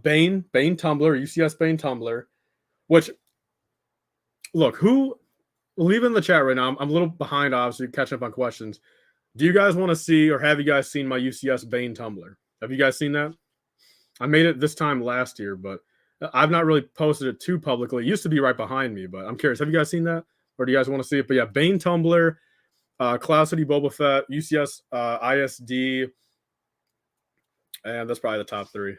Bane Tumbler, UCS Bane Tumbler, which, look, leave in the chat right now. I'm a little behind, obviously, catching up on questions. Do you guys want to see, or have you guys seen my UCS Bane Tumbler? Have you guys seen that? I made it this time last year, but I've not really posted it too publicly. It used to be right behind me, but I'm curious. Have you guys seen that? Or do you guys want to see it? But yeah, Bane Tumbler, Cloud City Boba Fett, UCS ISD, and that's probably the top 3.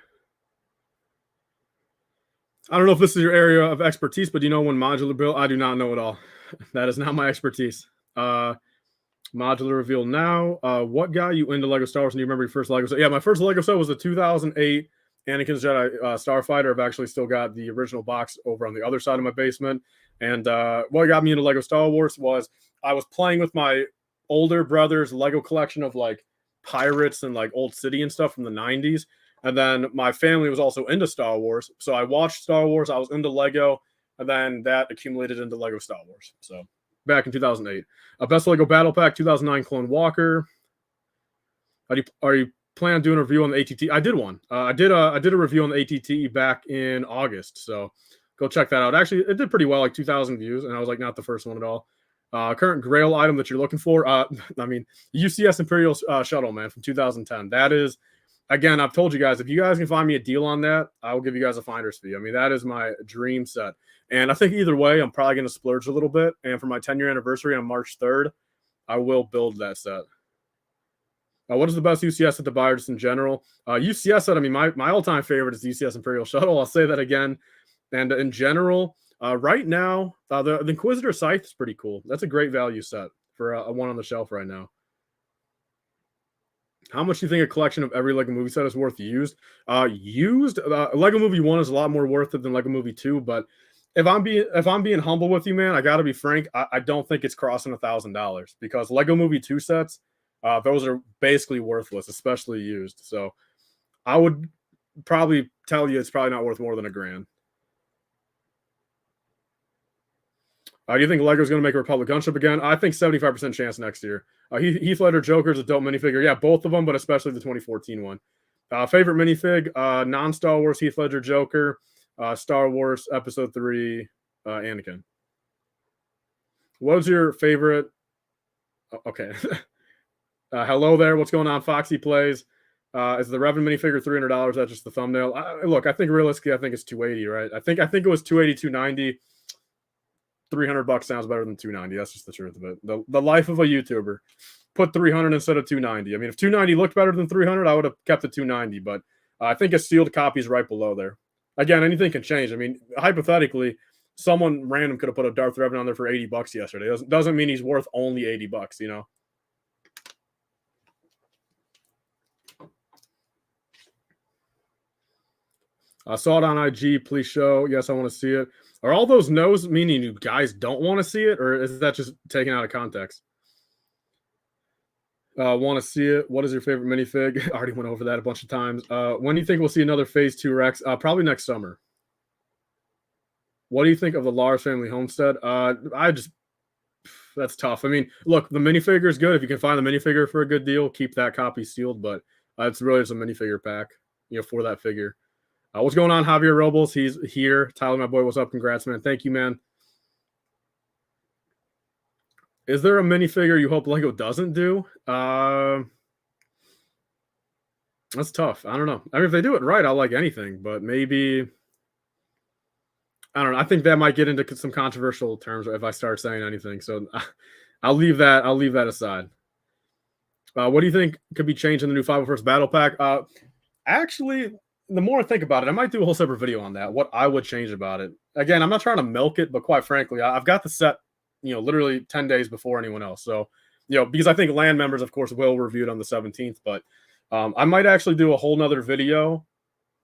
I don't know if this is your area of expertise, but do you know when modular build? I do not know at all. That is not my expertise. Modular reveal now. What got you into Lego Star Wars? And you remember your first Lego set? Yeah, my first Lego set was the 2008 Anakin's Jedi Starfighter. I've actually still got the original box over on the other side of my basement. And what got me into Lego Star Wars was I was playing with my older brother's Lego collection of like pirates and like old city and stuff from the 90s. And then my family was also into Star Wars. So I watched Star Wars. I was into Lego. And then that accumulated into Lego Star Wars. So back in 2008. Best Lego Battle Pack, 2009 Clone Walker. Are you planning on doing a review on the ATT? I did one. I did a review on the ATT back in August. So go check that out. Actually, it did pretty well, like 2,000 views. And I was like, not the first one at all. Current Grail item that you're looking for. I mean, UCS Imperial Shuttle, man, from 2010. That is, again, I've told you guys, if you guys can find me a deal on that, I will give you guys a finder's fee. I mean, that is my dream set. And I think either way, I'm probably going to splurge a little bit. And for my 10-year anniversary on March 3rd, I will build that set. What is the best UCS set to buy, just in general? UCS set, I mean, my all-time favorite is the UCS Imperial Shuttle. I'll say that again. And in general, right now, the Inquisitor Scythe is pretty cool. That's a great value set for a one on the shelf right now. How much do you think a collection of every Lego Movie set is worth used? Lego Movie 1 is a lot more worth it than Lego Movie 2, but if I'm being humble with you, man, I got to be frank. I don't think it's crossing $1,000 because Lego Movie 2 sets, those are basically worthless, especially used. So I would probably tell you it's probably not worth more than $1,000. Do you think Lego's going to make a Republic gunship again? I think 75% chance next year. Heath Ledger Joker's a dope minifigure. Yeah, both of them, but especially the 2014 one. Favorite minifig, non-Star Wars Heath Ledger Joker, Star Wars Episode 3, Anakin. What was your favorite? Okay. Hello there. What's going on? Foxy Plays. Is the Revan minifigure $300? That's just the thumbnail. Look, I think realistically, I think it's $280, right? I think it was $280, $290. $300 sounds better than $290. That's just the truth of it. The life of a YouTuber. Put $300 instead of $290. I mean, if $290 looked better than $300, I would have kept it $290. But I think a sealed copy is right below there. Again, anything can change. I mean, hypothetically, someone random could have put a Darth Revan on there for $80 yesterday. Doesn't mean he's worth only $80. You know. I saw it on IG. Please show. Yes, I want to see it. Are all those no's meaning you guys don't want to see it, or is that just taken out of context? Want to see it? What is your favorite minifig? I already went over that a bunch of times. When do you think we'll see another Phase 2 Rex? Probably next summer. What do you think of the Lars family homestead? That's tough. I mean, look, the minifigure is good. If you can find the minifigure for a good deal, keep that copy sealed. But it's really just a minifigure pack, for that figure. What's going on, Javier Robles? He's here. Tyler, my boy, what's up? Congrats, man. Thank you, man. Is there a minifigure you hope Lego doesn't do? That's tough. I don't know. I mean, if they do it right, I'll like anything. But maybe, I don't know. I think that might get into some controversial terms if I start saying anything. So I'll leave that aside. What do you think could be changed in the new 501st Battle Pack? Actually, the more I think about it, I might do a whole separate video on that, what I would change about it. Again, I'm not trying to milk it, but quite frankly, I've got the set, literally 10 days before anyone else. So, because I think land members, of course, will review it on the 17th, but I might actually do a whole nother video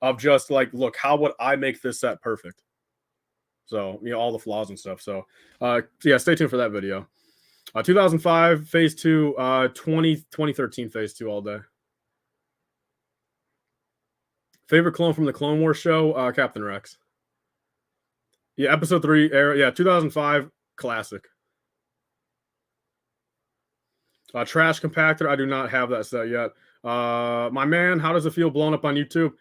of just like, look, how would I make this set perfect? So, all the flaws and stuff. So, yeah, stay tuned for that video. 2005, Phase 2, 2013, Phase 2 all day. Favorite clone from the Clone Wars show? Captain Rex. Yeah, Episode 3 era. Yeah, 2005 classic. Trash compactor. I do not have that set yet. My man, how does it feel blown up on YouTube?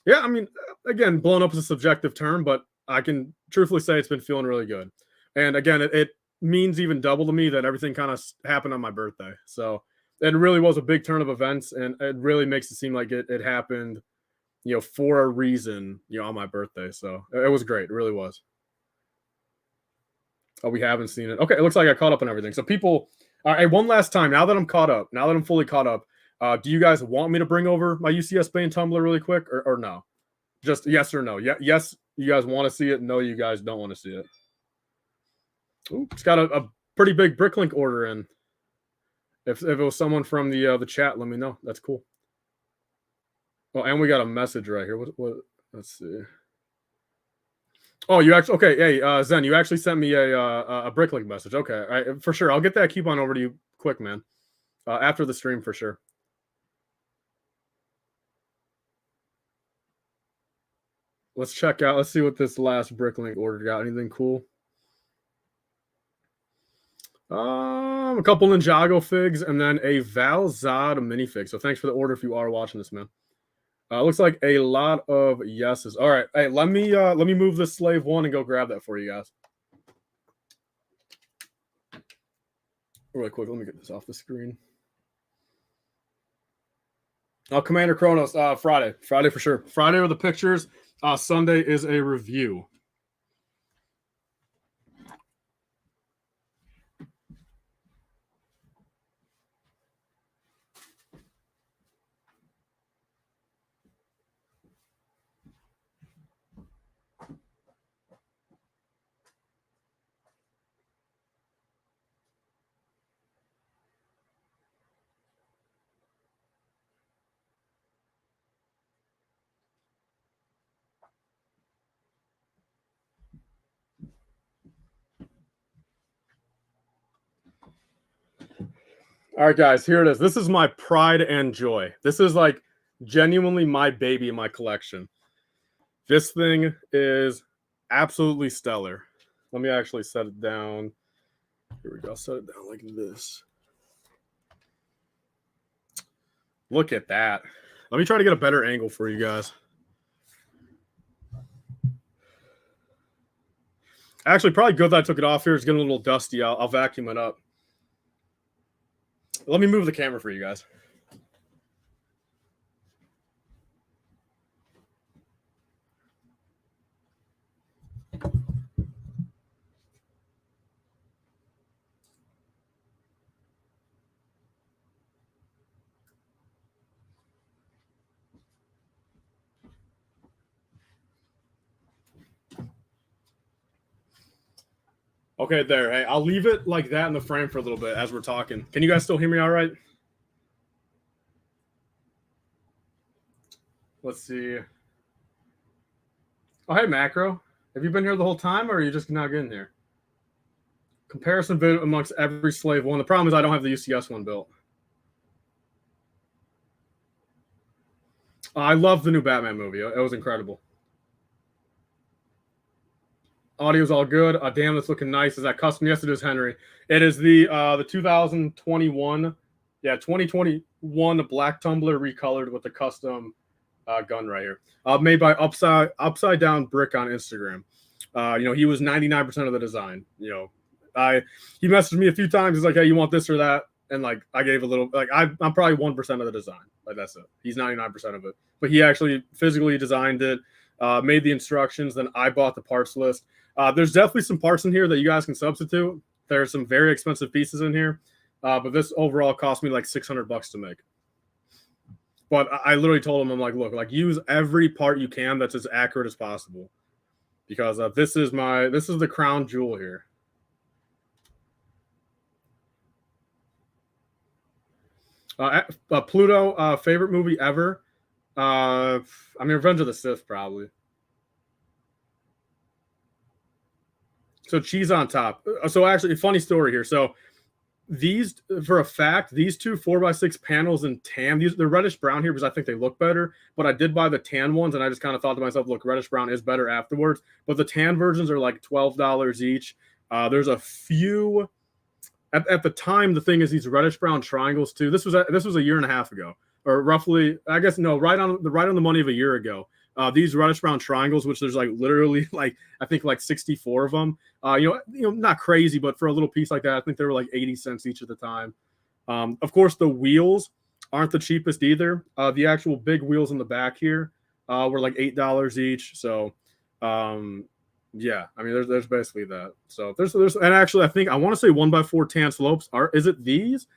Yeah, I mean, again, blown up is a subjective term, but I can truthfully say it's been feeling really good. And again, it means even double to me that everything kind of happened on my birthday. So it really was a big turn of events, and it really makes it seem like it happened, for a reason, on my birthday. So it was great. It really was. Oh, we haven't seen it. Okay, it looks like I caught up on everything. So people, all right, one last time, now that I'm caught up, now that I'm fully caught up, do you guys want me to bring over my UCS Bane tumbler really quick, or no? Just yes or no? Yeah, yes, you guys want to see it. No, you guys don't want to see it. Ooh, it's got a pretty big Bricklink order in. If it was someone from the chat, let me know. That's cool. Oh, and we got a message right here. What? Let's see. Oh, you actually okay? Hey, Zen, you actually sent me a Bricklink message. Okay, all right, for sure. I'll get that coupon over to you quick, man. After the stream, for sure. let's check out. Let's see what this last Bricklink order got. Anything cool? A couple Ninjago figs and then a Valzad minifig. So thanks for the order if you are watching this, man. Looks like a lot of yeses. All right, hey, let me move this slave one and go grab that for you guys. Really quick, let me get this off the screen. Commander Kronos, Friday for sure. Friday are the pictures. Sunday is a review. All right, guys, here it is. This is my pride and joy. This is like genuinely my baby in my collection. This thing is absolutely stellar. Let me actually set it down. Here we go. I'll set it down like this. Look at that. Let me try to get a better angle for you guys. Actually, probably good that I took it off here. It's getting a little dusty. I'll vacuum it up. Let me move the camera for you guys. Okay, there. Hey, I'll leave it like that in the frame for a little bit as we're talking. Can you guys still hear me all right? Let's see. Oh, hey, Macro. Have you been here the whole time, or are you just now getting here? Comparison vid amongst every slave one. The problem is I don't have the UCS one built. I love the new Batman movie. It was incredible. Audio's all good. Damn, that's looking nice. Is that custom? Yes, it is, Henry. It is the 2021, 2021 Black Tumbler recolored with the custom gun right here. Made by Upside Down Brick on Instagram. He was 99% of the design. He messaged me a few times. He's like, hey, you want this or that? And like I gave a little, like I'm probably 1% of the design. Like that's it. He's 99% of it. But he actually physically designed it, made the instructions. Then I bought the parts list. There's definitely some parts in here that you guys can substitute. There's some very expensive pieces in here, but this overall cost me like $600 to make. But I literally told him, I'm like, look, like use every part you can that's as accurate as possible, because this is the crown jewel here. Pluto, favorite movie ever? I mean, Revenge of the Sith, probably. So cheese on top. So actually, funny story here. So these, for a fact, these two 4x6 panels in tan, they're reddish brown here because I think they look better. But I did buy the tan ones, and I just kind of thought to myself, look, reddish brown is better afterwards. But the tan versions are like $12 each. There's a few. At the time, the thing is these reddish brown triangles too. This was a year and a half ago, or roughly, I guess no, right on the money of a year ago. These reddish brown triangles, which there's like literally like I think like 64 of them. Not crazy, but for a little piece like that, I think they were like 80 cents each at the time. Of course, the wheels aren't the cheapest either. The actual big wheels in the back here were like $8 each. So, yeah, I mean, there's basically that. So there's and actually, I want to say 1x4 tan slopes is it these,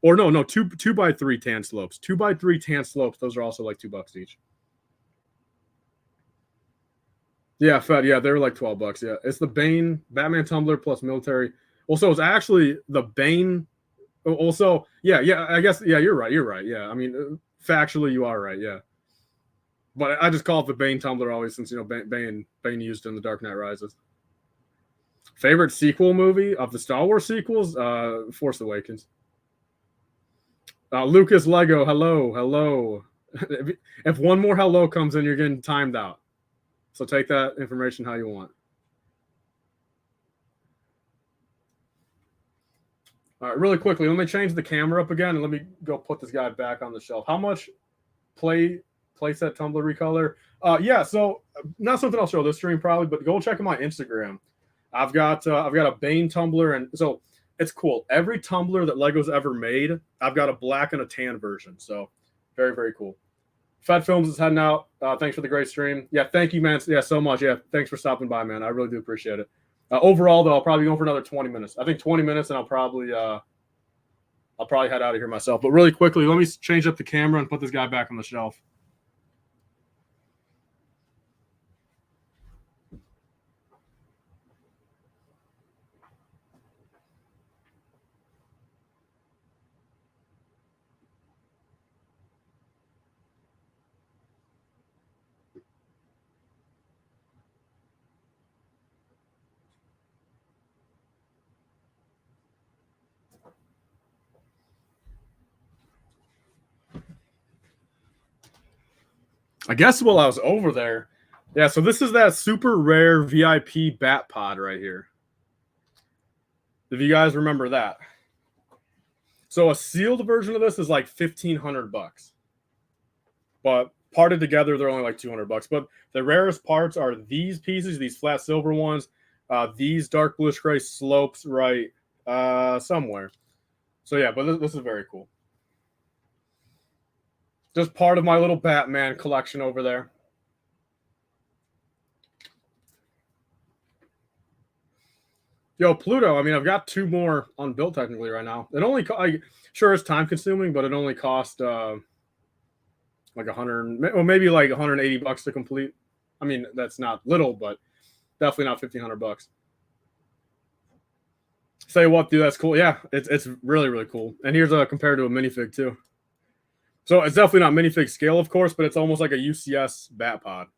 or no 2x3 tan slopes, 2x3 tan slopes. Those are also like $2 each. Yeah, Fed. Yeah, they were like $12. Yeah, it's the Bane Batman Tumbler plus military. Also, it's actually the Bane. Also, yeah. I guess you're right. Yeah, I mean, factually, you are right. Yeah, but I just call it the Bane Tumbler always, since Bane used in The Dark Knight Rises. Favorite sequel movie of the Star Wars sequels? Force Awakens. Lucas Lego, hello. If one more hello comes in, you're getting timed out. So take that information how you want. All right, really quickly, let me change the camera up again and let me go put this guy back on the shelf. How much playset tumbler recolor? Yeah, so not something I'll show this stream probably, but go check out my Instagram. I've got a Bane tumbler, and so it's cool. Every tumbler that Lego's ever made, I've got a black and a tan version. So very, very cool. Fed Films is heading out. Thanks for the great stream. Yeah, thank you, man. Yeah, so much. Yeah, thanks for stopping by, man. I really do appreciate it. Overall, though, I'll probably go for another 20 minutes. I think 20 minutes, and I'll probably head out of here myself. But really quickly, let me change up the camera and put this guy back on the shelf. I guess while I was over there, yeah, so this is that super rare VIP bat pod right here. If you guys remember that. So a sealed version of this is like $1,500. But parted together, they're only like $200. But the rarest parts are these pieces, these flat silver ones, these dark bluish gray slopes right somewhere. So yeah, but this is very cool. Just part of my little Batman collection over there. Yo, Pluto, I mean, I've got 2 more unbuilt technically right now. It only, sure, it's time consuming, but it only cost like 100, or maybe like $180 to complete. I mean, that's not little, but definitely not $1,500. Say what, dude? That's cool. Yeah, it's really, really cool. And here's compared to a minifig too. So it's definitely not minifig scale, of course, but it's almost like a UCS bat pod.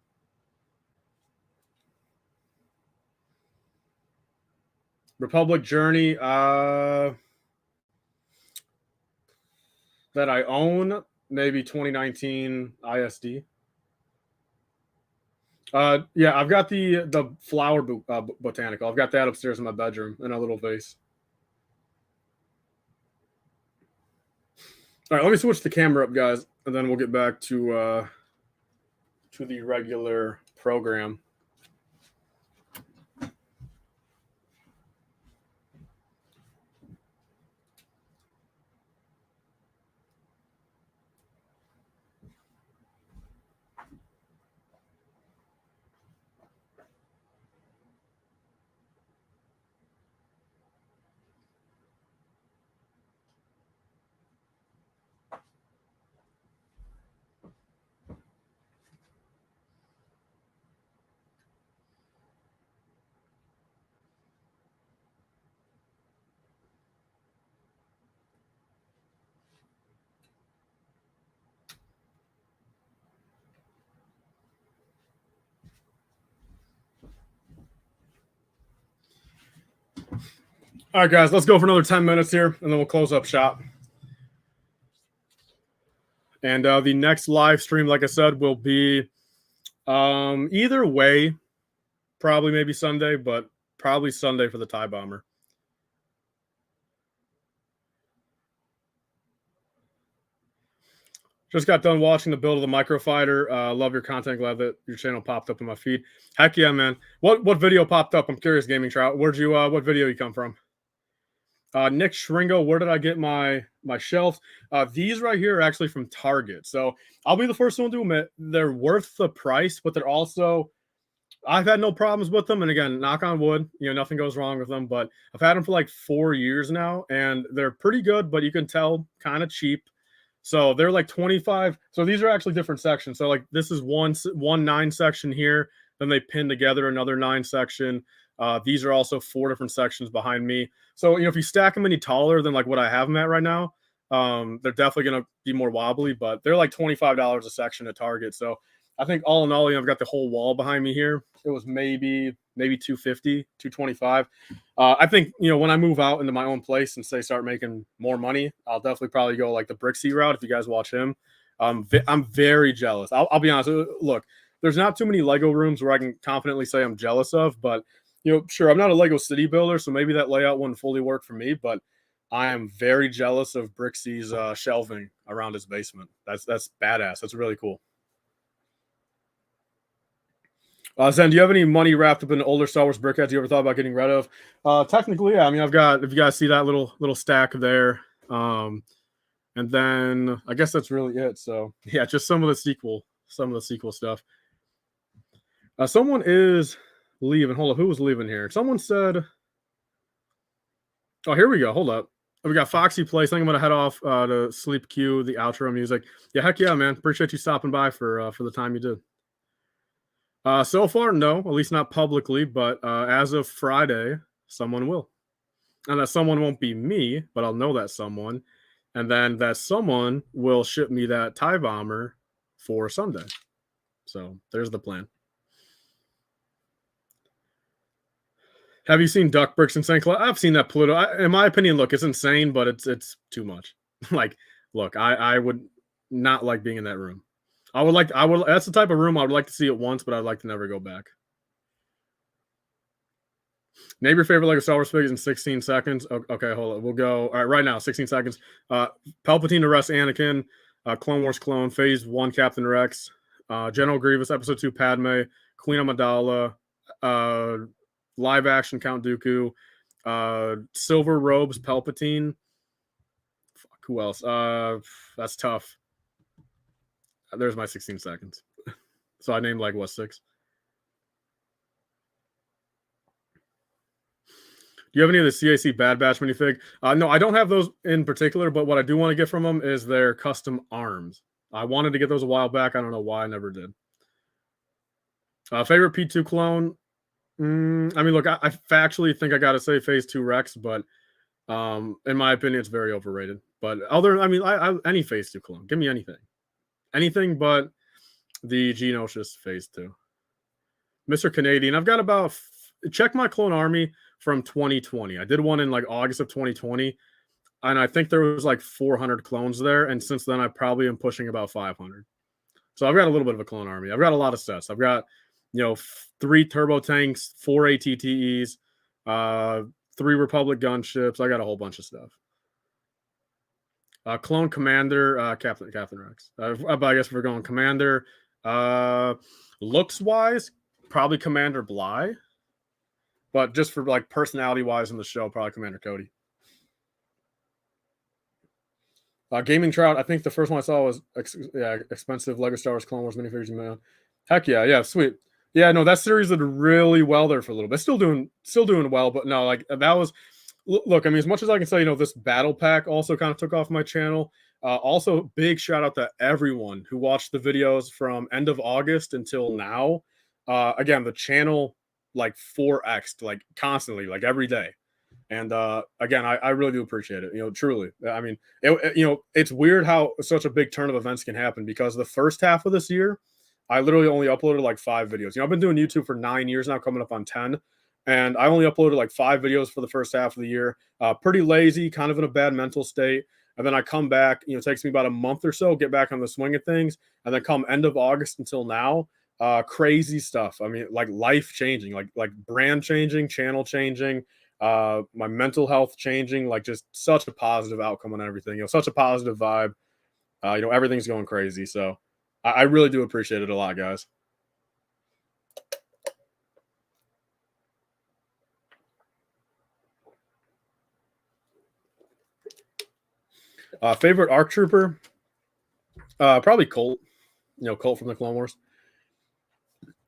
Republic Journey that I own, maybe 2019 ISD. Yeah, I've got the flower botanical. I've got that upstairs in my bedroom in a little vase. All right, let me switch the camera up, guys, and then we'll get back to the regular program. All right, guys, let's go for another 10 minutes here, and then we'll close up shop. And the next live stream, like I said, will be either way, probably maybe Sunday, but probably Sunday for the TIE Bomber. Just got done watching the build of the Microfighter. Love your content. Glad that your channel popped up in my feed. Heck yeah, man. What video popped up? I'm curious, Gaming Trout. Where'd you what video you come from? Nick Shringo, where did I get my shelves? These right here are actually from Target. So I'll be the first one to admit they're worth the price, but they're also, I've had no problems with them. And again, knock on wood, nothing goes wrong with them, but I've had them for like 4 years now and they're pretty good, but you can tell kind of cheap. So they're like 25. So these are actually different sections. So like this is one 9 section here. Then they pin together another 9 section. These are also 4 different sections behind me. So, if you stack them any taller than like what I have them at right now, they're definitely going to be more wobbly, but they're like $25 a section at Target. So I think all in all, I've got the whole wall behind me here. It was maybe $250, $225. I think, when I move out into my own place and say start making more money, I'll definitely probably go like the Brixie route. If you guys watch him, I'm very jealous. I'll be honest. Look, there's not too many Lego rooms where I can confidently say I'm jealous of, but sure, I'm not a Lego city builder, so maybe that layout wouldn't fully work for me, but I am very jealous of Brixie's shelving around his basement. That's badass. That's really cool. Zen, do you have any money wrapped up in older Star Wars brickheads you ever thought about getting rid of? Technically, yeah. I mean, I've got, if you guys see that little stack there, and then I guess that's really it. So yeah, just some of the sequel stuff. Someone is leaving. Hold up, who was leaving here? Someone said, "Oh, here we go. Hold up, we got Foxy Place. I think I'm gonna head off to sleep. Cue the outro music. Yeah, heck yeah, man. Appreciate you stopping by for the time you did." So far, no, at least not publicly, but as of Friday, someone will. And that someone won't be me, but I'll know that someone. And then that someone will ship me that TIE bomber for Sunday. So there's the plan. Have you seen Duck Bricks in St. Cloud? I've seen that Pluto. In my opinion, look, it's insane, but it's too much. Like, look, I would not like being in that room. That's the type of room I would like to see it once, but I'd like to never go back. Name your favorite Lego Star Wars figures in 16 seconds. Okay, hold on. We'll go. All right, right now, 16 seconds. Palpatine arrests Anakin. Clone Wars clone. Phase 1 Captain Rex. General Grievous. Episode 2 Padme. Queen Amidala. Live action Count Dooku. Silver Robes Palpatine. Fuck, who else? That's tough. There's my 16 seconds. So I named like what, 6? Do you have any of the CAC Bad Batch minifig? No, I don't have those in particular, but what I do want to get from them is their custom arms. I wanted to get those a while back. I don't know why I never did. Favorite P2 clone? I mean, look, I factually think I got to say Phase 2 Rex, but in my opinion, it's very overrated. But any Phase 2 clone. Give me anything. Anything but the Geonosis Phase 2. Mr. Canadian, I've got about... check my clone army from 2020. I did one in like August of 2020, and I think there was like 400 clones there, and since then I probably am pushing about 500. So I've got a little bit of a clone army. I've got a lot of sets. I've got 3 turbo tanks, 4 ATTEs, 3 Republic gunships. I got a whole bunch of stuff. Clone Commander, Captain Rex. But I guess we're going Commander. Looks wise, probably Commander Bly. But just for like personality wise in the show, probably Commander Cody. Gaming Trout, I think the first one I saw was expensive Lego Star Wars Clone Wars minifigures. Man, heck yeah, sweet. Yeah, no, that series did really well there for a little bit. Still doing well, but no, like that was. Look, I mean, as much as I can say, this battle pack also kind of took off my channel. Also, big shout out to everyone who watched the videos from end of August until now. Again, the channel like 4x'd, like constantly, like every day. And again, I really do appreciate it. Truly. I mean, it's weird how such a big turn of events can happen, because the first half of this year, I literally only uploaded like 5 videos. I've been doing YouTube for 9 years now, coming up on 10. And I only uploaded like 5 videos for the first half of the year. Pretty lazy, kind of in a bad mental state. And then I come back, it takes me about a month or so, get back on the swing of things. And then come end of August until now, crazy stuff. I mean, like life changing, like brand changing, channel changing, my mental health changing, like just such a positive outcome on everything. Such a positive vibe. Everything's going crazy. So I really do appreciate it a lot, guys. Favorite ARC Trooper? Probably Colt. Colt from the Clone Wars.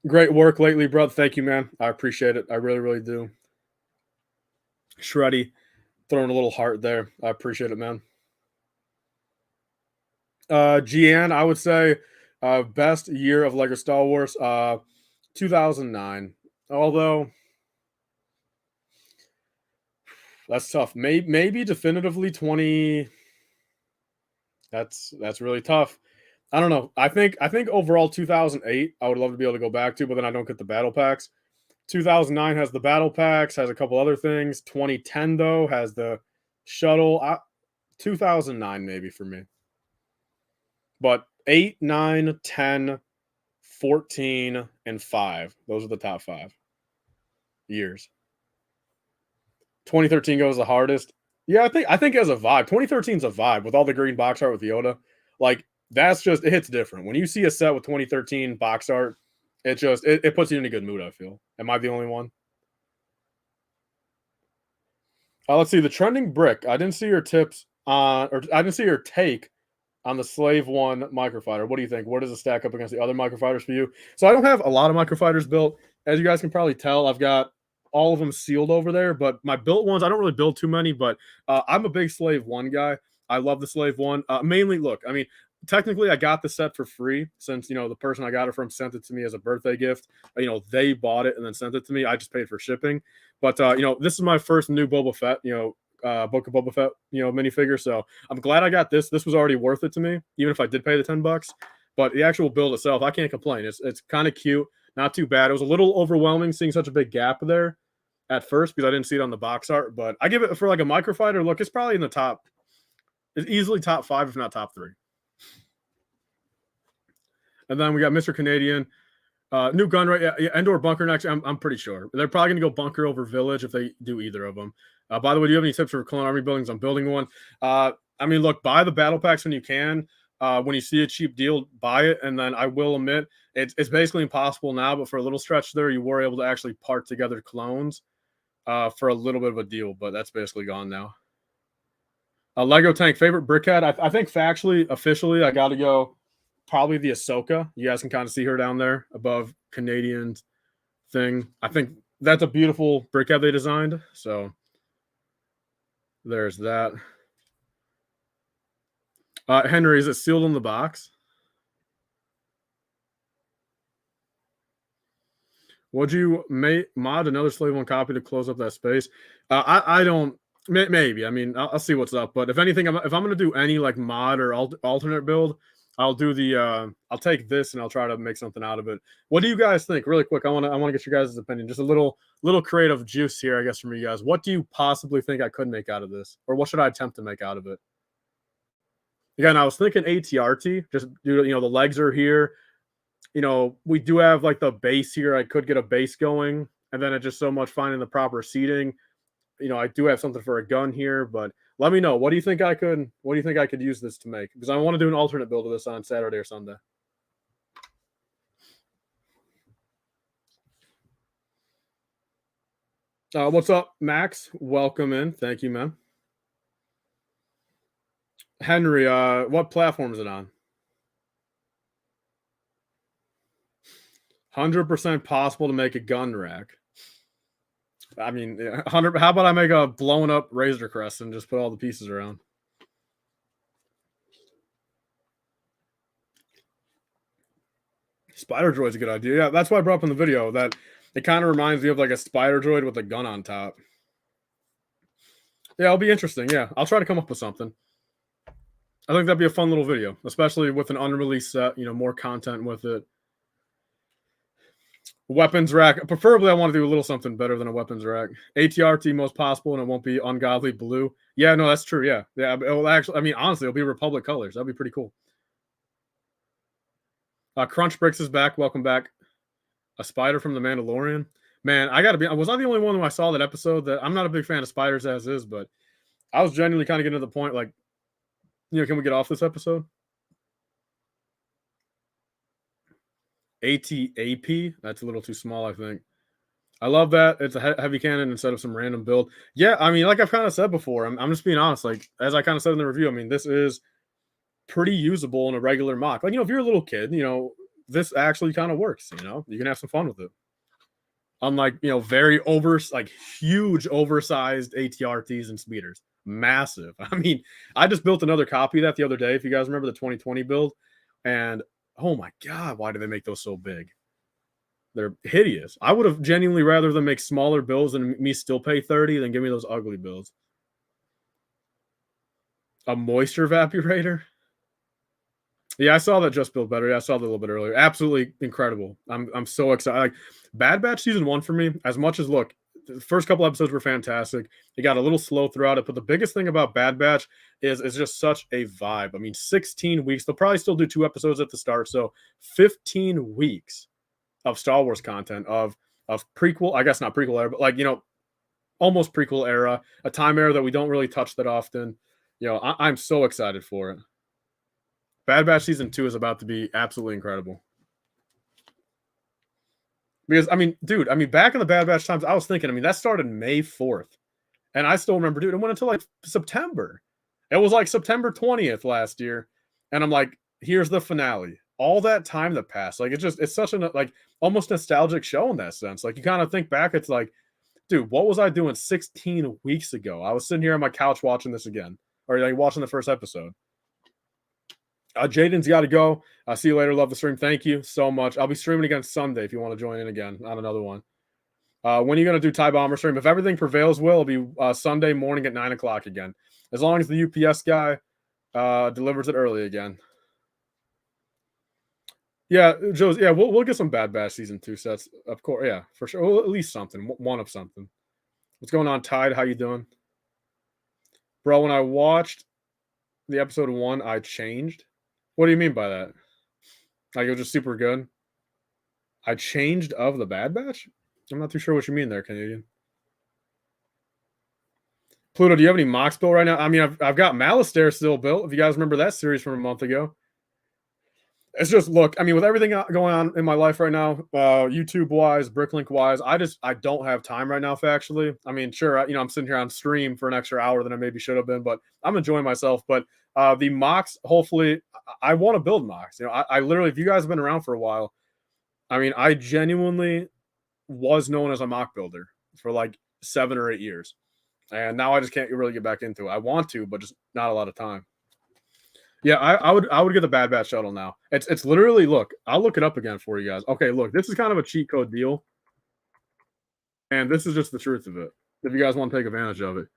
Great work lately, brother. Thank you, man. I appreciate it. I really, really do. Shreddy, throwing a little heart there. I appreciate it, man. Gian, I would say best year of Lego Star Wars, 2009. Although that's tough. Maybe definitively 20. That's really tough. I don't know. I think overall 2008 I would love to be able to go back to, but then I don't get the battle packs. 2009 has the battle packs, has a couple other things. 2010 though has the shuttle. 2009 maybe for me. But 8, 9, 10, 14, and 5. Those are the top 5 years. 2013 goes the hardest. Yeah, I think as a vibe, 2013 is a vibe with all the green box art with Yoda. Like that's just it hits different. When you see a set with 2013 box art, it puts you in a good mood, I feel. Am I the only one? Let's see the trending brick. I didn't see your tips on, or I didn't see your take on the Slave One Microfighter. What do you think? Where does it stack up against the other microfighters for you? So I don't have a lot of microfighters built. As you guys can probably tell, I've got all of them sealed over there. But my built ones, I don't really build too many. But I'm a big Slave One guy. I love the Slave One. Mainly, look, I mean, technically, I got the set for free since the person I got it from sent it to me as a birthday gift. They bought it and then sent it to me. I just paid for shipping. But this is my first new Boba Fett. Book of Boba Fett, minifigure. So I'm glad I got this. This was already worth it to me, even if I did pay the $10. But the actual build itself, I can't complain. It's kind of cute, not too bad. It was a little overwhelming seeing such a big gap there at first because I didn't see it on the box art. But I give it for like a microfighter. Look, it's probably in the top. It's easily top 5, if not top 3. And then we got Mr. Canadian. New gun, right? Yeah, Endor bunker next. I'm pretty sure they're probably gonna go bunker over village if they do either of them. By the way, do you have any tips for clone army buildings? I'm building one. I mean, look, buy the battle packs when you can. When you see a cheap deal, buy it. And then I will admit, it's basically impossible now. But for a little stretch there, you were able to actually part together clones for a little bit of a deal. But that's basically gone now. Lego tank favorite brickhead. I think factually, officially, I got to go. Probably the Ahsoka. You guys can kind of see her down there above Canadian thing. I think that's a beautiful brickhead they designed. So there's that. Henry, is it sealed in the box? Would you mod another Slave One copy to close up that space? I don't. Maybe. I mean, I'll see what's up. But if anything, if I'm going to do any like mod or alternate build, I'll do the I'll take this and I'll try to make something out of it. What do you guys think? Really quick, I want to get your guys' opinion. Just a little creative juice here, I guess, from you guys. What do you possibly think I could make out of this? Or what should I attempt to make out of it? Again, I was thinking ATRT, just the legs are here. We do have like the base here. I could get a base going, and then it's just so much finding the proper seating. I do have something for a gun here, but let me know. What do you think I could use this to make? Because I want to do an alternate build of this on Saturday or Sunday. What's up, Max? Welcome in. Thank you, man. Henry, what platform is it on? 100% possible to make a gun rack. I mean, 100. How about I make a blown up Razor Crest and just put all the pieces around? Spider droid's a good idea. Yeah, that's why I brought up in the video that it kind of reminds me of like a spider droid with a gun on top. Yeah, it'll be interesting. Yeah, I'll try to come up with something. I think that'd be a fun little video, especially with an unreleased set. More content with it. Weapons rack. Preferably, I want to do a little something better than a weapons rack. ATRT most possible, and it won't be ungodly blue. Yeah, no, that's true. Yeah. It will actually. I mean, honestly, it'll be Republic colors. That'd be pretty cool. Crunch Bricks is back. Welcome back. A spider from the Mandalorian. Man, I gotta be. Was I the only one who I saw that episode? That I'm not a big fan of spiders as is, but I was genuinely kind of getting to the point like, can we get off this episode? ATAP. That's a little too small, I think. I love that. It's a heavy cannon instead of some random build. Yeah, I mean, like I've kind of said before, I'm just being honest. Like, as I kind of said in the review, I mean, this is pretty usable in a regular mock. Like, if you're a little kid, this actually kind of works. You can have some fun with it. Unlike, very huge oversized ATRTs and speeders. Massive. I mean, I just built another copy of that the other day. If you guys remember the 2020 build, and oh my God, why do they make those so big? They're hideous. I would have genuinely rather them make smaller builds and me still pay 30 than give me those ugly builds. A moisture evaporator? Yeah, I saw that just built better. Yeah, I saw that a little bit earlier. Absolutely incredible. I'm so excited. Like Bad Batch season 1 for me, as much as look, the first couple episodes were fantastic. It got a little slow throughout it, but the biggest thing about Bad Batch is just such a vibe. I mean, 16 weeks. They'll probably still do 2 episodes at the start, so 15 weeks of Star Wars content of prequel. I guess not prequel era, but like almost prequel era, a time era that we don't really touch that often. I'm so excited for it. Bad Batch season 2 is about to be absolutely incredible. Because dude, back in the Bad Batch times, I was thinking, that started May 4th. And I still remember, dude, it went until like September. It was like September 20th last year. And I'm like, here's the finale. All that time that passed. Like it's such an like almost nostalgic show in that sense. Like you kind of think back, it's like, dude, what was I doing 16 weeks ago? I was sitting here on my couch watching this again. Or like watching the first episode. Jaden's got to go. I'll see you later. Love the stream. Thank you so much. I'll be streaming again Sunday if you want to join in again on another one. When are you going to do Tie Bomber stream? If everything prevails, it'll be Sunday morning at 9 o'clock again. As long as the UPS guy delivers it early again. Yeah, Joe's. Yeah, we'll get some Bad Batch season 2 sets, of course. Yeah, for sure. Well, at least something. One of something. What's going on, Tide? How you doing? Bro, when I watched the episode 1, I changed. What do you mean by that? Like it was just super good? I changed of the Bad Batch? I'm not too sure what you mean there, Canadian. Pluto, do you have any mocks built right now? I've got Malastare still built. If you guys remember that series from a month ago. It's just, look, with everything going on in my life right now, YouTube-wise, Bricklink-wise, I don't have time right now, factually. Sure, I'm sitting here on stream for an extra hour than I maybe should have been, but I'm enjoying myself. But the mocks, hopefully, I want to build mocks. I literally, if you guys have been around for a while, I genuinely was known as a mock builder for like 7 or 8 years. And now I just can't really get back into it. I want to, but just not a lot of time. Yeah, I would get the Bad Batch shuttle now. It's literally, look, I'll look it up again for you guys. Okay, look, this is kind of a cheat code deal. And this is just the truth of it. If you guys want to take advantage of it.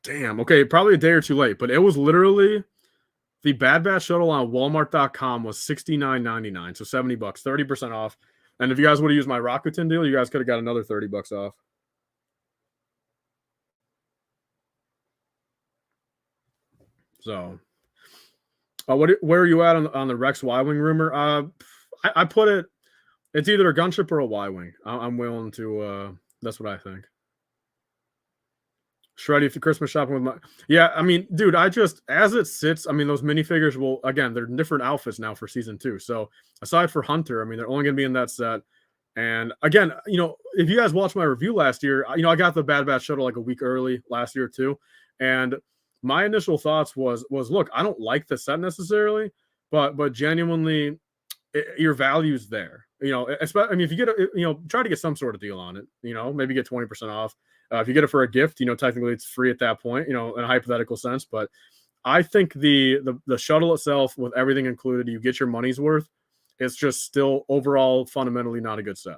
Damn, okay, probably a day or two late, but it was literally the Bad Batch shuttle on Walmart.com was $69.99, so $70, 30% off. And if you guys would have used my Rakuten deal, you guys could have got another $30 off. So, where are you at on the Rex Y-Wing rumor? I put it, it's either a gunship or a Y-Wing. I'm willing to, that's what I think. Shreddy for Christmas shopping with my... Yeah, dude, as it sits, those minifigures will, again, they're different outfits now for season 2. So, aside for Hunter, they're only going to be in that set. And again, if you guys watched my review last year, I got the Bad Batch shuttle like a week early last year too. And my initial thoughts was look, I don't like the set necessarily, but genuinely, your value's there. Especially, if you get try to get some sort of deal on it. Maybe get 20% off. If you get it for a gift, technically it's free at that point. In a hypothetical sense, but I think the shuttle itself, with everything included, you get your money's worth. It's just still overall fundamentally not a good set,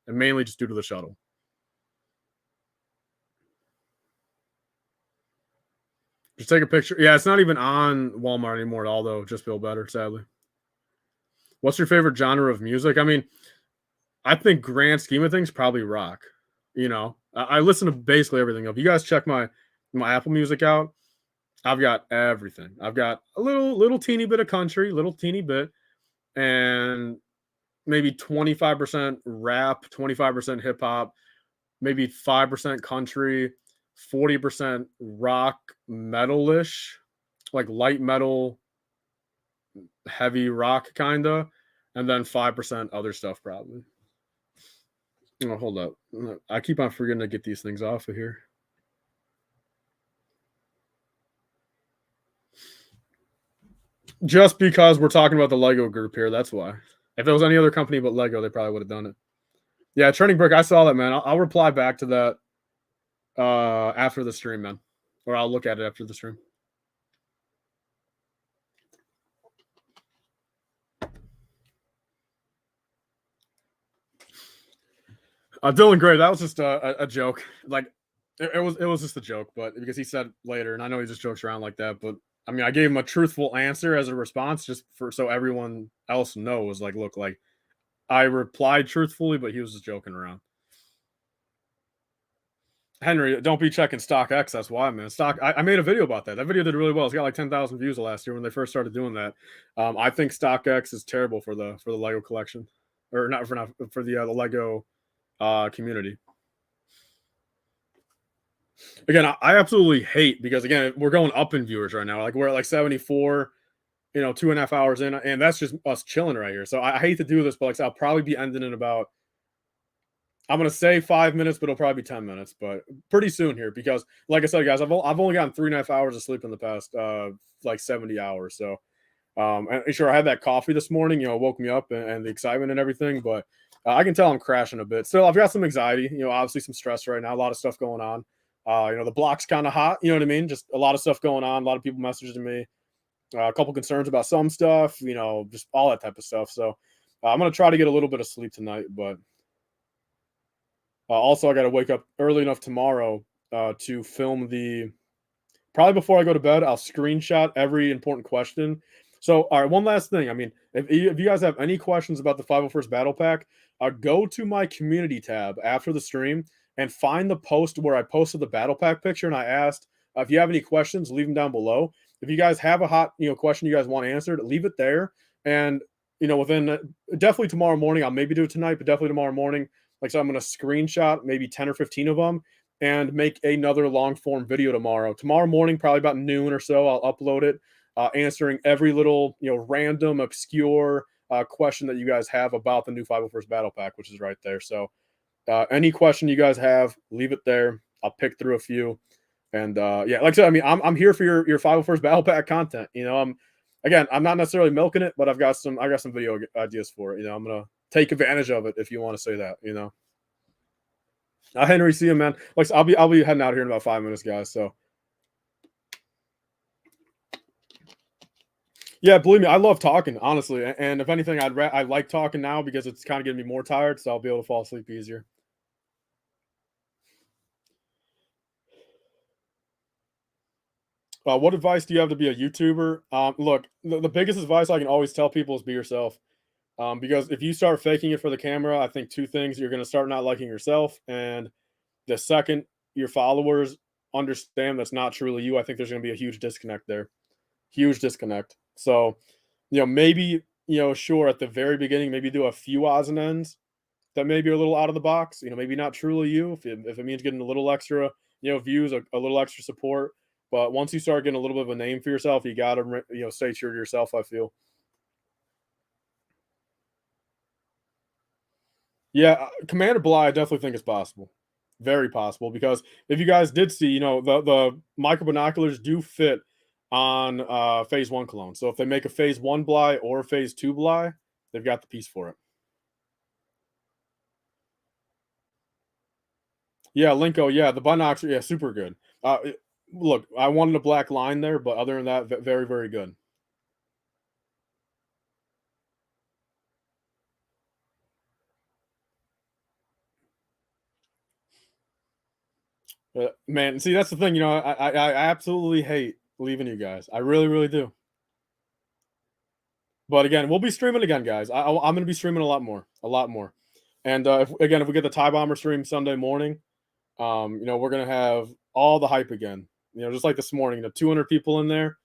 and mainly just due to the shuttle. Just take a picture. Yeah, it's not even on Walmart anymore at all, though. Just feel better, sadly. What's your favorite genre of music? I think grand scheme of things, probably rock. I listen to basically everything. If you guys check my Apple Music out, I've got everything. I've got a little teeny bit of country, little teeny bit, and maybe 25% rap, 25% hip hop, maybe 5% country, 40% rock, metalish, like light metal, heavy rock kinda, and then 5% other stuff probably. Oh, hold up. I keep on forgetting to get these things off of here. Just because we're talking about the Lego group here, that's why. If it was any other company but Lego, they probably would have done it. Yeah, Trending Brick, I saw that, man. I'll reply back to that after the stream, man. Or I'll look at it after the stream. Dylan Gray, that was just a joke. Like, it was just a joke, but because he said later, and I know he just jokes around like that, but I mean, I gave him a truthful answer as a response, just for so everyone else knows. Like, look, like I replied truthfully, but he was just joking around. Henry, don't be checking StockX. That's why, man. I made a video about that. That video did really well. It's got like 10,000 views last year when they first started doing that. I think StockX is terrible for the Lego collection, or not for the Lego community. Again, I absolutely hate, because again we're going up in viewers right now. Like we're at like 74, 2.5 hours in, and that's just us chilling right here. So I hate to do this, but like I'll probably be ending in about, I'm gonna say 5 minutes, but it'll probably be 10 minutes, but pretty soon here, because like I said, guys, I've only gotten 3.5 hours of sleep in the past like 70 hours. So and sure, I had that coffee this morning, woke me up, and the excitement and everything, but I can tell I'm crashing a bit. Still, I've got some anxiety, obviously some stress right now, a lot of stuff going on. The block's kind of hot, you know what I mean? Just a lot of stuff going on, a lot of people messaging me, a couple concerns about some stuff, just all that type of stuff. So I'm gonna try to get a little bit of sleep tonight, but also I got to wake up early enough tomorrow to film probably before I go to bed. I'll screenshot every important question. So, all right, one last thing. I mean, if you guys have any questions about the 501st Battle Pack, go to my community tab after the stream and find the post where I posted the Battle Pack picture, and I asked if you have any questions, leave them down below. If you guys have a hot question you guys want answered, leave it there. And within definitely tomorrow morning, I'll maybe do it tonight, but definitely tomorrow morning. Like, so I'm going to screenshot maybe 10 or 15 of them and make another long form video tomorrow. Tomorrow morning, probably about noon or so, I'll upload it, answering every little, random, obscure question that you guys have about the new 501st Battle Pack, which is right there. So any question you guys have, leave it there. I'll pick through a few. And yeah, like I said, I mean, I'm here for your 501st Battle Pack content. I'm not necessarily milking it, but I got some video ideas for it. I'm gonna take advantage of it, if you want to say that. Henry, see you, man. Like, I'll be heading out here in about 5 minutes, guys. So yeah, believe me, I love talking, honestly. And if anything, I like talking now because it's kind of getting me more tired, so I'll be able to fall asleep easier. What advice do you have to be a YouTuber? Look, the biggest advice I can always tell people is be yourself. Because if you start faking it for the camera, I think two things: you're going to start not liking yourself, and the second your followers understand that's not truly you, I think there's going to be a huge disconnect there. Huge disconnect. So, maybe, sure, at the very beginning, maybe do a few odds and ends that maybe are a little out of the box, maybe not truly you, if it means getting a little extra, views, a little extra support. But once you start getting a little bit of a name for yourself, you got to, stay true to yourself, I feel. Yeah, Commander Bly, I definitely think it's possible. Very possible, because if you guys did see, the micro binoculars do fit on phase 1 clone. So if they make a phase 1 Bly or a phase 2 Bly, they've got the piece for it. Yeah, Linko, yeah, the binocs, yeah, super good. Look, I wanted a black line there, but other than that, very, very good. Man, see, that's the thing. I absolutely hate leaving you guys. I really, really do. But again, we'll be streaming again, guys. I'm going to be streaming a lot more. And if we get the TIE Bomber stream Sunday morning, we're going to have all the hype again. Just like this morning, 200 people in there,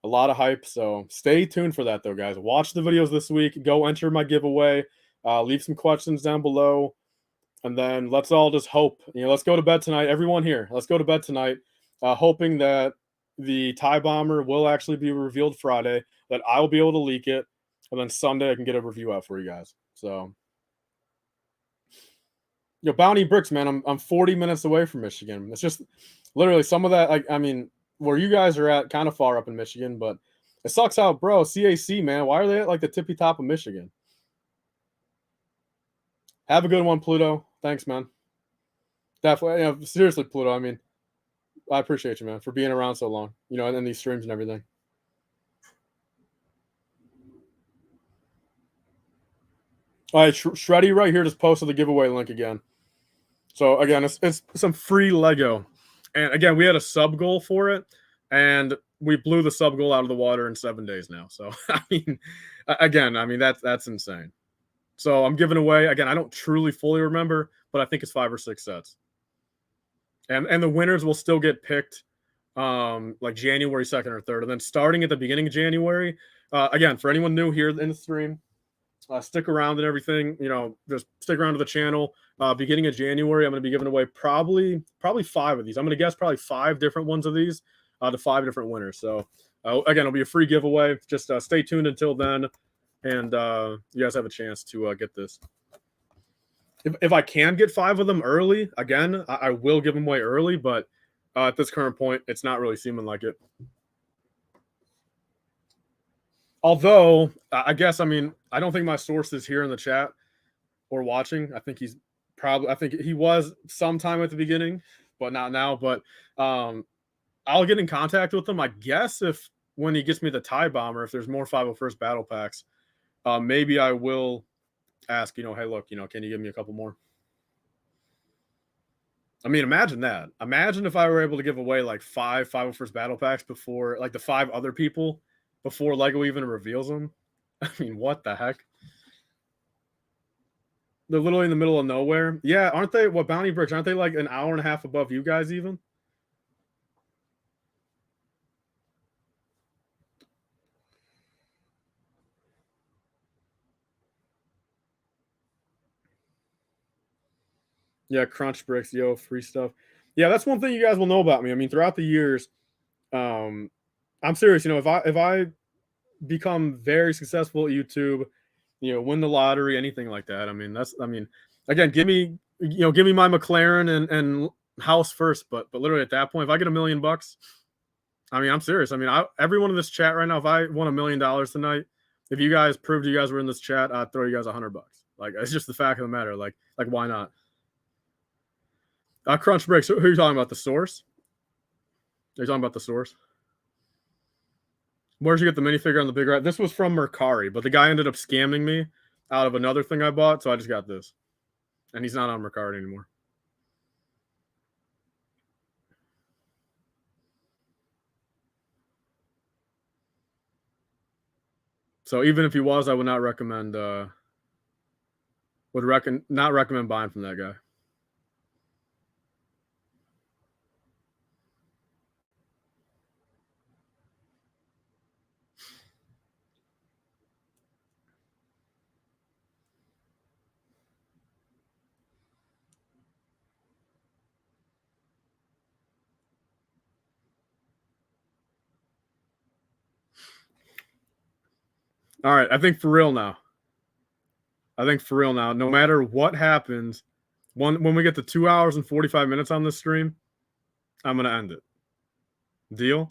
a lot of hype. So stay tuned for that, though, guys. Watch the videos this week. Go enter my giveaway. Leave some questions down below. And then let's all just hope. Let's go to bed tonight. Everyone here, let's go to bed tonight, hoping that the TIE Bomber will actually be revealed Friday, that I will be able to leak it, and then Sunday I can get a review out for you guys. So, Bounty Bricks, man, I'm 40 minutes away from Michigan. It's just literally some of that. Like, I mean, where you guys are at, kind of far up in Michigan, but it sucks out, bro. CAC, man, why are they at like the tippy top of Michigan? Have a good one, Pluto. Thanks, man. Definitely, seriously, Pluto. I mean, I appreciate you, man, for being around so long, and in these streams and everything. All right, Shreddy right here just posted the giveaway link again. So again, it's some free Lego, and again, we had a sub goal for it, and we blew the sub goal out of the water in 7 days now. So I mean, again, I mean that's insane. So I'm giving away again. I don't truly fully remember, but I think it's 5 or 6 sets, and the winners will still get picked like January 2nd or 3rd, and then starting at the beginning of January. Again, for anyone new here in the stream, stick around and everything. You know, just stick around to the channel. Beginning of January, I'm going to be giving away probably 5 of these. I'm going to guess probably 5 different ones of these to 5 different winners. So again, it'll be a free giveaway. Just stay tuned until then, and you guys have a chance to get this. If I can get 5 of them early, again, I will give them away early. But at this current point, it's not really seeming like it. Although, I guess, I mean, I don't think my source is here in the chat or watching. I think he was sometime at the beginning, but not now. But I'll get in contact with him, I guess, if when he gets me the TIE Bomber, if there's more 501st Battle Packs, maybe I will ask, you know, hey, look, you know, can you give me a couple more? I mean, imagine that. Imagine if I were able to give away like 5 501st Battle Packs before, like the 5 other people, before Lego even reveals them. I mean, what the heck? They're literally in the middle of nowhere. Yeah, aren't they? What, Bounty Bricks? Aren't they like an hour and a half above you guys even? Yeah, Crunch Bricks, yo, free stuff. Yeah, that's one thing you guys will know about me. I mean, throughout the years, I'm serious. You know, if I become very successful at YouTube, you know, win the lottery, anything like that. I mean, again, give me my McLaren and house first, but literally at that point, if I get $1 million, I mean, I'm serious. I mean, everyone in this chat right now, if I won $1 million tonight, if you guys proved you guys were in this chat, I'd throw you guys $100. Like, it's just the fact of the matter. Like why not? Crunch Breaks. Who are you talking about? The source? Are you talking about the source? Where'd you get the minifigure on the big rat? This was from Mercari, but the guy ended up scamming me out of another thing I bought, so I just got this. And he's not on Mercari anymore. So even if he was, I would not recommend not recommend buying from that guy. All right, I think for real now, no matter what happens, when we get to 2 hours and 45 minutes on this stream, I'm going to end it. Deal?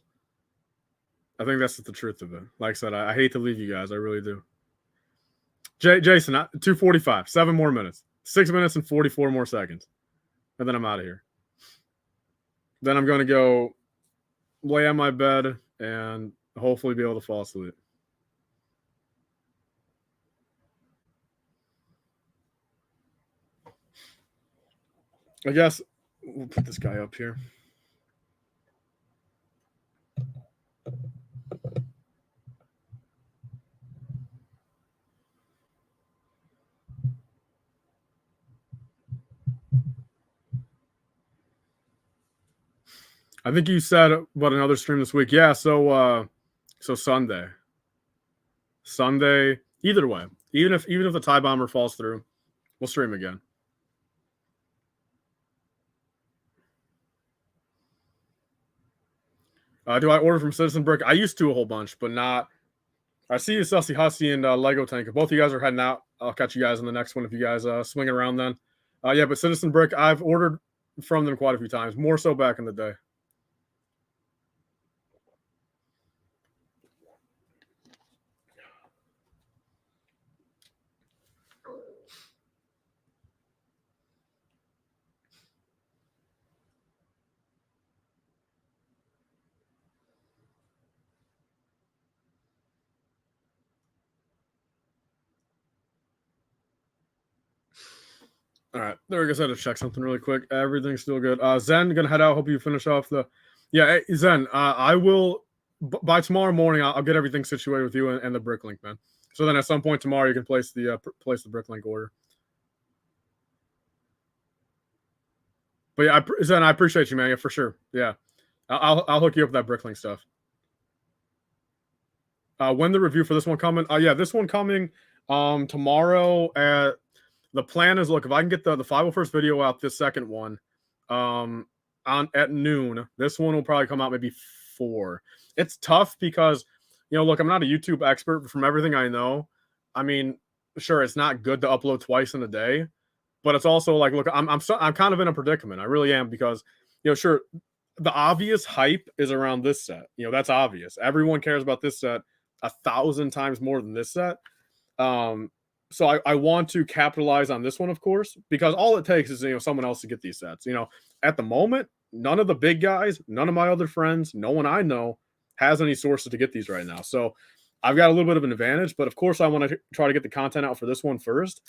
I think that's the truth of it. Like I said, I hate to leave you guys. I really do. Jason, 2:45, 7 more minutes. 6 minutes and 44 more seconds. And then I'm out of here. Then I'm going to go lay on my bed and hopefully be able to fall asleep. I guess we'll put this guy up here. I think you said what, another stream this week. Yeah, so Sunday. Either way, even if the TIE Bomber falls through, we'll stream again. Do I order from Citizen Brick? I used to a whole bunch, but not. I see you, Sussy Hussy, and Lego Tank. If both of you guys are heading out, I'll catch you guys in the next one if you guys swing around then. Yeah, but Citizen Brick, I've ordered from them quite a few times, more so back in the day. All right, there we go. I had to check something really quick. Everything's still good. Zen, gonna head out. Hope you finish off the. Yeah, hey, Zen. I will by tomorrow morning, I'll get everything situated with you and the Bricklink, man. So then at some point tomorrow, you can place the Bricklink order. But yeah, Zen, I appreciate you, man. Yeah, for sure. Yeah, I'll hook you up with that Bricklink stuff. When the review for this one coming? Yeah, this one coming tomorrow. The plan is, look, if I can get the 501st video out, this second one, on at noon. This one will probably come out maybe 4. It's tough because, look, I'm not a YouTube expert, but from everything I know, I mean, sure, it's not good to upload twice in a day, but it's also like, look, I'm kind of in a predicament. I really am because, sure, the obvious hype is around this set. That's obvious. Everyone cares about this set 1,000 times more than this set. So I want to capitalize on this one, of course, because all it takes is someone else to get these sets. At the moment, none of the big guys, none of my other friends, no one I know has any sources to get these right now. So I've got a little bit of an advantage, but of course I want to try to get the content out for this one first.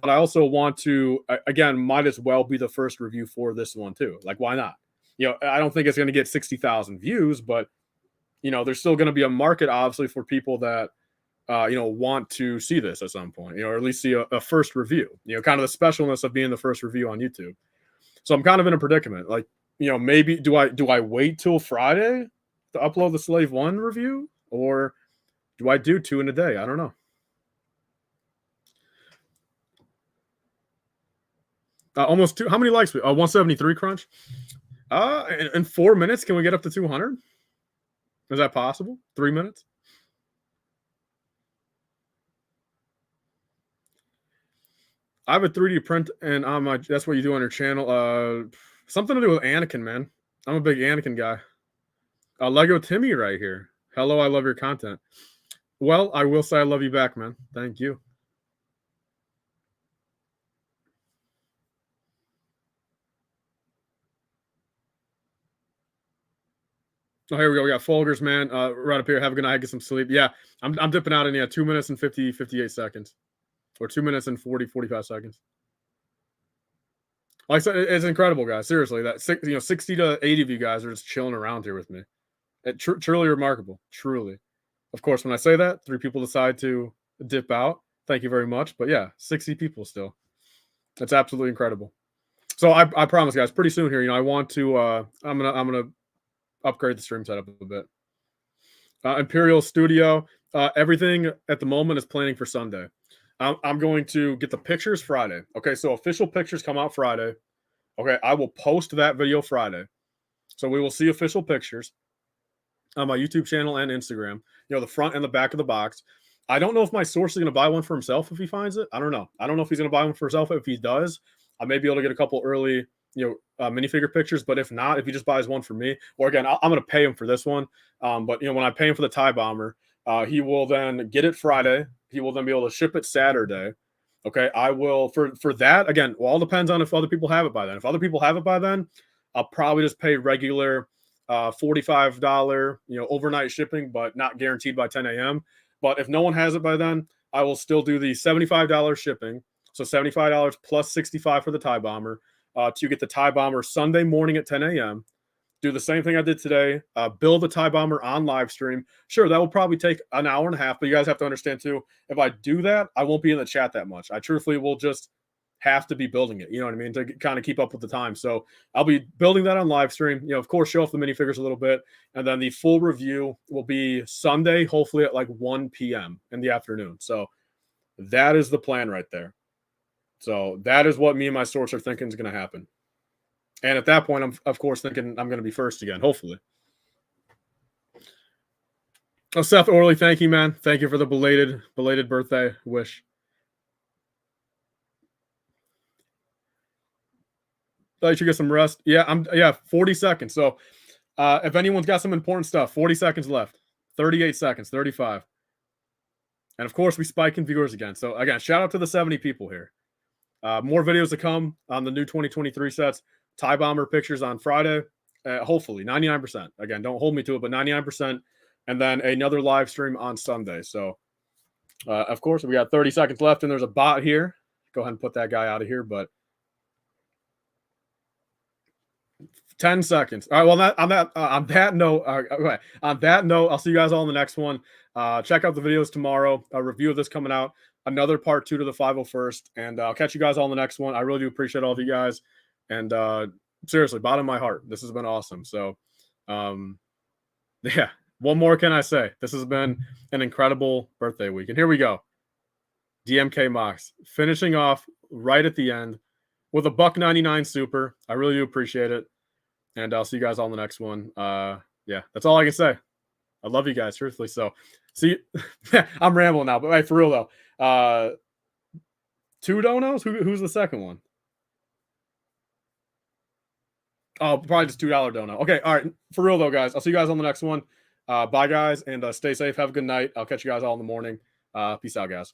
But I also want to, again, might as well be the first review for this one too. Like, why not? I don't think it's going to get 60,000 views, but there's still going to be a market, obviously, for people that want to see this at some point, or at least see a first review, kind of the specialness of being the first review on YouTube. So I'm kind of in a predicament. Like, maybe do I wait till Friday to upload the Slave 1 review, or do I do 2 in a day? I don't know. Almost 2. How many likes? 173 crunch. In 4 minutes, can we get up to 200? Is that possible? 3 minutes? I have a 3D print, and on my that's what you do on your channel. Something to do with Anakin, man. I'm a big Anakin guy. Lego Timmy right here. Hello, I love your content. Well, I will say I love you back, man. Thank you. Oh, here we go. We got Folgers, man. Right up here. Have a good night. Get some sleep. Yeah, I'm dipping out in 2 minutes and 58 seconds. Or 2 minutes and 45 seconds. Like I said, it's incredible, guys. Seriously, that 60 to 80 of you guys are just chilling around here with me. Truly remarkable. Truly. Of course, when I say that, 3 people decide to dip out. Thank you very much. But yeah, 60 people still. That's absolutely incredible. So I promise, guys, pretty soon here, I want to I'm gonna upgrade the stream setup a bit. Imperial Studio. Everything at the moment is planning for Sunday. I'm going to get the pictures Friday. Okay, so official pictures come out Friday. Okay, I will post that video Friday. So we will see official pictures on my YouTube channel and Instagram. The front and the back of the box. I don't know if my source is going to buy one for himself if he finds it. I don't know. I don't know if he's going to buy one for himself. If he does, I may be able to get a couple early, minifigure pictures. But if not, if he just buys one for me, or again, I'm going to pay him for this one. But when I pay him for the TIE Bomber, he will then get it Friday. He will then be able to ship it Saturday. Okay, I will for that again. All depends on if other people have it by then. If other people have it by then, I'll probably just pay regular $45 overnight shipping, but not guaranteed by 10 a.m. But if no one has it by then, I will still do the $75 shipping. So $75 plus $65 for the TIE Bomber to get the TIE Bomber Sunday morning at 10 a.m. Do the same thing I did today. Build the TIE Bomber on live stream. Sure, that will probably take an hour and a half, but you guys have to understand too, if I do that, I won't be in the chat that much. I truthfully will just have to be building it, you know what I mean, to kind of keep up with the time. So I'll be building that on live stream, of course, show off the minifigures a little bit. And then the full review will be Sunday, hopefully at like 1 p.m. in the afternoon. So that is the plan right there. So that is what me and my source are thinking is going to happen. And at that point, I'm, of course, thinking I'm going to be first again, hopefully. Oh, Seth Orley, thank you, man. Thank you for the belated birthday wish. Thought you should get some rest. Yeah, 40 seconds. So if anyone's got some important stuff, 40 seconds left. 38 seconds, 35. And of course, we spike in viewers again. So again, shout out to the 70 people here. More videos to come on the new 2023 sets. TIE Bomber pictures on Friday. Hopefully, 99%. Again, don't hold me to it, but 99%. And then another live stream on Sunday. So, of course, we got 30 seconds left, and there's a bot here. Go ahead and put that guy out of here. But 10 seconds. All right. Well, on that note, okay. On that note, I'll see you guys all in the next one. Check out the videos tomorrow. A review of this coming out. Another part 2 to the 501st. And I'll catch you guys all in the next one. I really do appreciate all of you guys. And seriously, bottom of my heart, this has been awesome. So, yeah. What more can I say? This has been an incredible birthday week. And here we go. DMK Mox finishing off right at the end with a $1.99 super. I really do appreciate it. And I'll see you guys all in the next one. Yeah, that's all I can say. I love you guys, truthfully. So, see, I'm rambling now, but hey, for real though. 2 donos? Who's the second one? Oh, probably just $2 dono. Okay, all right. For real though, guys. I'll see you guys on the next one. Bye, guys, and stay safe. Have a good night. I'll catch you guys all in the morning. Peace out, guys.